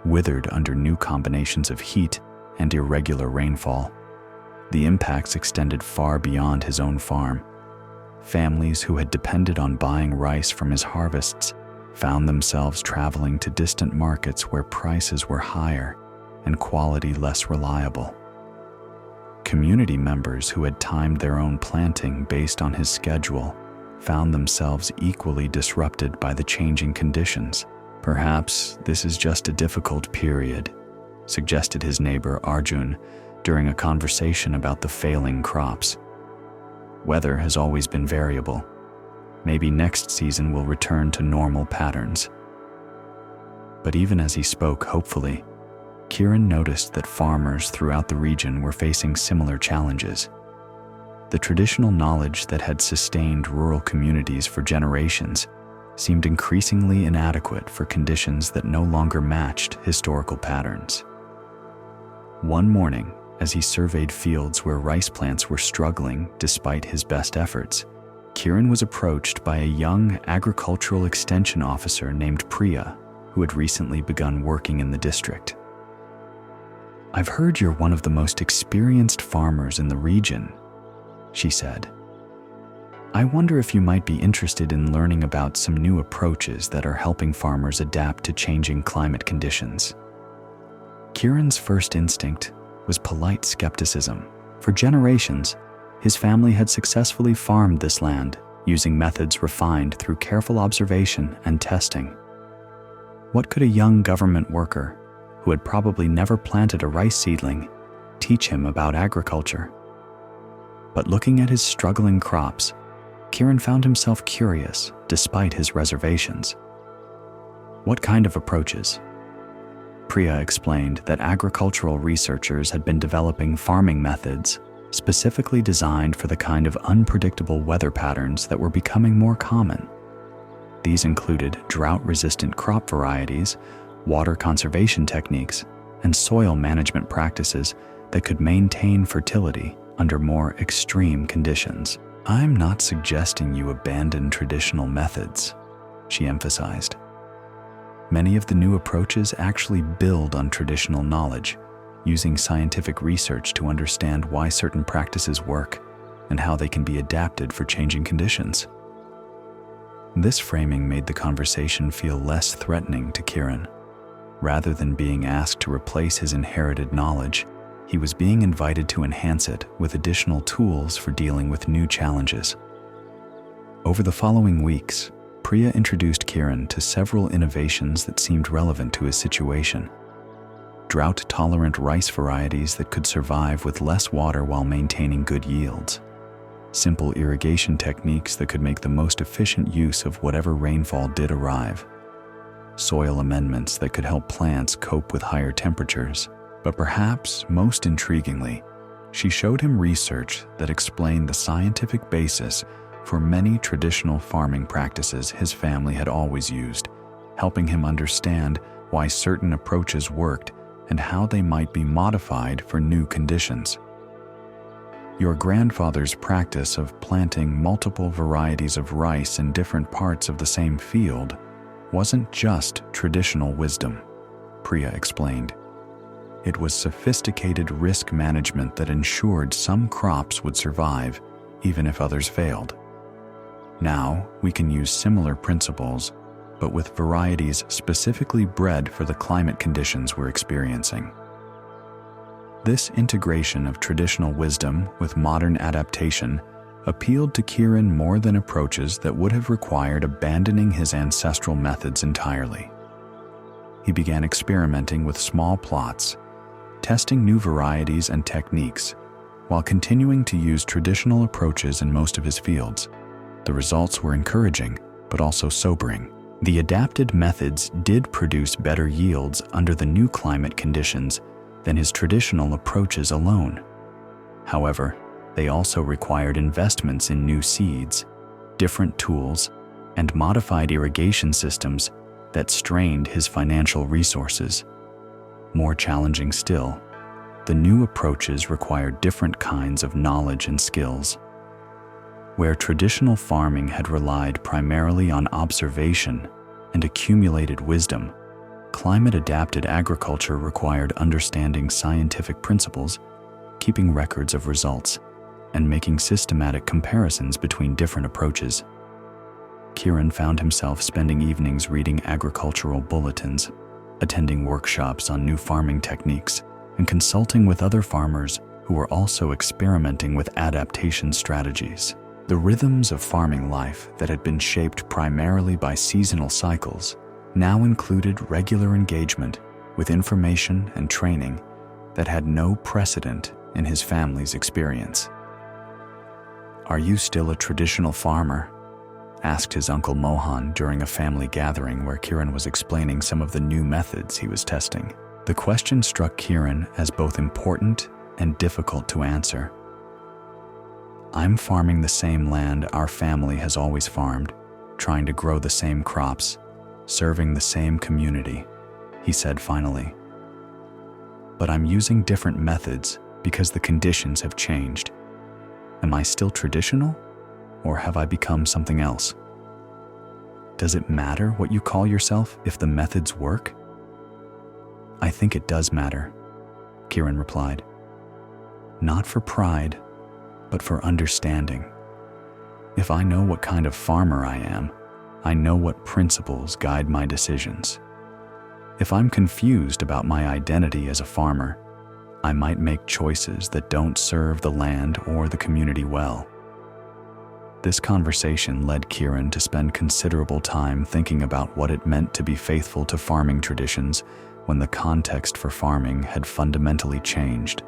withered under new combinations of heat and irregular rainfall. The impacts extended far beyond his own farm. Families who had depended on buying rice from his harvests found themselves traveling to distant markets where prices were higher and quality less reliable. Community members who had timed their own planting based on his schedule found themselves equally disrupted by the changing conditions. "Perhaps this is just a difficult period," suggested his neighbor Arjun during a conversation about the failing crops. "Weather has always been variable. Maybe next season will return to normal patterns." But even as he spoke hopefully, Kieran noticed that farmers throughout the region were facing similar challenges. The traditional knowledge that had sustained rural communities for generations seemed increasingly inadequate for conditions that no longer matched historical patterns. One morning, as he surveyed fields where rice plants were struggling despite his best efforts, Kieran was approached by a young agricultural extension officer named Priya, who had recently begun working in the district. "I've heard you're one of the most experienced farmers in the region," she said. "I wonder if you might be interested in learning about some new approaches that are helping farmers adapt to changing climate conditions." Kieran's first instinct was polite skepticism. For generations, his family had successfully farmed this land using methods refined through careful observation and testing. What could a young government worker, who had probably never planted a rice seedling, teach him about agriculture? But looking at his struggling crops, Kieran found himself curious despite his reservations. "What kind of approaches?" Priya explained that agricultural researchers had been developing farming methods specifically designed for the kind of unpredictable weather patterns that were becoming more common. These included drought-resistant crop varieties, water conservation techniques, and soil management practices that could maintain fertility under more extreme conditions. "I'm not suggesting you abandon traditional methods," she emphasized. "Many of the new approaches actually build on traditional knowledge, using scientific research to understand why certain practices work and how they can be adapted for changing conditions." This framing made the conversation feel less threatening to Kieran. Rather than being asked to replace his inherited knowledge, he was being invited to enhance it with additional tools for dealing with new challenges. Over the following weeks, Priya introduced Kieran to several innovations that seemed relevant to his situation. Drought-tolerant rice varieties that could survive with less water while maintaining good yields. Simple irrigation techniques that could make the most efficient use of whatever rainfall did arrive. Soil amendments that could help plants cope with higher temperatures. But perhaps most intriguingly, she showed him research that explained the scientific basis for many traditional farming practices his family had always used, helping him understand why certain approaches worked and how they might be modified for new conditions. Your grandfather's practice of planting multiple varieties of rice in different parts of the same field wasn't just traditional wisdom, Priya explained. It was sophisticated risk management that ensured some crops would survive even if others failed. Now, we can use similar principles, but with varieties specifically bred for the climate conditions we're experiencing. This integration of traditional wisdom with modern adaptation appealed to Kieran more than approaches that would have required abandoning his ancestral methods entirely. He began experimenting with small plots, testing new varieties and techniques, while continuing to use traditional approaches in most of his fields. The results were encouraging, but also sobering. The adapted methods did produce better yields under the new climate conditions than his traditional approaches alone. However, they also required investments in new seeds, different tools, and modified irrigation systems that strained his financial resources. More challenging still, the new approaches required different kinds of knowledge and skills. Where traditional farming had relied primarily on observation and accumulated wisdom, climate-adapted agriculture required understanding scientific principles, keeping records of results, and making systematic comparisons between different approaches. Kieran found himself spending evenings reading agricultural bulletins, attending workshops on new farming techniques, and consulting with other farmers who were also experimenting with adaptation strategies. The rhythms of farming life that had been shaped primarily by seasonal cycles now included regular engagement with information and training that had no precedent in his family's experience. "Are you still a traditional farmer?" asked his uncle Mohan during a family gathering where Kieran was explaining some of the new methods he was testing. The question struck Kieran as both important and difficult to answer. "I'm farming the same land our family has always farmed, trying to grow the same crops, serving the same community," he said finally. "But I'm using different methods because the conditions have changed. Am I still traditional, or have I become something else? Does it matter what you call yourself if the methods work?" "I think it does matter," Kieran replied. "Not for pride, but for understanding. If I know what kind of farmer I am, I know what principles guide my decisions. If I'm confused about my identity as a farmer, I might make choices that don't serve the land or the community well." This conversation led Kieran to spend considerable time thinking about what it meant to be faithful to farming traditions when the context for farming had fundamentally changed.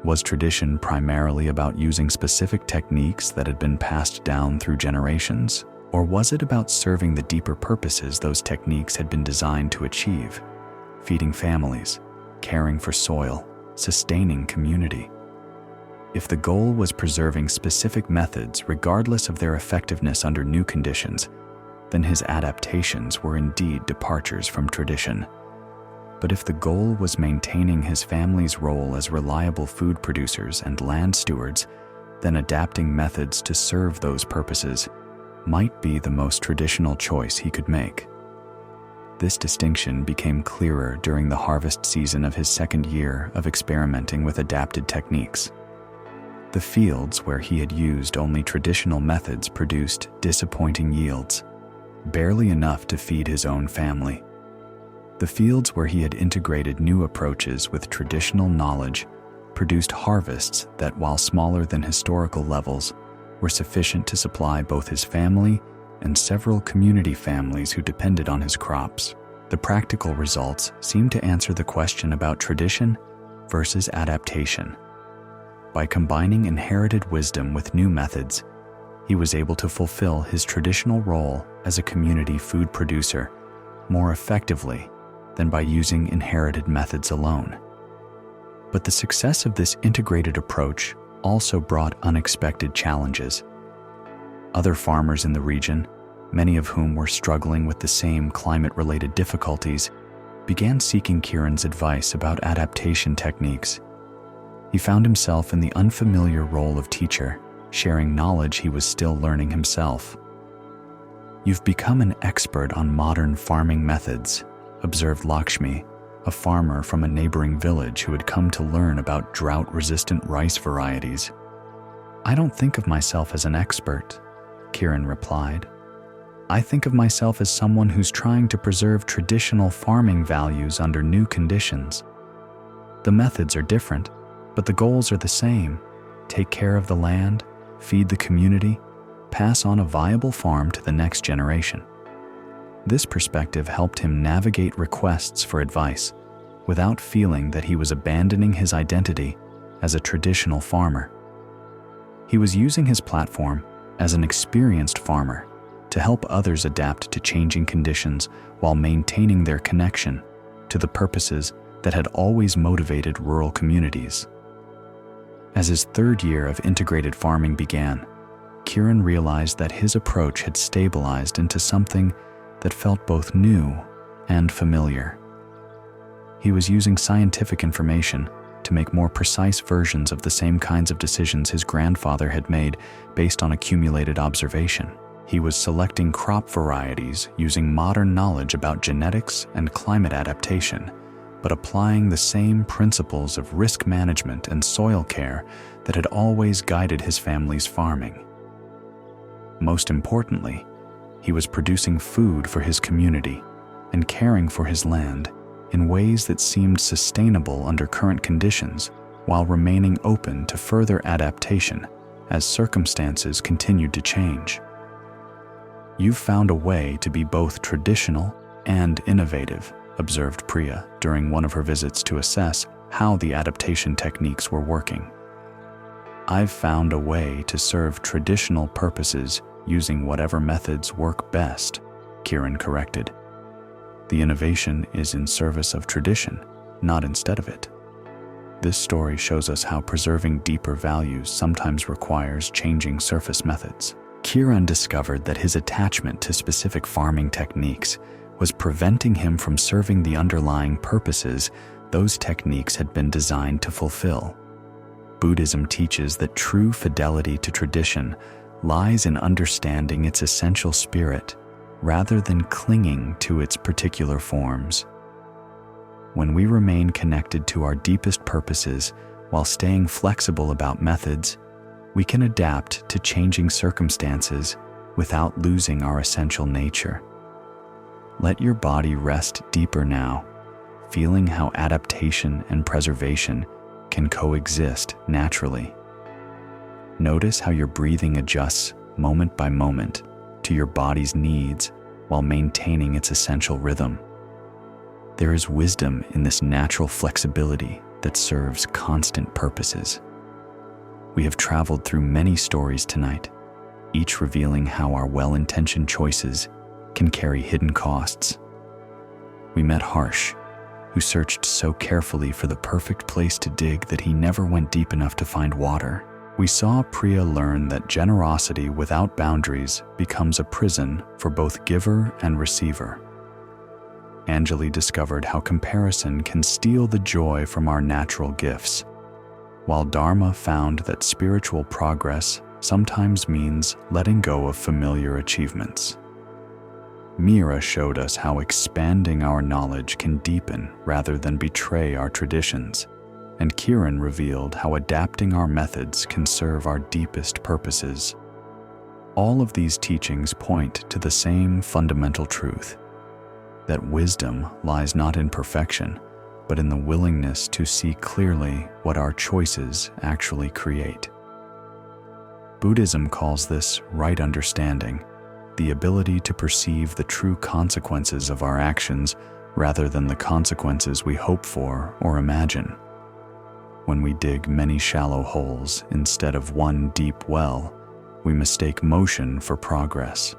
Was tradition primarily about using specific techniques that had been passed down through generations, or was it about serving the deeper purposes those techniques had been designed to achieve? Feeding families, caring for soil, sustaining community. If the goal was preserving specific methods regardless of their effectiveness under new conditions, then his adaptations were indeed departures from tradition. But if the goal was maintaining his family's role as reliable food producers and land stewards, then adapting methods to serve those purposes might be the most traditional choice he could make. This distinction became clearer during the harvest season of his second year of experimenting with adapted techniques. The fields where he had used only traditional methods produced disappointing yields, barely enough to feed his own family. The fields where he had integrated new approaches with traditional knowledge produced harvests that, while smaller than historical levels, were sufficient to supply both his family and several community families who depended on his crops. The practical results seemed to answer the question about tradition versus adaptation. By combining inherited wisdom with new methods, he was able to fulfill his traditional role as a community food producer more effectively than by using inherited methods alone. But the success of this integrated approach also brought unexpected challenges. Other farmers in the region, many of whom were struggling with the same climate-related difficulties, began seeking Kieran's advice about adaptation techniques. He found himself in the unfamiliar role of teacher, sharing knowledge he was still learning himself. "You've become an expert on modern farming methods," observed Lakshmi, a farmer from a neighboring village who had come to learn about drought-resistant rice varieties. "I don't think of myself as an expert," Kieran replied. "I think of myself as someone who's trying to preserve traditional farming values under new conditions. The methods are different, but the goals are the same: take care of the land, feed the community, pass on a viable farm to the next generation." This perspective helped him navigate requests for advice without feeling that he was abandoning his identity as a traditional farmer. He was using his platform as an experienced farmer to help others adapt to changing conditions while maintaining their connection to the purposes that had always motivated rural communities. As his third year of integrated farming began, Kieran realized that his approach had stabilized into something that felt both new and familiar. He was using scientific information to make more precise versions of the same kinds of decisions his grandfather had made based on accumulated observation. He was selecting crop varieties using modern knowledge about genetics and climate adaptation, but applying the same principles of risk management and soil care that had always guided his family's farming. Most importantly, he was producing food for his community and caring for his land in ways that seemed sustainable under current conditions, while remaining open to further adaptation as circumstances continued to change. "You've found a way to be both traditional and innovative," observed Priya during one of her visits to assess how the adaptation techniques were working. "I've found a way to serve traditional purposes using whatever methods work best," Kieran corrected. "The innovation is in service of tradition, not instead of it." This story shows us how preserving deeper values sometimes requires changing surface methods. Kieran discovered that his attachment to specific farming techniques was preventing him from serving the underlying purposes those techniques had been designed to fulfill. Buddhism teaches that true fidelity to tradition lies in understanding its essential spirit rather than clinging to its particular forms. When we remain connected to our deepest purposes while staying flexible about methods, we can adapt to changing circumstances without losing our essential nature. Let your body rest deeper now, feeling how adaptation and preservation can coexist naturally. Notice how your breathing adjusts moment by moment to your body's needs while maintaining its essential rhythm. There is wisdom in this natural flexibility that serves constant purposes. We have traveled through many stories tonight, each revealing how our well-intentioned choices can carry hidden costs. We met Harsh, who searched so carefully for the perfect place to dig that he never went deep enough to find water. We saw Priya learn that generosity without boundaries becomes a prison for both giver and receiver. Anjali discovered how comparison can steal the joy from our natural gifts, while Dharma found that spiritual progress sometimes means letting go of familiar achievements. Meera showed us how expanding our knowledge can deepen rather than betray our traditions, and Kiran revealed how adapting our methods can serve our deepest purposes. All of these teachings point to the same fundamental truth, that wisdom lies not in perfection, but in the willingness to see clearly what our choices actually create. Buddhism calls this right understanding, the ability to perceive the true consequences of our actions rather than the consequences we hope for or imagine. When we dig many shallow holes instead of one deep well, we mistake motion for progress.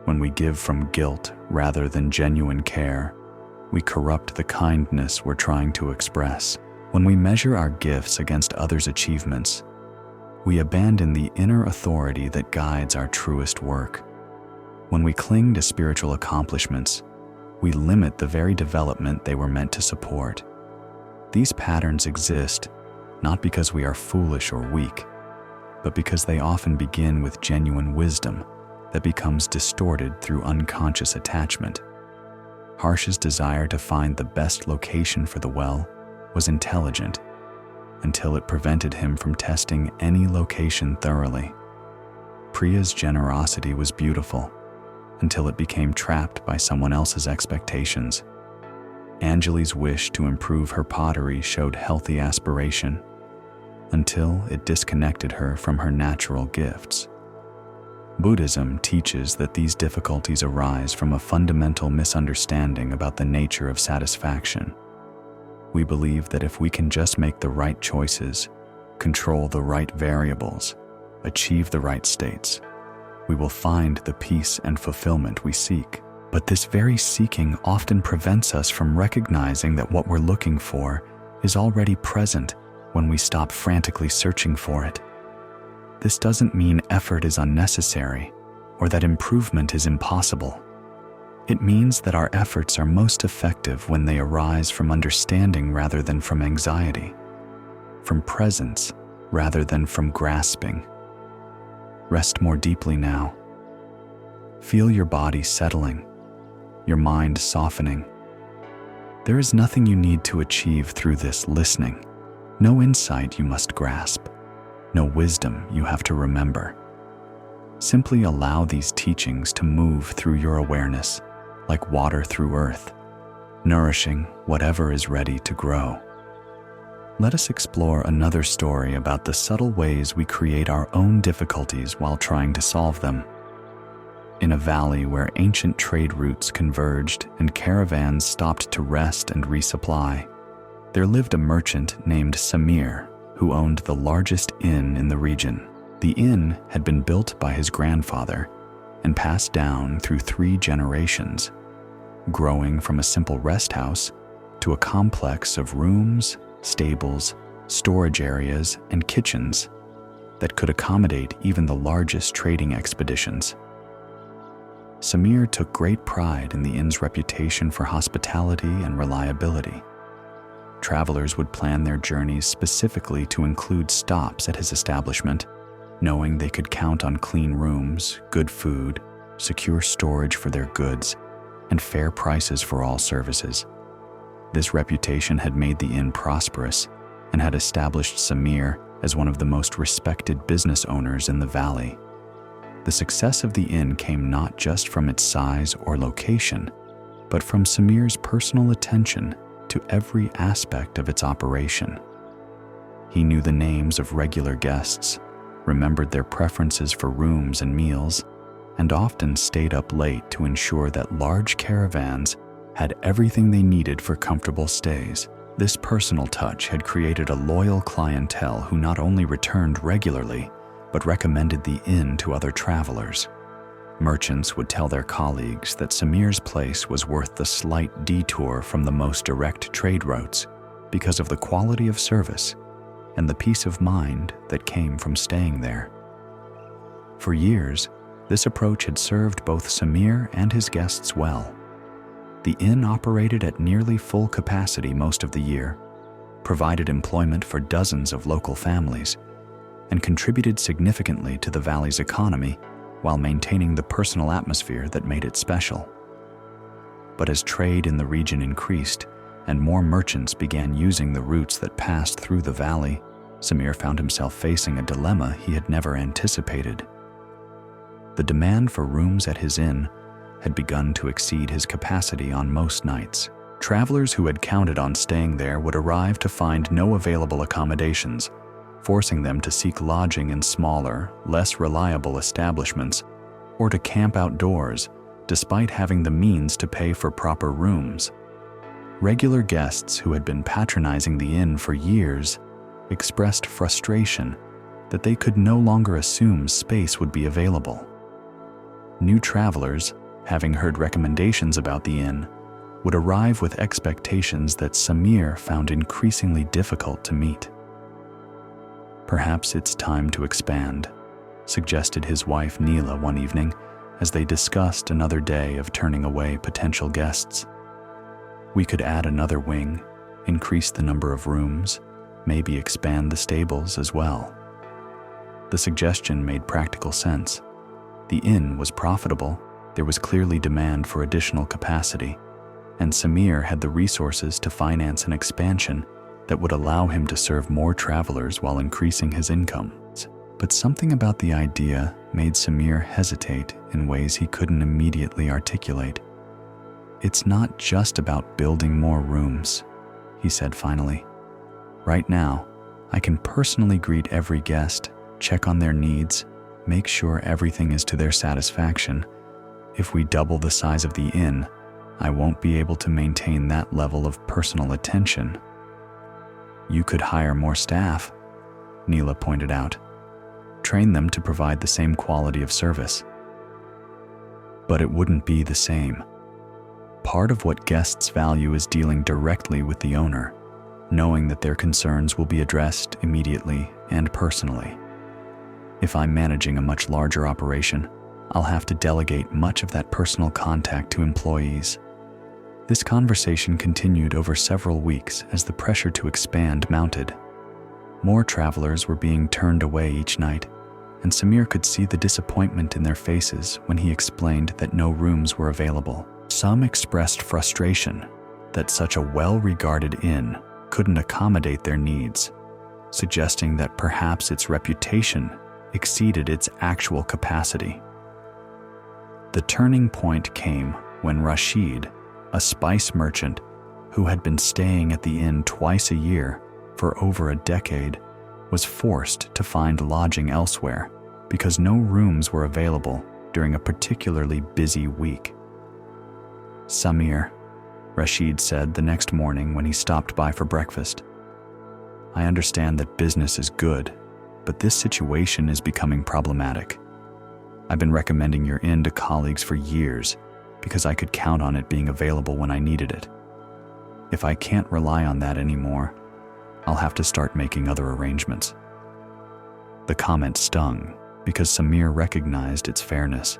When we give from guilt rather than genuine care, we corrupt the kindness we're trying to express. When we measure our gifts against others' achievements, we abandon the inner authority that guides our truest work. When we cling to spiritual accomplishments, we limit the very development they were meant to support. These patterns exist not because we are foolish or weak, but because they often begin with genuine wisdom that becomes distorted through unconscious attachment. Harsh's desire to find the best location for the well was intelligent until it prevented him from testing any location thoroughly. Priya's generosity was beautiful until it became trapped by someone else's expectations. Anjali's wish to improve her pottery showed healthy aspiration until it disconnected her from her natural gifts. Buddhism teaches that these difficulties arise from a fundamental misunderstanding about the nature of satisfaction. We believe that if we can just make the right choices, control the right variables, achieve the right states, we will find the peace and fulfillment we seek. But this very seeking often prevents us from recognizing that what we're looking for is already present when we stop frantically searching for it. This doesn't mean effort is unnecessary or that improvement is impossible. It means that our efforts are most effective when they arise from understanding rather than from anxiety, from presence rather than from grasping. Rest more deeply now. Feel your body settling, your mind softening. There is nothing you need to achieve through this listening, no insight you must grasp, no wisdom you have to remember. Simply allow these teachings to move through your awareness like water through earth, nourishing whatever is ready to grow. Let us explore another story about the subtle ways we create our own difficulties while trying to solve them. In a valley where ancient trade routes converged and caravans stopped to rest and resupply, there lived a merchant named Samir who owned the largest inn in the region. The inn had been built by his grandfather and passed down through 3 generations, growing from a simple rest house to a complex of rooms, stables, storage areas, and kitchens that could accommodate even the largest trading expeditions. Samir took great pride in the inn's reputation for hospitality and reliability. Travelers would plan their journeys specifically to include stops at his establishment, knowing they could count on clean rooms, good food, secure storage for their goods, and fair prices for all services. This reputation had made the inn prosperous and had established Samir as one of the most respected business owners in the valley. The success of the inn came not just from its size or location, but from Samir's personal attention to every aspect of its operation. He knew the names of regular guests, remembered their preferences for rooms and meals, and often stayed up late to ensure that large caravans had everything they needed for comfortable stays. This personal touch had created a loyal clientele who not only returned regularly, but recommended the inn to other travelers. Merchants would tell their colleagues that Samir's place was worth the slight detour from the most direct trade routes because of the quality of service and the peace of mind that came from staying there. For years, this approach had served both Samir and his guests well. The inn operated at nearly full capacity most of the year, provided employment for dozens of local families, and contributed significantly to the valley's economy while maintaining the personal atmosphere that made it special. But as trade in the region increased, and more merchants began using the routes that passed through the valley, Samir found himself facing a dilemma he had never anticipated. The demand for rooms at his inn had begun to exceed his capacity on most nights. Travelers who had counted on staying there would arrive to find no available accommodations, forcing them to seek lodging in smaller, less reliable establishments, or to camp outdoors, despite having the means to pay for proper rooms. Regular guests who had been patronizing the inn for years expressed frustration that they could no longer assume space would be available. New travelers, having heard recommendations about the inn, would arrive with expectations that Samir found increasingly difficult to meet. "Perhaps it's time to expand," suggested his wife Neela one evening as they discussed another day of turning away potential guests. "We could add another wing, increase the number of rooms, maybe expand the stables as well." The suggestion made practical sense. The inn was profitable, there was clearly demand for additional capacity, and Samir had the resources to finance an expansion that would allow him to serve more travelers while increasing his income. But something about the idea made Samir hesitate in ways he couldn't immediately articulate. "It's not just about building more rooms," he said finally. "Right now, I can personally greet every guest, check on their needs, make sure everything is to their satisfaction. If we double the size of the inn, I won't be able to maintain that level of personal attention." "You could hire more staff," Neela pointed out. "Train them to provide the same quality of service." "But it wouldn't be the same. Part of what guests value is dealing directly with the owner, knowing that their concerns will be addressed immediately and personally. If I'm managing a much larger operation, I'll have to delegate much of that personal contact to employees." This conversation continued over several weeks as the pressure to expand mounted. More travelers were being turned away each night, and Samir could see the disappointment in their faces when he explained that no rooms were available. Some expressed frustration that such a well-regarded inn couldn't accommodate their needs, suggesting that perhaps its reputation exceeded its actual capacity. The turning point came when Rashid, a spice merchant who had been staying at the inn twice a year for over a decade, was forced to find lodging elsewhere because no rooms were available during a particularly busy week. "Samir," Rashid said the next morning when he stopped by for breakfast, "I understand that business is good, but this situation is becoming problematic. I've been recommending your inn to colleagues for years because I could count on it being available when I needed it. If I can't rely on that anymore, I'll have to start making other arrangements." The comment stung because Samir recognized its fairness.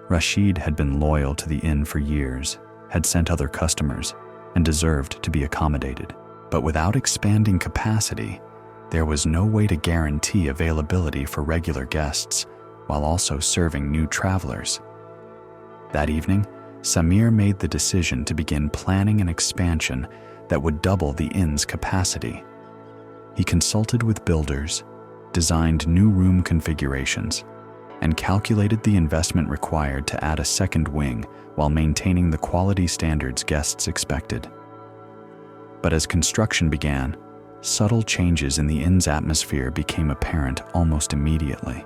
Rashid had been loyal to the inn for years, had sent other customers, and deserved to be accommodated. But without expanding capacity, there was no way to guarantee availability for regular guests while also serving new travelers. That evening, Samir made the decision to begin planning an expansion that would double the inn's capacity. He consulted with builders, designed new room configurations, and calculated the investment required to add a second wing while maintaining the quality standards guests expected. But as construction began, subtle changes in the inn's atmosphere became apparent almost immediately.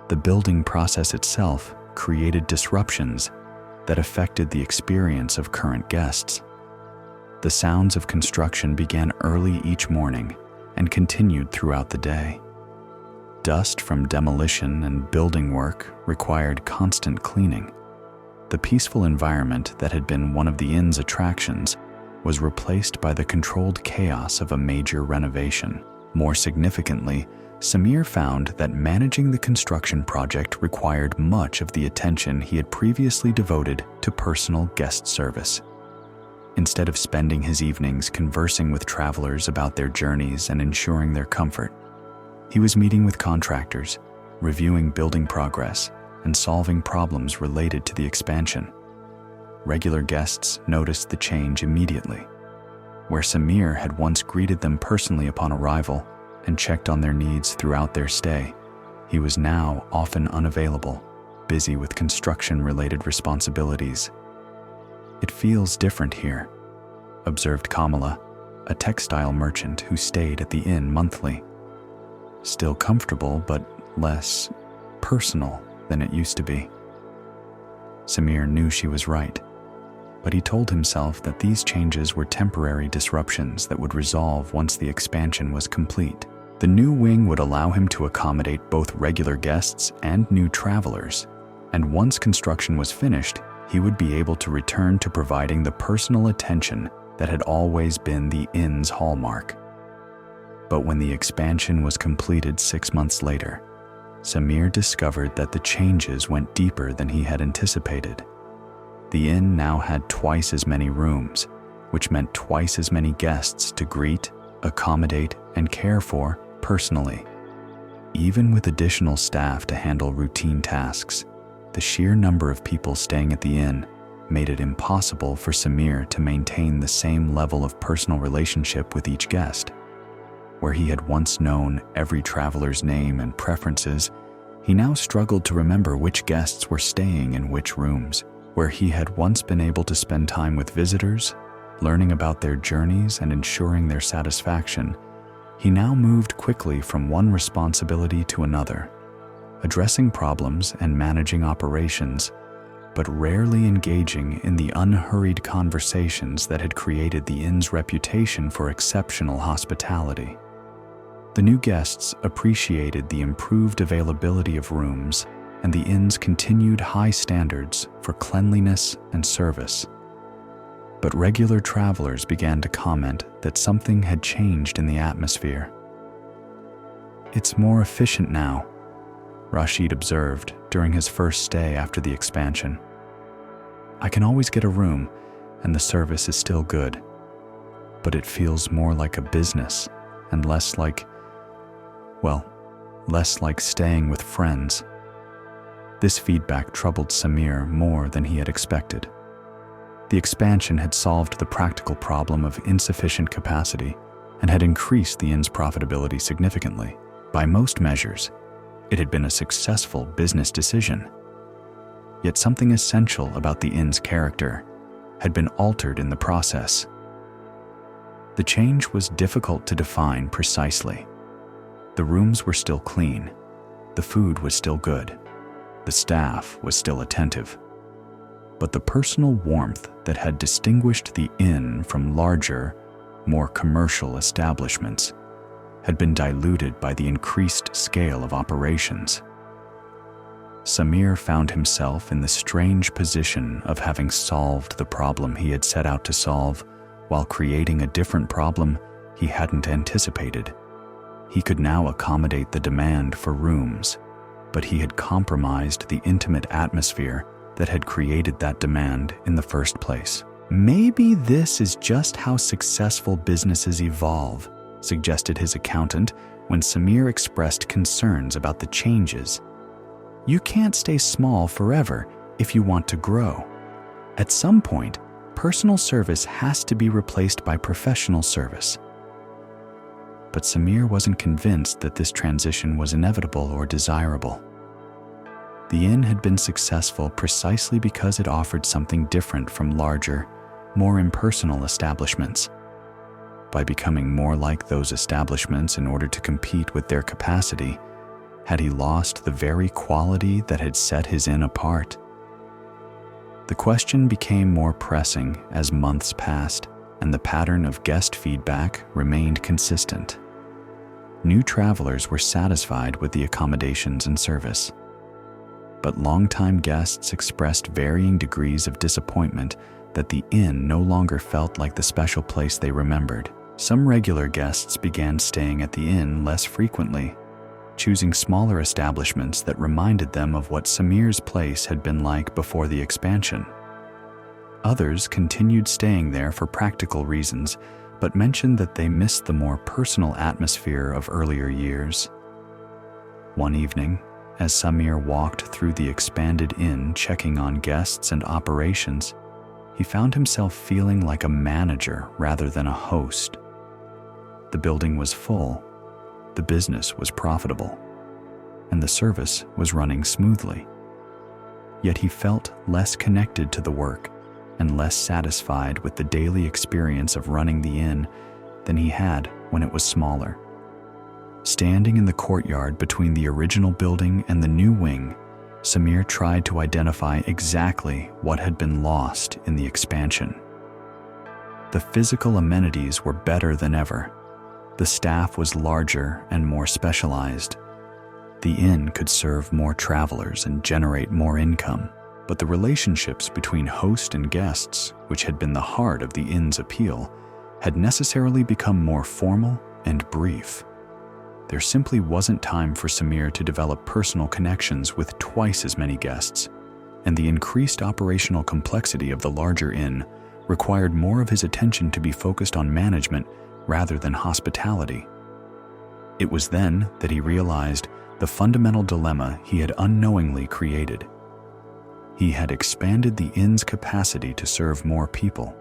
The building process itself created disruptions that affected the experience of current guests. The sounds of construction began early each morning and continued throughout the day. Dust from demolition and building work required constant cleaning. The peaceful environment that had been one of the inn's attractions was replaced by the controlled chaos of a major renovation. More significantly, Samir found that managing the construction project required much of the attention he had previously devoted to personal guest service. Instead of spending his evenings conversing with travelers about their journeys and ensuring their comfort, he was meeting with contractors, reviewing building progress, and solving problems related to the expansion. regular guests noticed the change immediately. Where Samir had once greeted them personally upon arrival and checked on their needs throughout their stay, he was now often unavailable, busy with construction-related responsibilities. "It feels different here," observed Kamala, a textile merchant who stayed at the inn monthly. "Still comfortable, but less personal than it used to be." Samir knew she was right, but he told himself that these changes were temporary disruptions that would resolve once the expansion was complete. The new wing would allow him to accommodate both regular guests and new travelers, and once construction was finished, he would be able to return to providing the personal attention that had always been the inn's hallmark. But when the expansion was completed 6 months later, Samir discovered that the changes went deeper than he had anticipated. The inn now had twice as many rooms, which meant twice as many guests to greet, accommodate, and care for personally. Even with additional staff to handle routine tasks, the sheer number of people staying at the inn made it impossible for Samir to maintain the same level of personal relationship with each guest. Where he had once known every traveler's name and preferences, he now struggled to remember which guests were staying in which rooms. Where he had once been able to spend time with visitors, learning about their journeys and ensuring their satisfaction, he now moved quickly from one responsibility to another, addressing problems and managing operations, but rarely engaging in the unhurried conversations that had created the inn's reputation for exceptional hospitality. The new guests appreciated the improved availability of rooms and the inn's continued high standards for cleanliness and service. But regular travelers began to comment that something had changed in the atmosphere. "It's more efficient now," Rashid observed during his first stay after the expansion. "I can always get a room, and the service is still good. But it feels more like a business and less like staying with friends." This feedback troubled Samir more than he had expected. The expansion had solved the practical problem of insufficient capacity and had increased the inn's profitability significantly. By most measures, it had been a successful business decision. Yet something essential about the inn's character had been altered in the process. The change was difficult to define precisely. The rooms were still clean, the food was still good, the staff was still attentive. But the personal warmth that had distinguished the inn from larger, more commercial establishments had been diluted by the increased scale of operations. Samir found himself in the strange position of having solved the problem he had set out to solve while creating a different problem he hadn't anticipated. He could now accommodate the demand for rooms, but he had compromised the intimate atmosphere that had created that demand in the first place. "Maybe this is just how successful businesses evolve," suggested his accountant when Samir expressed concerns about the changes. "You can't stay small forever if you want to grow. At some point, personal service has to be replaced by professional service." But Samir wasn't convinced that this transition was inevitable or desirable. The inn had been successful precisely because it offered something different from larger, more impersonal establishments. By becoming more like those establishments in order to compete with their capacity, had he lost the very quality that had set his inn apart? The question became more pressing as months passed and the pattern of guest feedback remained consistent. New travelers were satisfied with the accommodations and service. But longtime guests expressed varying degrees of disappointment that the inn no longer felt like the special place they remembered. Some regular guests began staying at the inn less frequently, choosing smaller establishments that reminded them of what Samir's place had been like before the expansion. Others continued staying there for practical reasons, but mentioned that they missed the more personal atmosphere of earlier years. One evening, as Samir walked through the expanded inn checking on guests and operations, he found himself feeling like a manager rather than a host. The building was full, the business was profitable, and the service was running smoothly. Yet he felt less connected to the work and less satisfied with the daily experience of running the inn than he had when it was smaller. Standing in the courtyard between the original building and the new wing, Samir tried to identify exactly what had been lost in the expansion. The physical amenities were better than ever. The staff was larger and more specialized. The inn could serve more travelers and generate more income, but the relationships between host and guests, which had been the heart of the inn's appeal, had necessarily become more formal and brief. There simply wasn't time for Samir to develop personal connections with twice as many guests, and the increased operational complexity of the larger inn required more of his attention to be focused on management rather than hospitality. It was then that he realized the fundamental dilemma he had unknowingly created. He had expanded the inn's capacity to serve more people,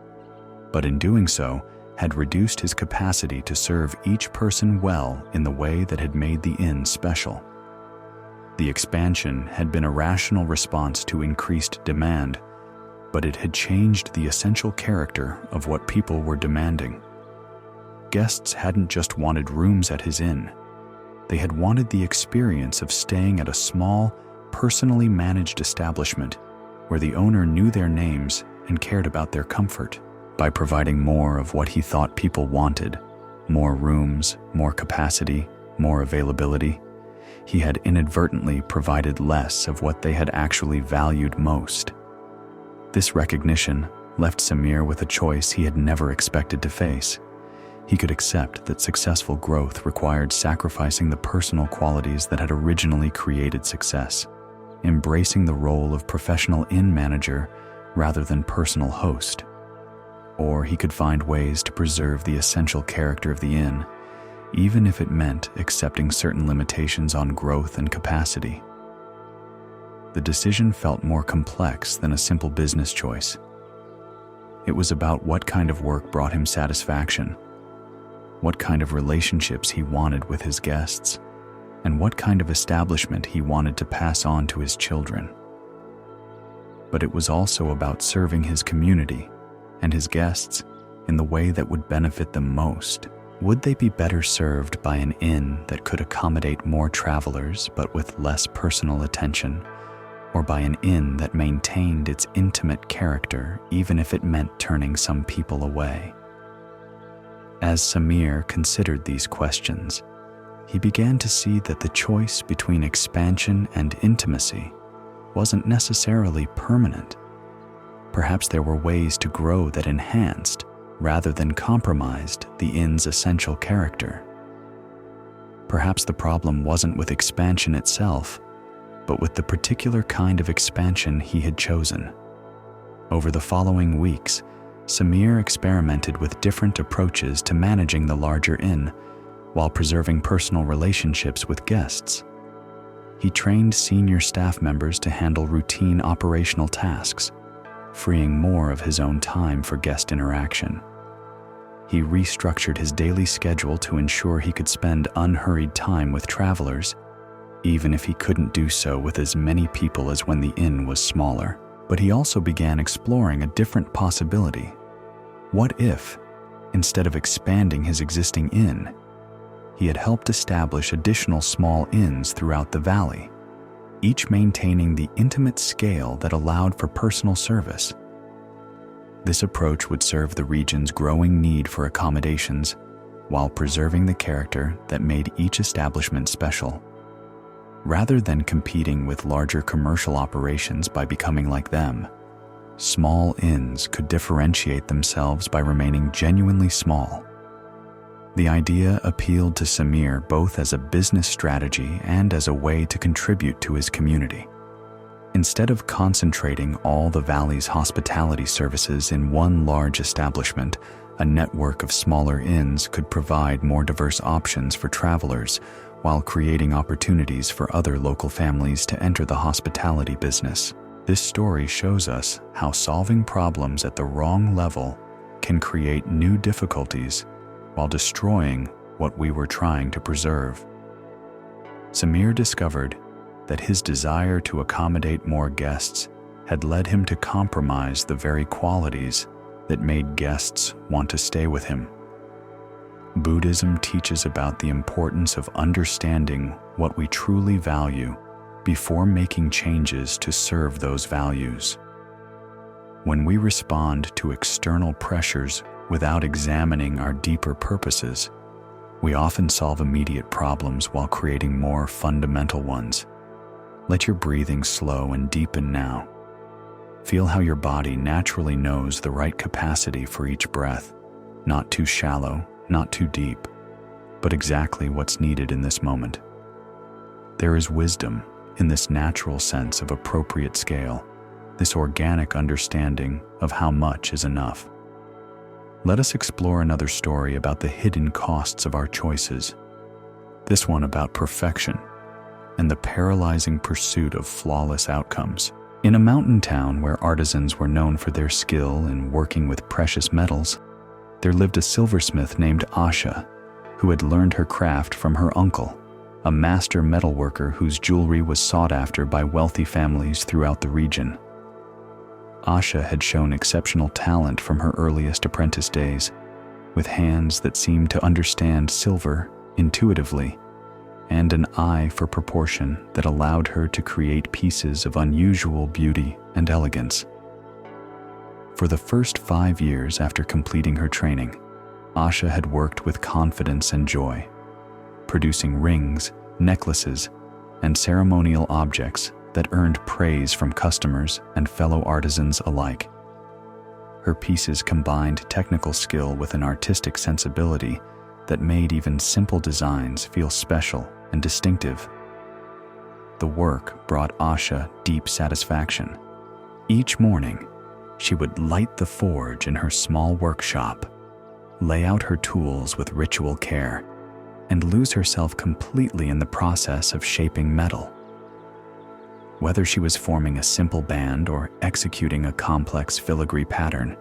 but in doing so, had reduced his capacity to serve each person well in the way that had made the inn special. The expansion had been a rational response to increased demand, but it had changed the essential character of what people were demanding. Guests hadn't just wanted rooms at his inn. They had wanted the experience of staying at a small, personally managed establishment where the owner knew their names and cared about their comfort. By providing more of what he thought people wanted, more rooms, more capacity, more availability, he had inadvertently provided less of what they had actually valued most. This recognition left Samir with a choice he had never expected to face. He could accept that successful growth required sacrificing the personal qualities that had originally created success, embracing the role of professional inn manager rather than personal host. Or he could find ways to preserve the essential character of the inn, even if it meant accepting certain limitations on growth and capacity. The decision felt more complex than a simple business choice. It was about what kind of work brought him satisfaction, what kind of relationships he wanted with his guests, and what kind of establishment he wanted to pass on to his children. But it was also about serving his community and his guests in the way that would benefit them most. Would they be better served by an inn that could accommodate more travelers but with less personal attention, or by an inn that maintained its intimate character even if it meant turning some people away? As Samir considered these questions, he began to see that the choice between expansion and intimacy wasn't necessarily permanent. Perhaps there were ways to grow that enhanced, rather than compromised, the inn's essential character. Perhaps the problem wasn't with expansion itself, but with the particular kind of expansion he had chosen. Over the following weeks, Samir experimented with different approaches to managing the larger inn, while preserving personal relationships with guests. He trained senior staff members to handle routine operational tasks, freeing more of his own time for guest interaction. He restructured his daily schedule to ensure he could spend unhurried time with travelers, even if he couldn't do so with as many people as when the inn was smaller. But he also began exploring a different possibility. What if, instead of expanding his existing inn, he had helped establish additional small inns throughout the valley, each maintaining the intimate scale that allowed for personal service? This approach would serve the region's growing need for accommodations while preserving the character that made each establishment special. Rather than competing with larger commercial operations by becoming like them, small inns could differentiate themselves by remaining genuinely small. The idea appealed to Samir both as a business strategy and as a way to contribute to his community. Instead of concentrating all the valley's hospitality services in one large establishment, a network of smaller inns could provide more diverse options for travelers while creating opportunities for other local families to enter the hospitality business. This story shows us how solving problems at the wrong level can create new difficulties while destroying what we were trying to preserve. Samir discovered that his desire to accommodate more guests had led him to compromise the very qualities that made guests want to stay with him. Buddhism teaches about the importance of understanding what we truly value before making changes to serve those values. When we respond to external pressures without examining our deeper purposes, we often solve immediate problems while creating more fundamental ones. Let your breathing slow and deepen now. Feel how your body naturally knows the right capacity for each breath, not too shallow, not too deep, but exactly what's needed in this moment. There is wisdom in this natural sense of appropriate scale, this organic understanding of how much is enough. Let us explore another story about the hidden costs of our choices. This one about perfection and the paralyzing pursuit of flawless outcomes. In a mountain town where artisans were known for their skill in working with precious metals, there lived a silversmith named Asha, who had learned her craft from her uncle, a master metalworker whose jewelry was sought after by wealthy families throughout the region. Asha had shown exceptional talent from her earliest apprentice days, with hands that seemed to understand silver intuitively, and an eye for proportion that allowed her to create pieces of unusual beauty and elegance. For the first 5 years after completing her training, Asha had worked with confidence and joy, producing rings, necklaces, and ceremonial objects that earned praise from customers and fellow artisans alike. Her pieces combined technical skill with an artistic sensibility that made even simple designs feel special and distinctive. The work brought Asha deep satisfaction. Each morning, she would light the forge in her small workshop, lay out her tools with ritual care, and lose herself completely in the process of shaping metal. Whether she was forming a simple band or executing a complex filigree pattern,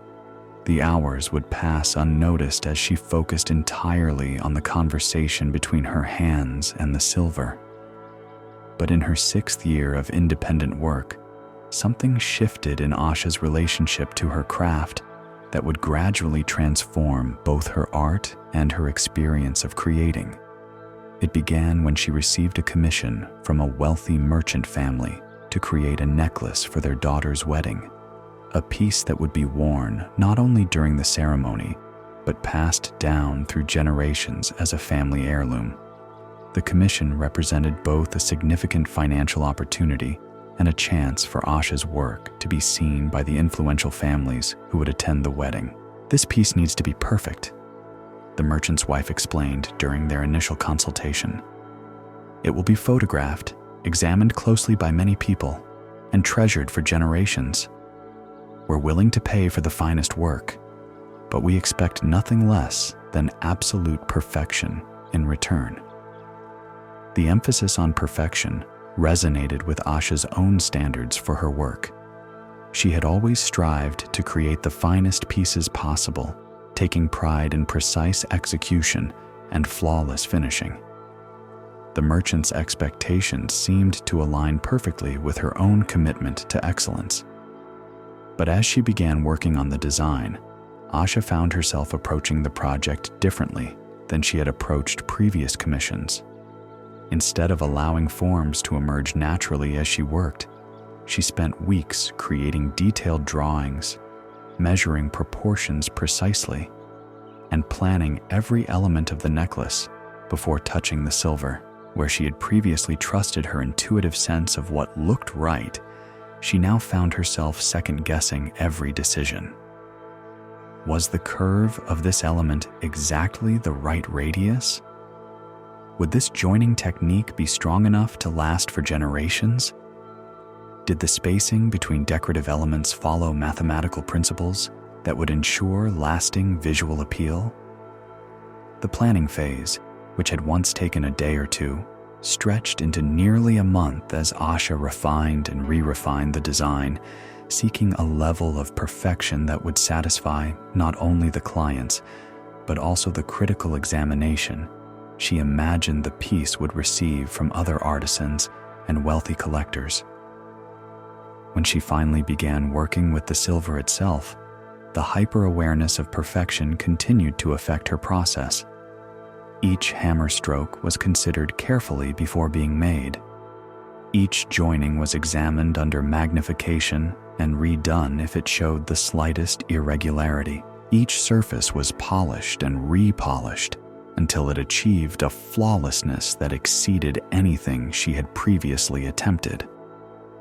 the hours would pass unnoticed as she focused entirely on the conversation between her hands and the silver. But in her 6th year of independent work, something shifted in Asha's relationship to her craft that would gradually transform both her art and her experience of creating. It began when she received a commission from a wealthy merchant family to create a necklace for their daughter's wedding, a piece that would be worn not only during the ceremony, but passed down through generations as a family heirloom. The commission represented both a significant financial opportunity and a chance for Asha's work to be seen by the influential families who would attend the wedding. "This piece needs to be perfect," the merchant's wife explained during their initial consultation. "It will be photographed, examined closely by many people, and treasured for generations. We're willing to pay for the finest work, but we expect nothing less than absolute perfection in return." The emphasis on perfection resonated with Asha's own standards for her work. She had always strived to create the finest pieces possible, taking pride in precise execution and flawless finishing. The merchant's expectations seemed to align perfectly with her own commitment to excellence. But as she began working on the design, Asha found herself approaching the project differently than she had approached previous commissions. Instead of allowing forms to emerge naturally as she worked, she spent weeks creating detailed drawings, measuring proportions precisely, and planning every element of the necklace before touching the silver. Where she had previously trusted her intuitive sense of what looked right, she now found herself second-guessing every decision. Was the curve of this element exactly the right radius? Would this joining technique be strong enough to last for generations? Did the spacing between decorative elements follow mathematical principles that would ensure lasting visual appeal? The planning phase, which had once taken a day or two, stretched into nearly a month as Asha refined and re-refined the design, seeking a level of perfection that would satisfy not only the clients, but also the critical examination she imagined the piece would receive from other artisans and wealthy collectors. When she finally began working with the silver itself, the hyper-awareness of perfection continued to affect her process. Each hammer stroke was considered carefully before being made. Each joining was examined under magnification and redone if it showed the slightest irregularity. Each surface was polished and repolished until it achieved a flawlessness that exceeded anything she had previously attempted.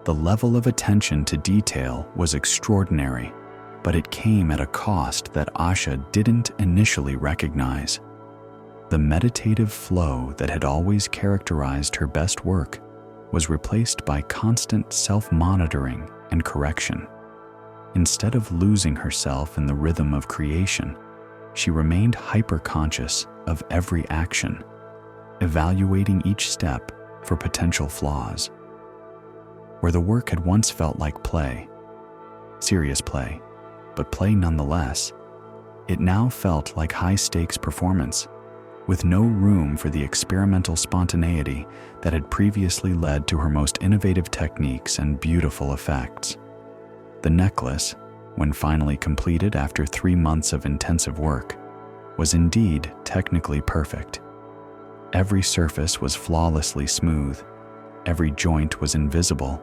The level of attention to detail was extraordinary, but it came at a cost that Asha didn't initially recognize. The meditative flow that had always characterized her best work was replaced by constant self-monitoring and correction. Instead of losing herself in the rhythm of creation, she remained hyper-conscious of every action, evaluating each step for potential flaws. Where the work had once felt like play, serious play, but play nonetheless, it now felt like high-stakes performance, with no room for the experimental spontaneity that had previously led to her most innovative techniques and beautiful effects. The necklace, when finally completed after 3 months of intensive work, was indeed technically perfect. Every surface was flawlessly smooth, every joint was invisible,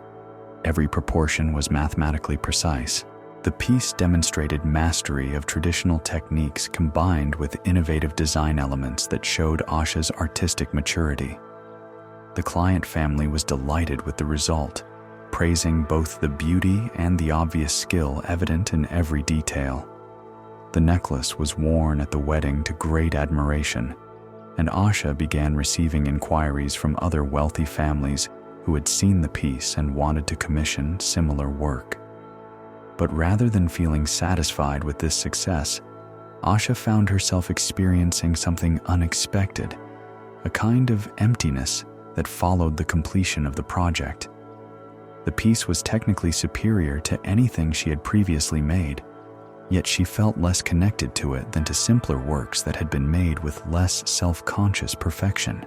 every proportion was mathematically precise. The piece demonstrated mastery of traditional techniques combined with innovative design elements that showed Asha's artistic maturity. The client family was delighted with the result, praising both the beauty and the obvious skill evident in every detail. The necklace was worn at the wedding to great admiration, and Asha began receiving inquiries from other wealthy families who had seen the piece and wanted to commission similar work. But rather than feeling satisfied with this success, Asha found herself experiencing something unexpected, a kind of emptiness that followed the completion of the project. The piece was technically superior to anything she had previously made, yet she felt less connected to it than to simpler works that had been made with less self-conscious perfection.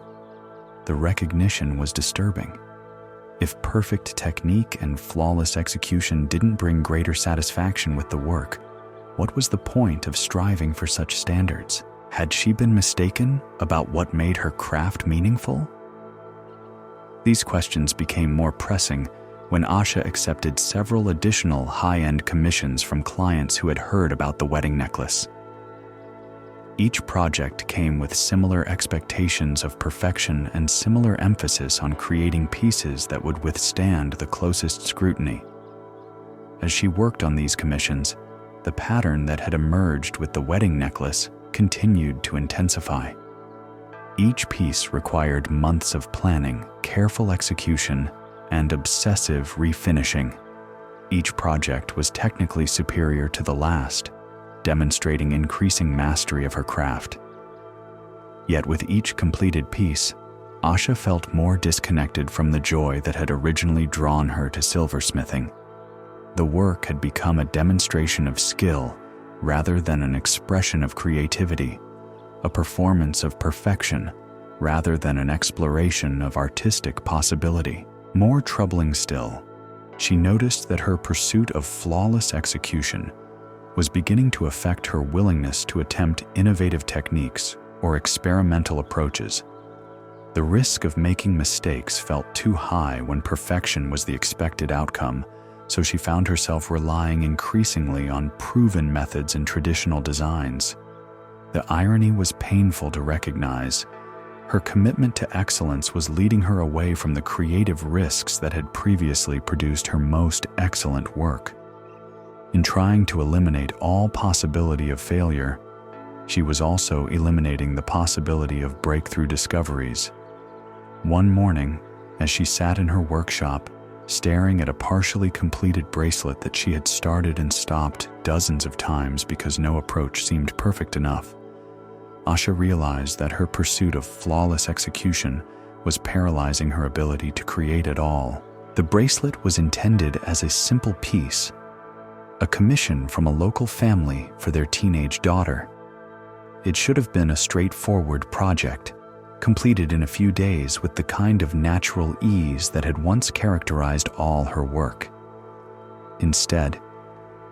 The recognition was disturbing. If perfect technique and flawless execution didn't bring greater satisfaction with the work, what was the point of striving for such standards? Had she been mistaken about what made her craft meaningful? These questions became more pressing when Asha accepted several additional high-end commissions from clients who had heard about the wedding necklace. Each project came with similar expectations of perfection and similar emphasis on creating pieces that would withstand the closest scrutiny. As she worked on these commissions, the pattern that had emerged with the wedding necklace continued to intensify. Each piece required months of planning, careful execution, and obsessive refinishing. Each project was technically superior to the last, demonstrating increasing mastery of her craft. Yet with each completed piece, Asha felt more disconnected from the joy that had originally drawn her to silversmithing. The work had become a demonstration of skill rather than an expression of creativity, a performance of perfection rather than an exploration of artistic possibility. More troubling still, she noticed that her pursuit of flawless execution was beginning to affect her willingness to attempt innovative techniques or experimental approaches. The risk of making mistakes felt too high when perfection was the expected outcome, so she found herself relying increasingly on proven methods and traditional designs. The irony was painful to recognize. Her commitment to excellence was leading her away from the creative risks that had previously produced her most excellent work. In trying to eliminate all possibility of failure, she was also eliminating the possibility of breakthrough discoveries. One morning, as she sat in her workshop, staring at a partially completed bracelet that she had started and stopped dozens of times because no approach seemed perfect enough, Asha realized that her pursuit of flawless execution was paralyzing her ability to create at all. The bracelet was intended as a simple piece, a commission from a local family for their teenage daughter. It should have been a straightforward project, completed in a few days with the kind of natural ease that had once characterized all her work. Instead,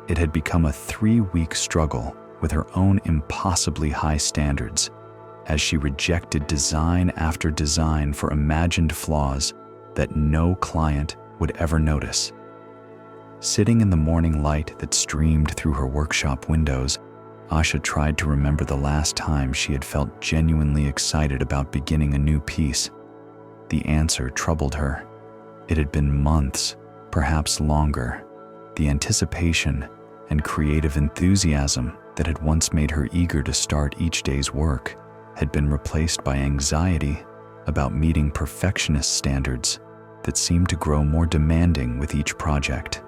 it had become a 3-week struggle with her own impossibly high standards as she rejected design after design for imagined flaws that no client would ever notice. Sitting in the morning light that streamed through her workshop windows, Asha tried to remember the last time she had felt genuinely excited about beginning a new piece. The answer troubled her. It had been months, perhaps longer. The anticipation and creative enthusiasm that had once made her eager to start each day's work had been replaced by anxiety about meeting perfectionist standards that seemed to grow more demanding with each project.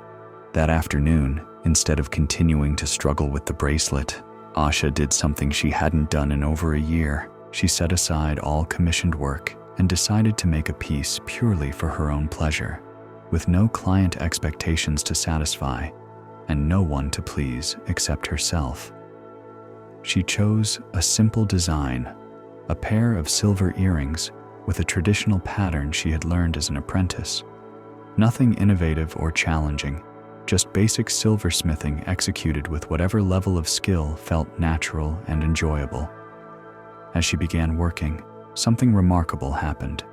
That afternoon, instead of continuing to struggle with the bracelet, Asha did something she hadn't done in over a year. She set aside all commissioned work and decided to make a piece purely for her own pleasure, with no client expectations to satisfy and no one to please except herself. She chose a simple design, a pair of silver earrings with a traditional pattern she had learned as an apprentice. Nothing innovative or challenging, just basic silversmithing executed with whatever level of skill felt natural and enjoyable. As she began working, something remarkable happened.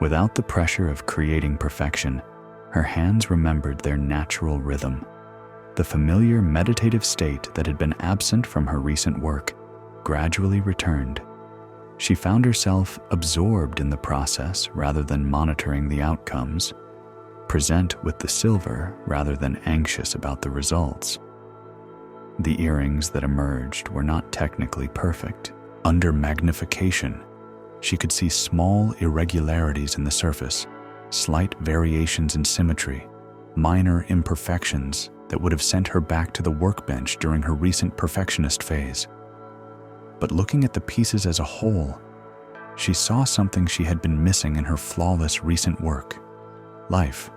Without the pressure of creating perfection, her hands remembered their natural rhythm. The familiar meditative state that had been absent from her recent work gradually returned. She found herself absorbed in the process rather than monitoring the outcomes, present with the silver rather than anxious about the results. The earrings that emerged were not technically perfect. Under magnification, she could see small irregularities in the surface, slight variations in symmetry, minor imperfections that would have sent her back to the workbench during her recent perfectionist phase. But looking at the pieces as a whole, she saw something she had been missing in her flawless recent work: life,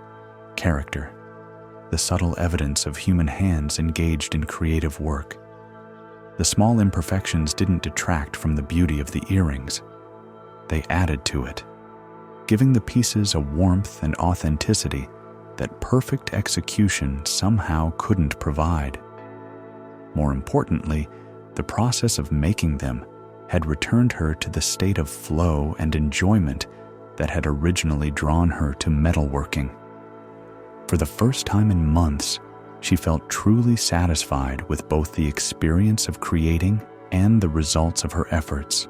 character, the subtle evidence of human hands engaged in creative work. The small imperfections didn't detract from the beauty of the earrings. They added to it, giving the pieces a warmth and authenticity that perfect execution somehow couldn't provide. More importantly, the process of making them had returned her to the state of flow and enjoyment that had originally drawn her to metalworking. For the first time in months, she felt truly satisfied with both the experience of creating and the results of her efforts.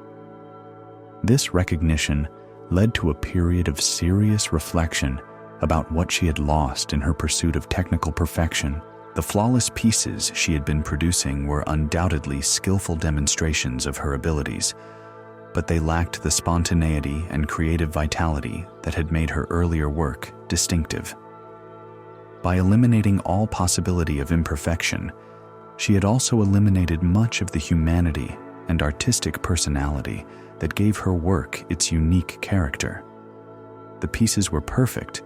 This recognition led to a period of serious reflection about what she had lost in her pursuit of technical perfection. The flawless pieces she had been producing were undoubtedly skillful demonstrations of her abilities, but they lacked the spontaneity and creative vitality that had made her earlier work distinctive. By eliminating all possibility of imperfection, she had also eliminated much of the humanity and artistic personality that gave her work its unique character. The pieces were perfect,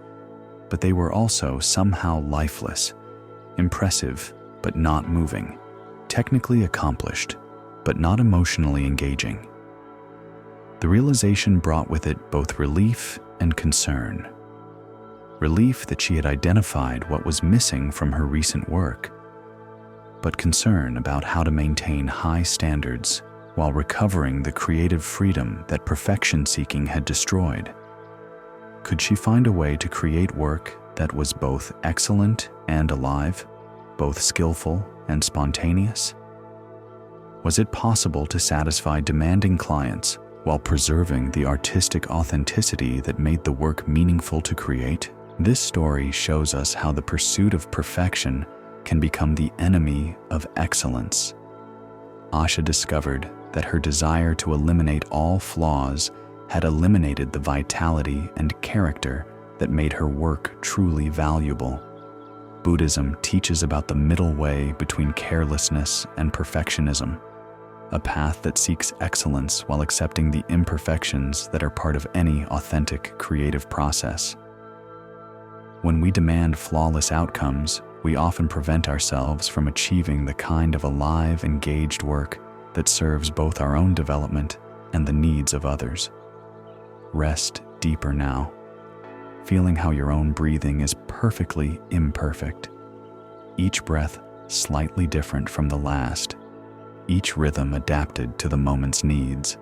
but they were also somehow lifeless, impressive but not moving, technically accomplished but not emotionally engaging. The realization brought with it both relief and concern. Relief that she had identified what was missing from her recent work, but concern about how to maintain high standards while recovering the creative freedom that perfection-seeking had destroyed. Could she find a way to create work that was both excellent and alive, both skillful and spontaneous? Was it possible to satisfy demanding clients while preserving the artistic authenticity that made the work meaningful to create? This story shows us how the pursuit of perfection can become the enemy of excellence. Asha discovered that her desire to eliminate all flaws had eliminated the vitality and character that made her work truly valuable. Buddhism teaches about the middle way between carelessness and perfectionism, a path that seeks excellence while accepting the imperfections that are part of any authentic creative process. When we demand flawless outcomes, we often prevent ourselves from achieving the kind of alive, engaged work that serves both our own development and the needs of others. Rest deeper now, feeling how your own breathing is perfectly imperfect. Each breath slightly different from the last, each rhythm adapted to the moment's needs.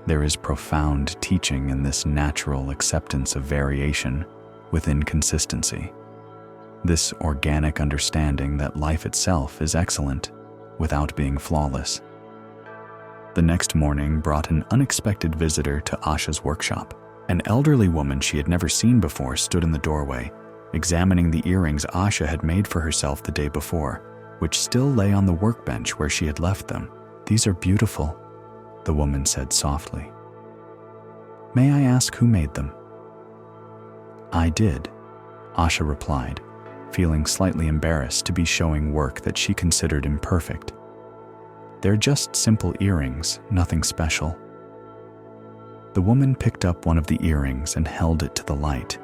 There is profound teaching in this natural acceptance of variation within consistency. This organic understanding that life itself is excellent without being flawless. The next morning brought an unexpected visitor to Asha's workshop. An elderly woman she had never seen before stood in the doorway, examining the earrings Asha had made for herself the day before, which still lay on the workbench where she had left them. "These are beautiful," the woman said softly. "May I ask who made them?" "I did," Asha replied, feeling slightly embarrassed to be showing work that she considered imperfect. "They're just simple earrings, nothing special." The woman picked up one of the earrings and held it to the light,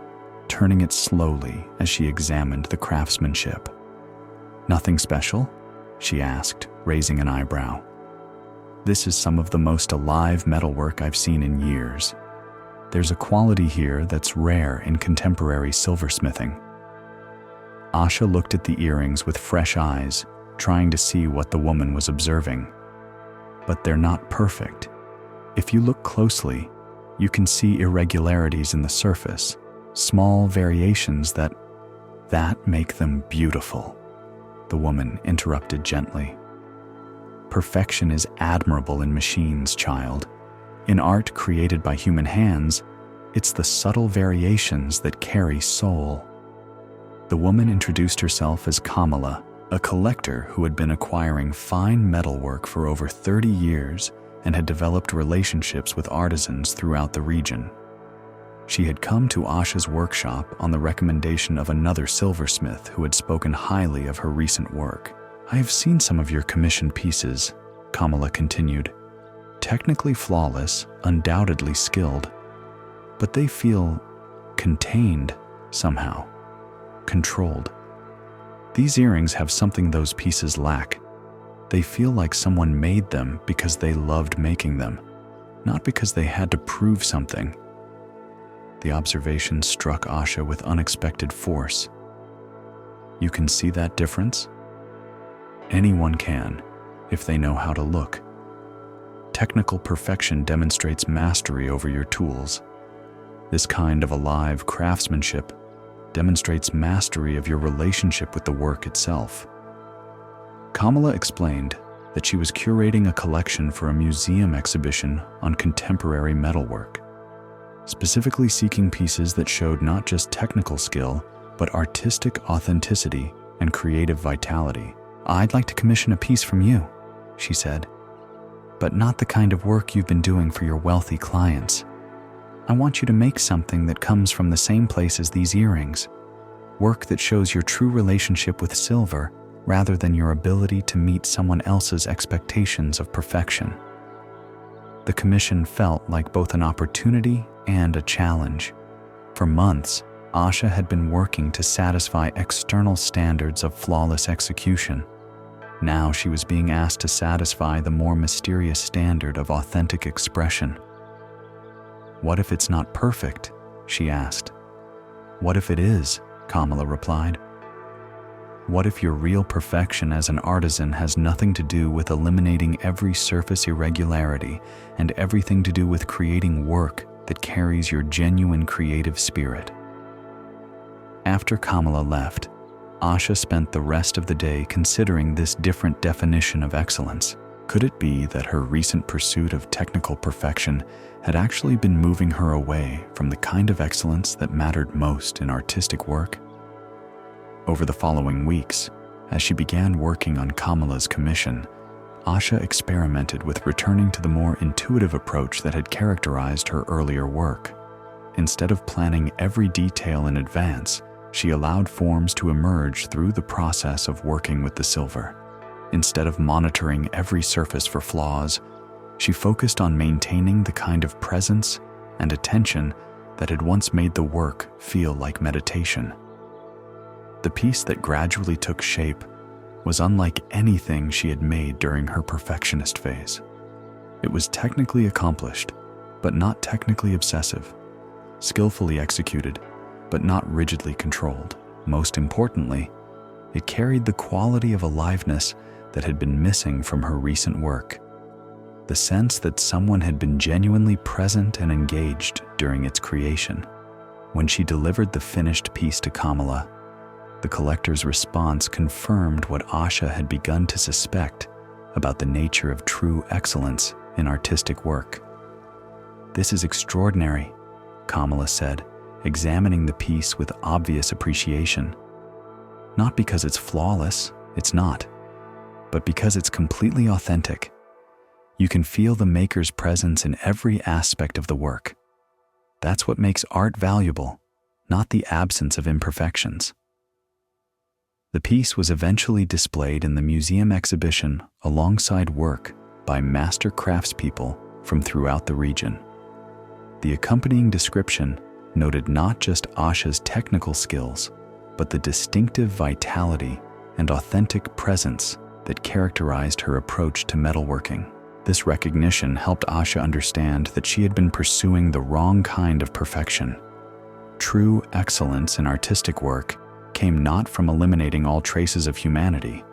turning it slowly as she examined the craftsmanship. "Nothing special?" she asked, raising an eyebrow. "This is some of the most alive metalwork I've seen in years. There's a quality here that's rare in contemporary silversmithing." Asha looked at the earrings with fresh eyes, trying to see what the woman was observing. "But they're not perfect. If you look closely, you can see irregularities in the surface, small variations that make them beautiful," the woman interrupted gently. "Perfection is admirable in machines, child. In art created by human hands, it's the subtle variations that carry soul." The woman introduced herself as Kamala, a collector who had been acquiring fine metalwork for over 30 years and had developed relationships with artisans throughout the region. She had come to Asha's workshop on the recommendation of another silversmith who had spoken highly of her recent work. "I have seen some of your commissioned pieces," Kamala continued. "Technically flawless, undoubtedly skilled, but they feel contained somehow, controlled. These earrings have something those pieces lack. They feel like someone made them because they loved making them, not because they had to prove something." The observation struck Asha with unexpected force. "You can see that difference?" "Anyone can, if they know how to look. Technical perfection demonstrates mastery over your tools. This kind of alive craftsmanship demonstrates mastery of your relationship with the work itself." Kamala explained that she was curating a collection for a museum exhibition on contemporary metalwork, specifically seeking pieces that showed not just technical skill, but artistic authenticity and creative vitality. "I'd like to commission a piece from you," she said, "but not the kind of work you've been doing for your wealthy clients. I want you to make something that comes from the same place as these earrings, work that shows your true relationship with silver rather than your ability to meet someone else's expectations of perfection." The commission felt like both an opportunity and a challenge. For months, Asha had been working to satisfy external standards of flawless execution. Now she was being asked to satisfy the more mysterious standard of authentic expression. "What if it's not perfect?" she asked. "What if it is?" Kamala replied. "What if your real perfection as an artisan has nothing to do with eliminating every surface irregularity and everything to do with creating work that carries your genuine creative spirit?" After Kamala left, Asha spent the rest of the day considering this different definition of excellence. Could it be that her recent pursuit of technical perfection had actually been moving her away from the kind of excellence that mattered most in artistic work? Over the following weeks, as she began working on Kamala's commission, Asha experimented with returning to the more intuitive approach that had characterized her earlier work. Instead of planning every detail in advance, she allowed forms to emerge through the process of working with the silver. Instead of monitoring every surface for flaws, she focused on maintaining the kind of presence and attention that had once made the work feel like meditation. The piece that gradually took shape was unlike anything she had made during her perfectionist phase. It was technically accomplished, but not technically obsessive, skillfully executed, but not rigidly controlled. Most importantly, it carried the quality of aliveness that had been missing from her recent work. The sense that someone had been genuinely present and engaged during its creation. When she delivered the finished piece to Kamala, the collector's response confirmed what Asha had begun to suspect about the nature of true excellence in artistic work. "This is extraordinary," Kamala said, examining the piece with obvious appreciation. "Not because it's flawless, it's not, but because it's completely authentic. You can feel the maker's presence in every aspect of the work. That's what makes art valuable, not the absence of imperfections." The piece was eventually displayed in the museum exhibition alongside work by master craftspeople from throughout the region. The accompanying description noted not just Asha's technical skills, but the distinctive vitality and authentic presence that characterized her approach to metalworking. This recognition helped Asha understand that she had been pursuing the wrong kind of perfection. True excellence in artistic work came not from eliminating all traces of humanity,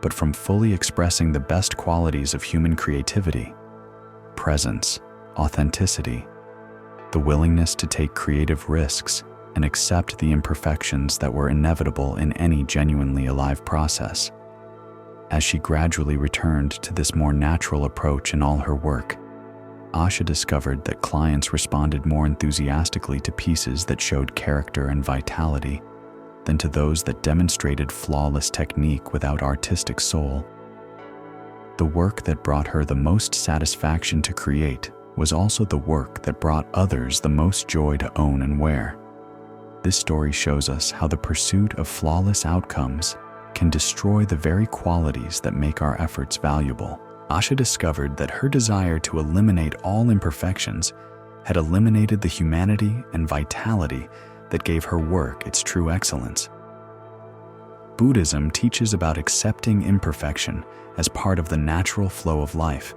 but from fully expressing the best qualities of human creativity: presence, authenticity, the willingness to take creative risks and accept the imperfections that were inevitable in any genuinely alive process. As she gradually returned to this more natural approach in all her work, Asha discovered that clients responded more enthusiastically to pieces that showed character and vitality than to those that demonstrated flawless technique without artistic soul. The work that brought her the most satisfaction to create was also the work that brought others the most joy to own and wear. This story shows us how the pursuit of flawless outcomes can destroy the very qualities that make our efforts valuable. Asha discovered that her desire to eliminate all imperfections had eliminated the humanity and vitality that gave her work its true excellence. Buddhism teaches about accepting imperfection as part of the natural flow of life,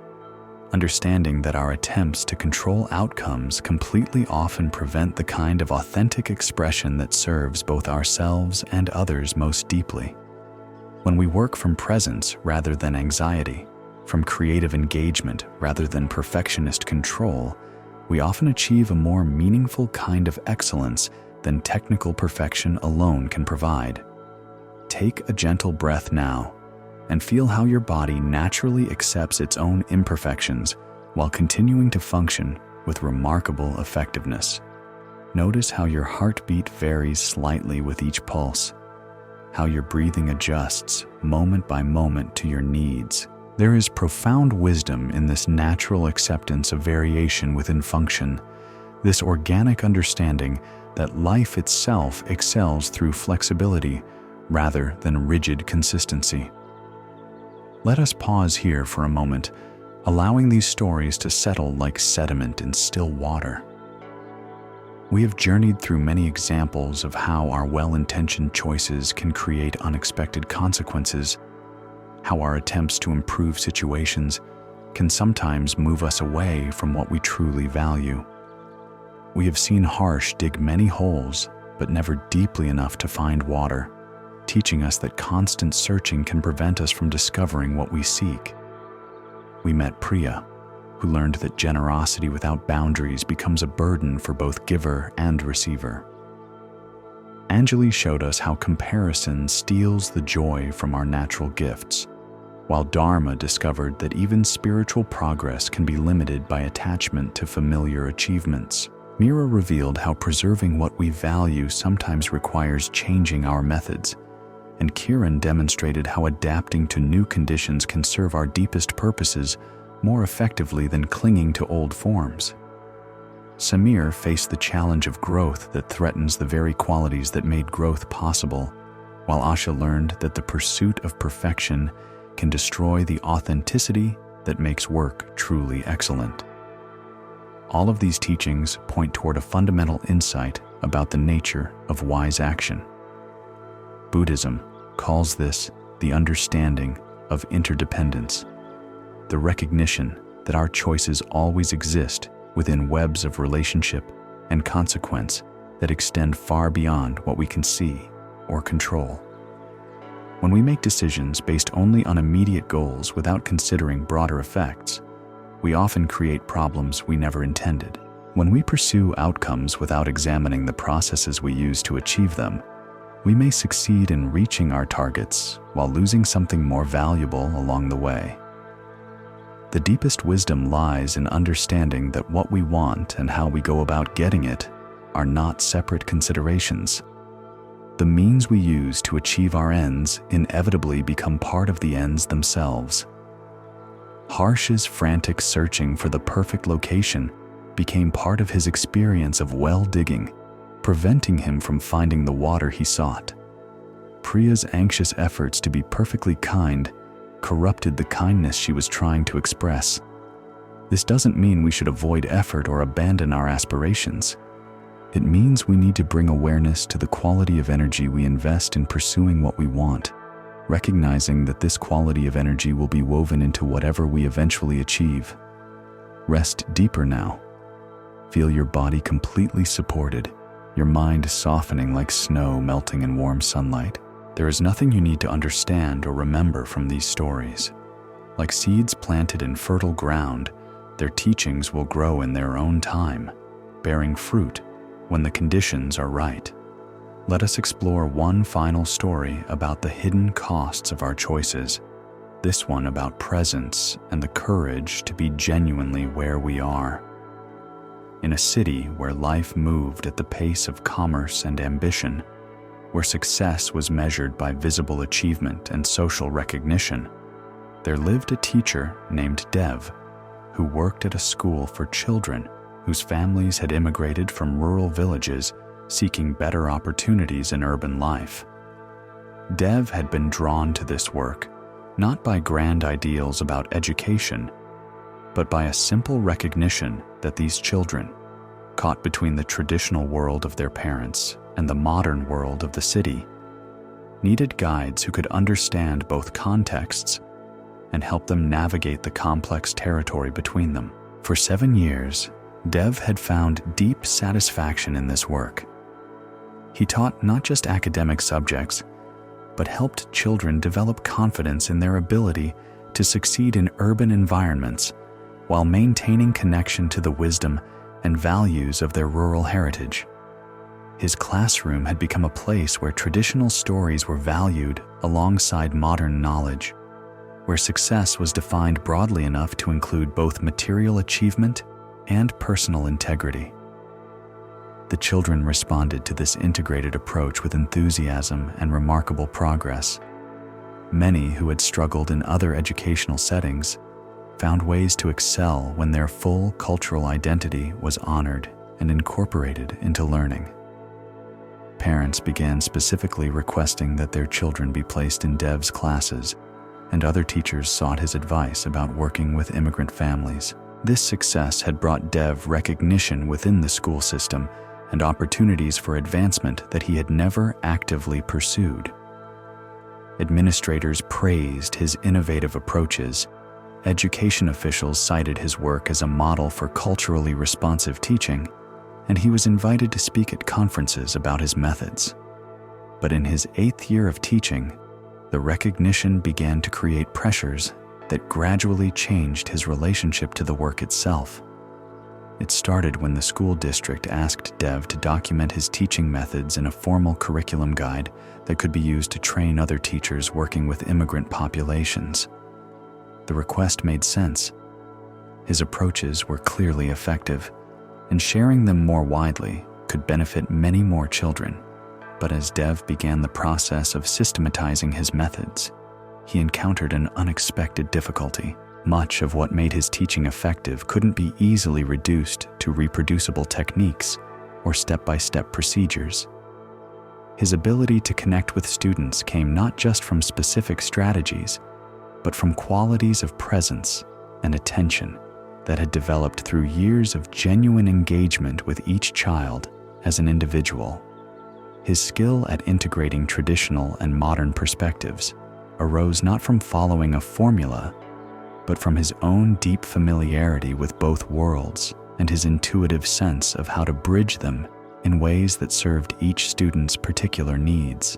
understanding that our attempts to control outcomes completely often prevent the kind of authentic expression that serves both ourselves and others most deeply. When we work from presence rather than anxiety, from creative engagement rather than perfectionist control, we often achieve a more meaningful kind of excellence than technical perfection alone can provide. Take a gentle breath now and feel how your body naturally accepts its own imperfections while continuing to function with remarkable effectiveness. Notice how your heartbeat varies slightly with each pulse, how your breathing adjusts moment by moment to your needs. There is profound wisdom in this natural acceptance of variation within function, this organic understanding that life itself excels through flexibility rather than rigid consistency. Let us pause here for a moment, allowing these stories to settle like sediment in still water. We have journeyed through many examples of how our well-intentioned choices can create unexpected consequences, how our attempts to improve situations can sometimes move us away from what we truly value. We have seen Harsh dig many holes, but never deeply enough to find water, teaching us that constant searching can prevent us from discovering what we seek. We met Priya, who learned that generosity without boundaries becomes a burden for both giver and receiver. Anjali showed us how comparison steals the joy from our natural gifts, while Dharma discovered that even spiritual progress can be limited by attachment to familiar achievements. Mira revealed how preserving what we value sometimes requires changing our methods, and Kiran demonstrated how adapting to new conditions can serve our deepest purposes more effectively than clinging to old forms. Samir faced the challenge of growth that threatens the very qualities that made growth possible, while Asha learned that the pursuit of perfection can destroy the authenticity that makes work truly excellent. All of these teachings point toward a fundamental insight about the nature of wise action. Buddhism calls this the understanding of interdependence, the recognition that our choices always exist within webs of relationship and consequence that extend far beyond what we can see or control. When we make decisions based only on immediate goals without considering broader effects, we often create problems we never intended. When we pursue outcomes without examining the processes we use to achieve them, we may succeed in reaching our targets while losing something more valuable along the way. The deepest wisdom lies in understanding that what we want and how we go about getting it are not separate considerations. The means we use to achieve our ends inevitably become part of the ends themselves. Harsh's frantic searching for the perfect location became part of his experience of well digging, preventing him from finding the water he sought. Priya's anxious efforts to be perfectly kind corrupted the kindness she was trying to express. This doesn't mean we should avoid effort or abandon our aspirations. It means we need to bring awareness to the quality of energy we invest in pursuing what we want, recognizing that this quality of energy will be woven into whatever we eventually achieve. Rest deeper now. Feel your body completely supported, your mind softening like snow melting in warm sunlight. There is nothing you need to understand or remember from these stories. Like seeds planted in fertile ground, their teachings will grow in their own time, bearing fruit when the conditions are right. Let us explore one final story about the hidden costs of our choices, this one about presence and the courage to be genuinely where we are. In a city where life moved at the pace of commerce and ambition, where success was measured by visible achievement and social recognition, there lived a teacher named Dev, who worked at a school for children whose families had immigrated from rural villages seeking better opportunities in urban life. Dev had been drawn to this work, not by grand ideals about education, but by a simple recognition that these children, caught between the traditional world of their parents and the modern world of the city, needed guides who could understand both contexts and help them navigate the complex territory between them. For 7 years, Dev had found deep satisfaction in this work. He taught not just academic subjects, but helped children develop confidence in their ability to succeed in urban environments while maintaining connection to the wisdom and values of their rural heritage. His classroom had become a place where traditional stories were valued alongside modern knowledge, where success was defined broadly enough to include both material achievement and personal integrity. The children responded to this integrated approach with enthusiasm and remarkable progress. Many who had struggled in other educational settings found ways to excel when their full cultural identity was honored and incorporated into learning. Parents began specifically requesting that their children be placed in Dev's classes, and other teachers sought his advice about working with immigrant families. This success had brought Dev recognition within the school system and opportunities for advancement that he had never actively pursued. Administrators praised his innovative approaches. Education officials cited his work as a model for culturally responsive teaching, and he was invited to speak at conferences about his methods. But in his 8th year of teaching, the recognition began to create pressures that gradually changed his relationship to the work itself. It started when the school district asked Dev to document his teaching methods in a formal curriculum guide that could be used to train other teachers working with immigrant populations. The request made sense. His approaches were clearly effective, and sharing them more widely could benefit many more children. But as Dev began the process of systematizing his methods, he encountered an unexpected difficulty. Much of what made his teaching effective couldn't be easily reduced to reproducible techniques or step-by-step procedures. His ability to connect with students came not just from specific strategies, but from qualities of presence and attention that had developed through years of genuine engagement with each child as an individual. His skill at integrating traditional and modern perspectives arose not from following a formula, but from his own deep familiarity with both worlds and his intuitive sense of how to bridge them in ways that served each student's particular needs.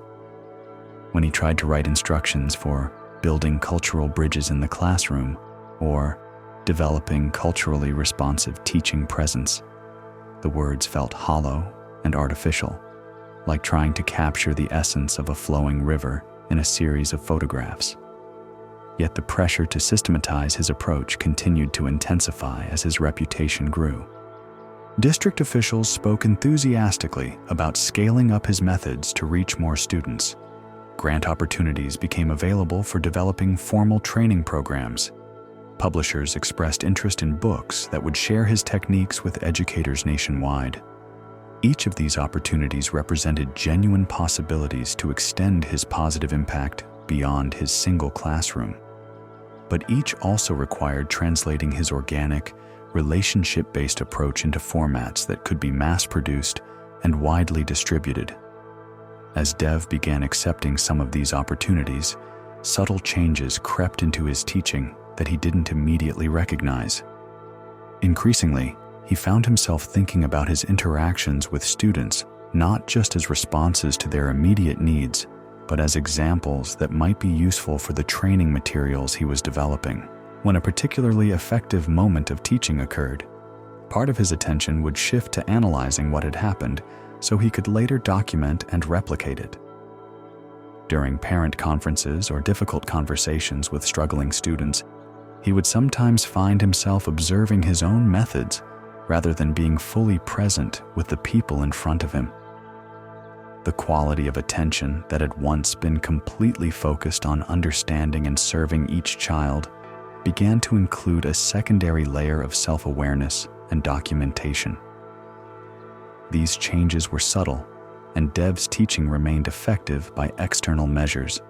When he tried to write instructions for building cultural bridges in the classroom or developing culturally responsive teaching presence, the words felt hollow and artificial, like trying to capture the essence of a flowing river in a series of photographs. Yet the pressure to systematize his approach continued to intensify as his reputation grew. District officials spoke enthusiastically about scaling up his methods to reach more students. Grant opportunities became available for developing formal training programs. Publishers expressed interest in books that would share his techniques with educators nationwide. Each of these opportunities represented genuine possibilities to extend his positive impact beyond his single classroom. But each also required translating his organic, relationship-based approach into formats that could be mass-produced and widely distributed. As Dev began accepting some of these opportunities, subtle changes crept into his teaching that he didn't immediately recognize. Increasingly, he found himself thinking about his interactions with students not just as responses to their immediate needs, but as examples that might be useful for the training materials he was developing. When a particularly effective moment of teaching occurred, part of his attention would shift to analyzing what had happened so he could later document and replicate it. During parent conferences or difficult conversations with struggling students, he would sometimes find himself observing his own methods rather than being fully present with the people in front of him. The quality of attention that had once been completely focused on understanding and serving each child began to include a secondary layer of self-awareness and documentation. These changes were subtle, and Dev's teaching remained effective by external measures.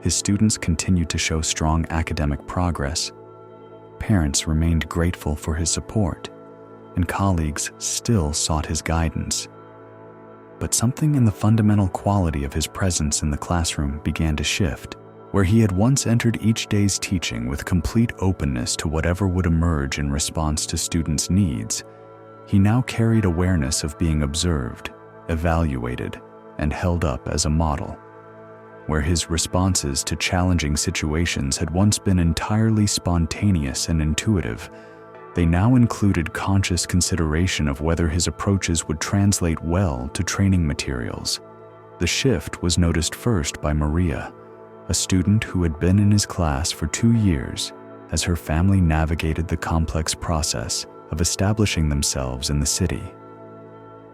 His students continued to show strong academic progress. Parents remained grateful for his support, and colleagues still sought his guidance. But something in the fundamental quality of his presence in the classroom began to shift. Where he had once entered each day's teaching with complete openness to whatever would emerge in response to students' needs, he now carried awareness of being observed, evaluated, and held up as a model. Where his responses to challenging situations had once been entirely spontaneous and intuitive, they now included conscious consideration of whether his approaches would translate well to training materials. The shift was noticed first by Maria, a student who had been in his class for 2 years as her family navigated the complex process of establishing themselves in the city.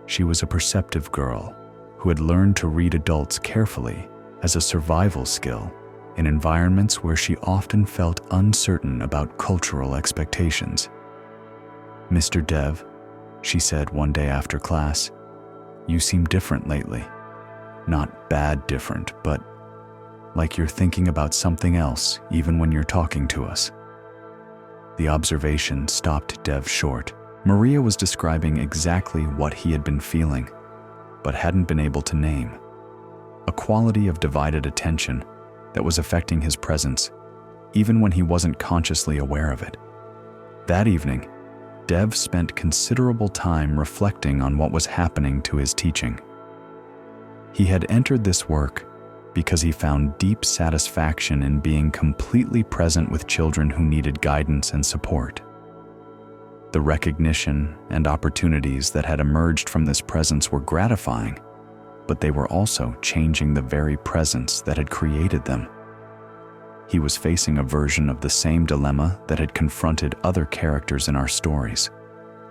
She was a perceptive girl who had learned to read adults carefully as a survival skill in environments where she often felt uncertain about cultural expectations. "Mr. Dev," she said one day after class, "you seem different lately. Not bad different, but like you're thinking about something else even when you're talking to us." The observation stopped Dev short. Maria was describing exactly what he had been feeling, but hadn't been able to name. A quality of divided attention that was affecting his presence, even when he wasn't consciously aware of it. That evening, Dev spent considerable time reflecting on what was happening to his teaching. He had entered this work because he found deep satisfaction in being completely present with children who needed guidance and support. The recognition and opportunities that had emerged from this presence were gratifying, but they were also changing the very presence that had created them. He was facing a version of the same dilemma that had confronted other characters in our stories.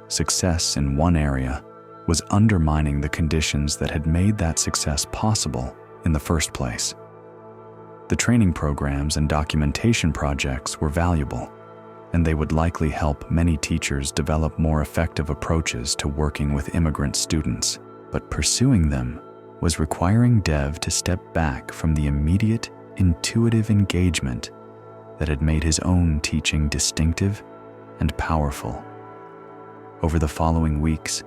Success in one area was undermining the conditions that had made that success possible in the first place. The training programs and documentation projects were valuable, and they would likely help many teachers develop more effective approaches to working with immigrant students. But pursuing them was requiring Dev to step back from the immediate, intuitive engagement that had made his own teaching distinctive and powerful. Over the following weeks,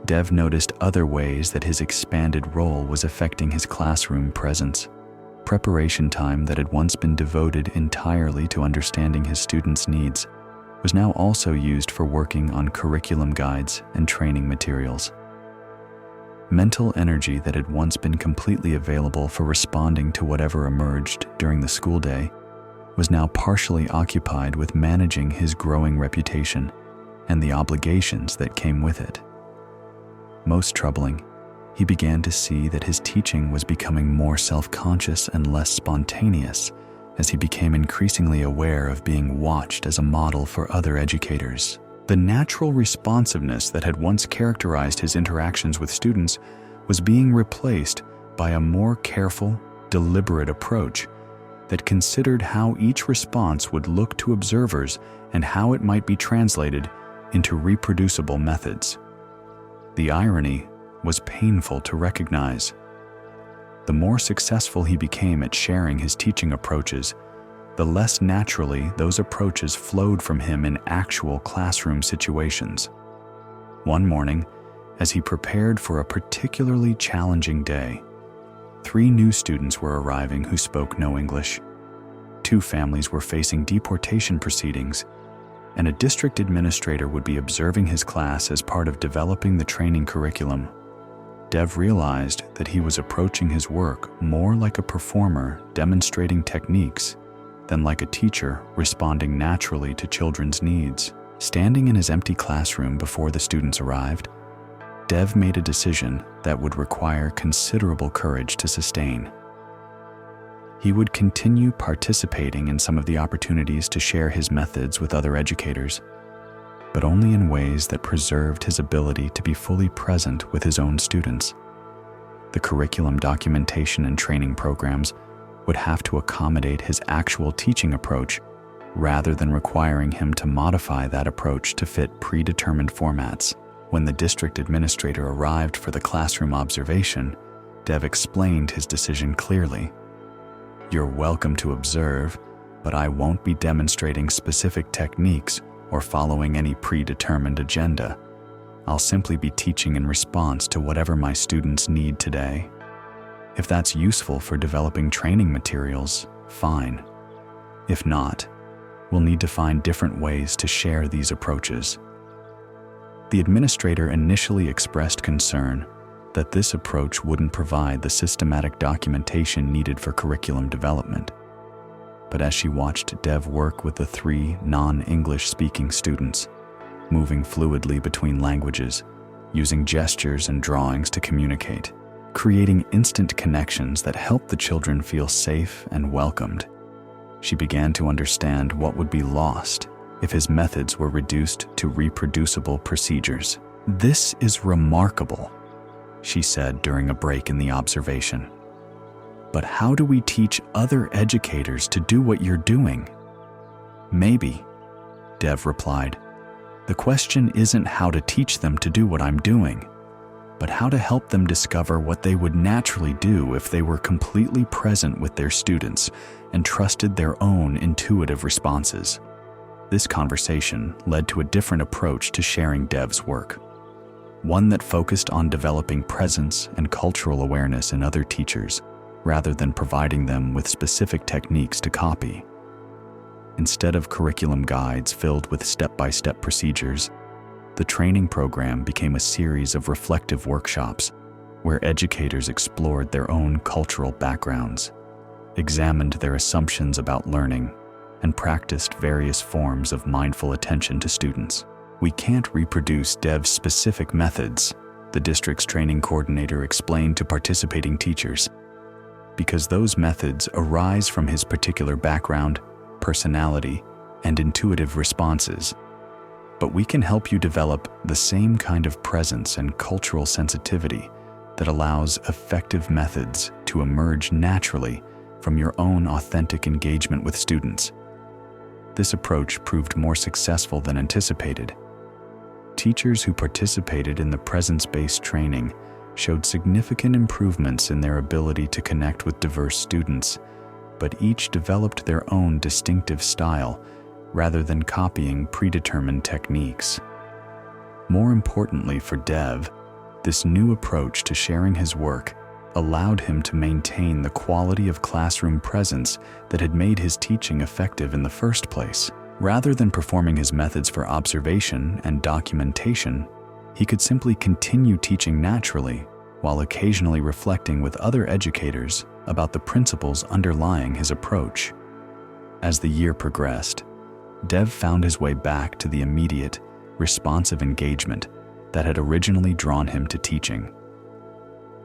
Dev noticed other ways that his expanded role was affecting his classroom presence. Preparation time that had once been devoted entirely to understanding his students' needs was now also used for working on curriculum guides and training materials. Mental energy that had once been completely available for responding to whatever emerged during the school day was now partially occupied with managing his growing reputation and the obligations that came with it. Most troubling, he began to see that his teaching was becoming more self-conscious and less spontaneous as he became increasingly aware of being watched as a model for other educators. The natural responsiveness that had once characterized his interactions with students was being replaced by a more careful, deliberate approach that considered how each response would look to observers and how it might be translated into reproducible methods. The irony was painful to recognize. The more successful he became at sharing his teaching approaches, the less naturally those approaches flowed from him in actual classroom situations. One morning, as he prepared for a particularly challenging day, 3 new students were arriving who spoke no English. 2 families were facing deportation proceedings, and a district administrator would be observing his class as part of developing the training curriculum. Dev realized that he was approaching his work more like a performer demonstrating techniques than like a teacher responding naturally to children's needs. Standing in his empty classroom before the students arrived, Dev made a decision that would require considerable courage to sustain. He would continue participating in some of the opportunities to share his methods with other educators, but only in ways that preserved his ability to be fully present with his own students. The curriculum documentation and training programs would have to accommodate his actual teaching approach rather than requiring him to modify that approach to fit predetermined formats. When the district administrator arrived for the classroom observation, Dev explained his decision clearly. "You're welcome to observe, but I won't be demonstrating specific techniques or following any predetermined agenda. I'll simply be teaching in response to whatever my students need today. If that's useful for developing training materials, fine. If not, we'll need to find different ways to share these approaches." The administrator initially expressed concern that this approach wouldn't provide the systematic documentation needed for curriculum development. But as she watched Dev work with the 3 non-English speaking students, moving fluidly between languages, using gestures and drawings to communicate, creating instant connections that helped the children feel safe and welcomed, she began to understand what would be lost if his methods were reduced to reproducible procedures. "This is remarkable," she said during a break in the observation. "But how do we teach other educators to do what you're doing?" "Maybe," Dev replied. "The question isn't how to teach them to do what I'm doing, but how to help them discover what they would naturally do if they were completely present with their students and trusted their own intuitive responses." This conversation led to a different approach to sharing Dev's work, one that focused on developing presence and cultural awareness in other teachers, rather than providing them with specific techniques to copy. Instead of curriculum guides filled with step-by-step procedures, the training program became a series of reflective workshops where educators explored their own cultural backgrounds, examined their assumptions about learning, and practiced various forms of mindful attention to students. "We can't reproduce Dev's specific methods," the district's training coordinator explained to participating teachers, "because those methods arise from his particular background, personality, and intuitive responses. But we can help you develop the same kind of presence and cultural sensitivity that allows effective methods to emerge naturally from your own authentic engagement with students." This approach proved more successful than anticipated. Teachers who participated in the presence-based training showed significant improvements in their ability to connect with diverse students but each developed their own distinctive style rather than copying predetermined techniques. More importantly for Dev, this new approach to sharing his work allowed him to maintain the quality of classroom presence that had made his teaching effective in the first place. Rather than performing his methods for observation and documentation, he could simply continue teaching naturally while occasionally reflecting with other educators about the principles underlying his approach. As the year progressed, Dev found his way back to the immediate, responsive engagement that had originally drawn him to teaching.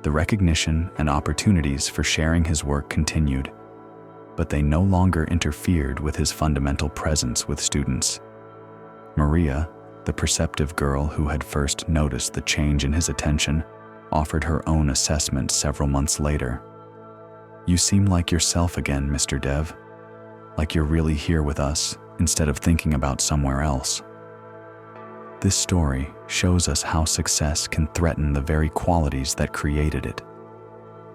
The recognition and opportunities for sharing his work continued, but they no longer interfered with his fundamental presence with students. Maria, the perceptive girl who had first noticed the change in his attention, offered her own assessment several months later. "You seem like yourself again, Mr. Dev. Like you're really here with us instead of thinking about somewhere else." This story shows us how success can threaten the very qualities that created it.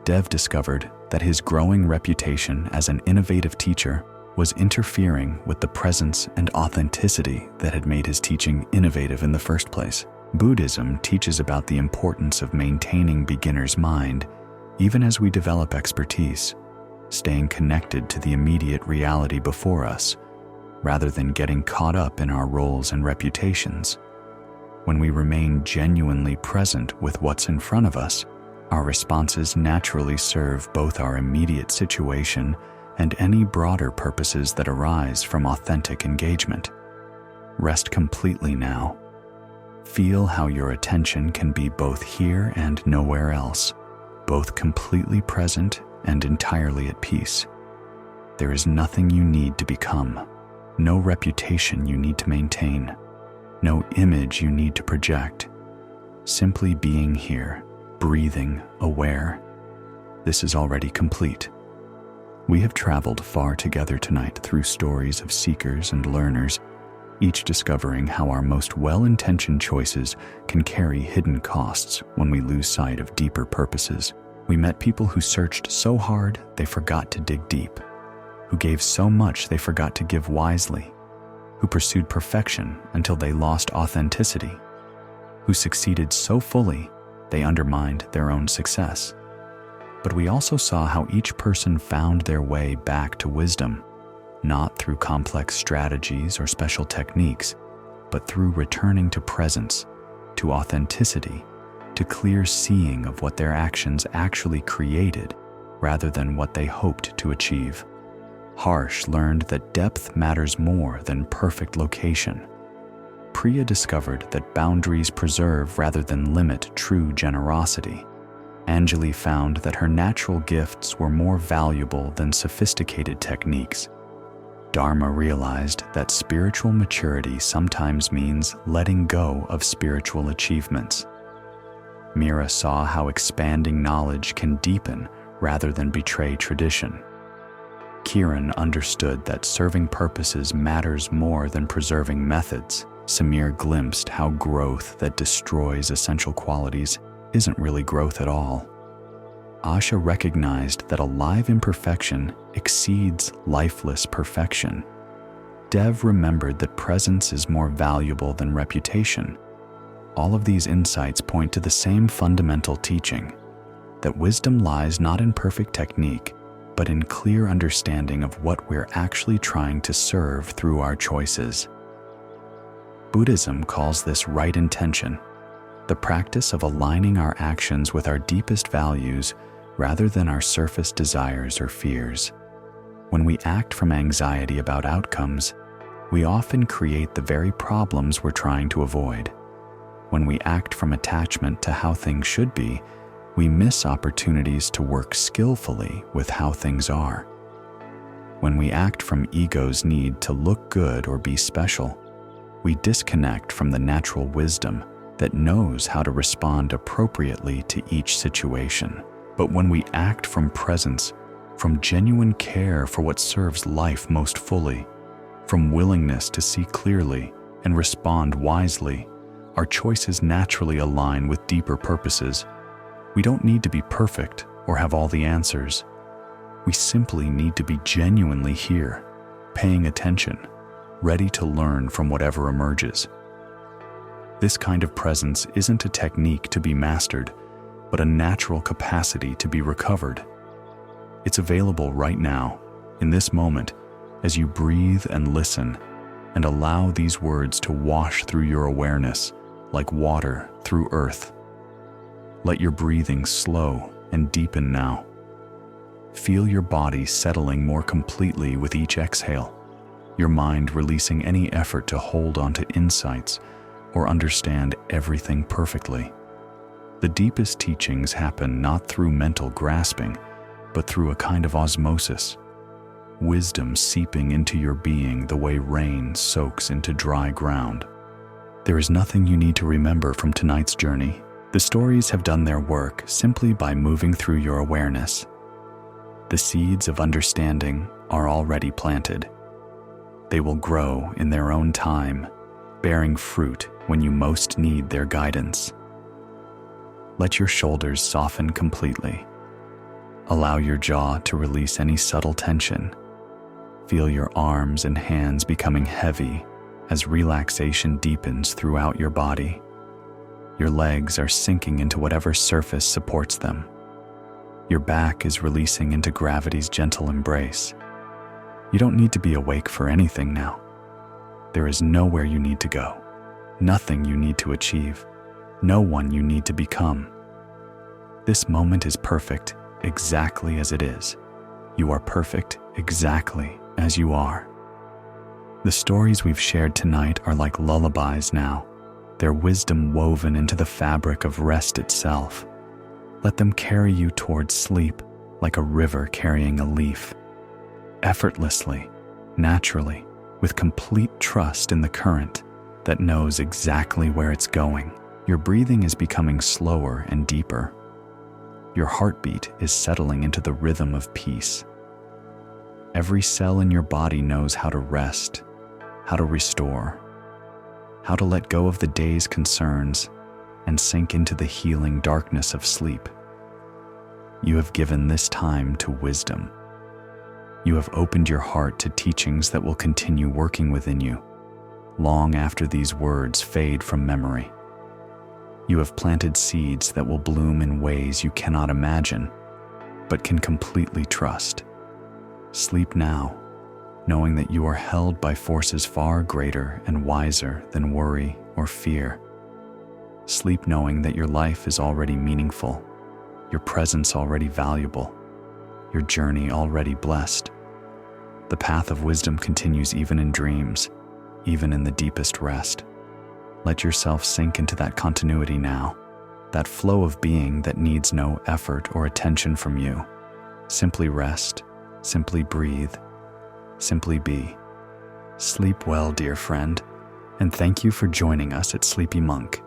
Dev discovered that his growing reputation as an innovative teacher was interfering with the presence and authenticity that had made his teaching innovative in the first place. Buddhism teaches about the importance of maintaining beginner's mind even as we develop expertise, staying connected to the immediate reality before us, rather than getting caught up in our roles and reputations. When we remain genuinely present with what's in front of us, our responses naturally serve both our immediate situation and any broader purposes that arise from authentic engagement. Rest completely now. Feel how your attention can be both here and nowhere else, both completely present and entirely at peace. There is nothing you need to become, no reputation you need to maintain, no image you need to project. Simply being here, breathing, aware. This is already complete. We have traveled far together tonight through stories of seekers and learners, each discovering how our most well-intentioned choices can carry hidden costs when we lose sight of deeper purposes. We met people who searched so hard they forgot to dig deep, who gave so much they forgot to give wisely, who pursued perfection until they lost authenticity, who succeeded so fully they undermined their own success. But we also saw how each person found their way back to wisdom, not through complex strategies or special techniques, but through returning to presence, to authenticity, to clear seeing of what their actions actually created rather than what they hoped to achieve. Harsh learned that depth matters more than perfect location. Priya discovered that boundaries preserve rather than limit true generosity. Anjali found that her natural gifts were more valuable than sophisticated techniques. Dharma realized that spiritual maturity sometimes means letting go of spiritual achievements. Mira saw how expanding knowledge can deepen rather than betray tradition. Kiran understood that serving purposes matters more than preserving methods. Samir glimpsed how growth that destroys essential qualities isn't really growth at all. Asha recognized that alive imperfection exceeds lifeless perfection. Dev remembered that presence is more valuable than reputation. All of these insights point to the same fundamental teaching, that wisdom lies not in perfect technique, but in clear understanding of what we're actually trying to serve through our choices. Buddhism calls this right intention, the practice of aligning our actions with our deepest values rather than our surface desires or fears. When we act from anxiety about outcomes, we often create the very problems we're trying to avoid. When we act from attachment to how things should be, we miss opportunities to work skillfully with how things are. When we act from ego's need to look good or be special, we disconnect from the natural wisdom that knows how to respond appropriately to each situation. But when we act from presence, from genuine care for what serves life most fully, from willingness to see clearly and respond wisely, our choices naturally align with deeper purposes. We don't need to be perfect or have all the answers. We simply need to be genuinely here, paying attention, ready to learn from whatever emerges. This kind of presence isn't a technique to be mastered, but a natural capacity to be recovered. It's available right now, in this moment, as you breathe and listen, and allow these words to wash through your awareness like water through earth. Let your breathing slow and deepen now. Feel your body settling more completely with each exhale, your mind releasing any effort to hold onto insights or understand everything perfectly. The deepest teachings happen not through mental grasping, but through a kind of osmosis, wisdom seeping into your being the way rain soaks into dry ground. There is nothing you need to remember from tonight's journey. The stories have done their work simply by moving through your awareness. The seeds of understanding are already planted. They will grow in their own time, bearing fruit when you most need their guidance. Let your shoulders soften completely. Allow your jaw to release any subtle tension. Feel your arms and hands becoming heavy as relaxation deepens throughout your body. Your legs are sinking into whatever surface supports them. Your back is releasing into gravity's gentle embrace. You don't need to be awake for anything now. There is nowhere you need to go, nothing you need to achieve, no one you need to become. This moment is perfect exactly as it is. You are perfect exactly as you are. The stories we've shared tonight are like lullabies now, their wisdom woven into the fabric of rest itself. Let them carry you towards sleep like a river carrying a leaf, effortlessly, naturally, with complete trust in the current that knows exactly where it's going. Your breathing is becoming slower and deeper. Your heartbeat is settling into the rhythm of peace. Every cell in your body knows how to rest, how to restore, how to let go of the day's concerns and sink into the healing darkness of sleep. You have given this time to wisdom. You have opened your heart to teachings that will continue working within you, long after these words fade from memory. You have planted seeds that will bloom in ways you cannot imagine, but can completely trust. Sleep now, knowing that you are held by forces far greater and wiser than worry or fear. Sleep knowing that your life is already meaningful, your presence already valuable, your journey already blessed. The path of wisdom continues even in dreams, even in the deepest rest. Let yourself sink into that continuity now, that flow of being that needs no effort or attention from you. Simply rest, simply breathe, simply be. Sleep well, dear friend, and thank you for joining us at Sleepy Monk.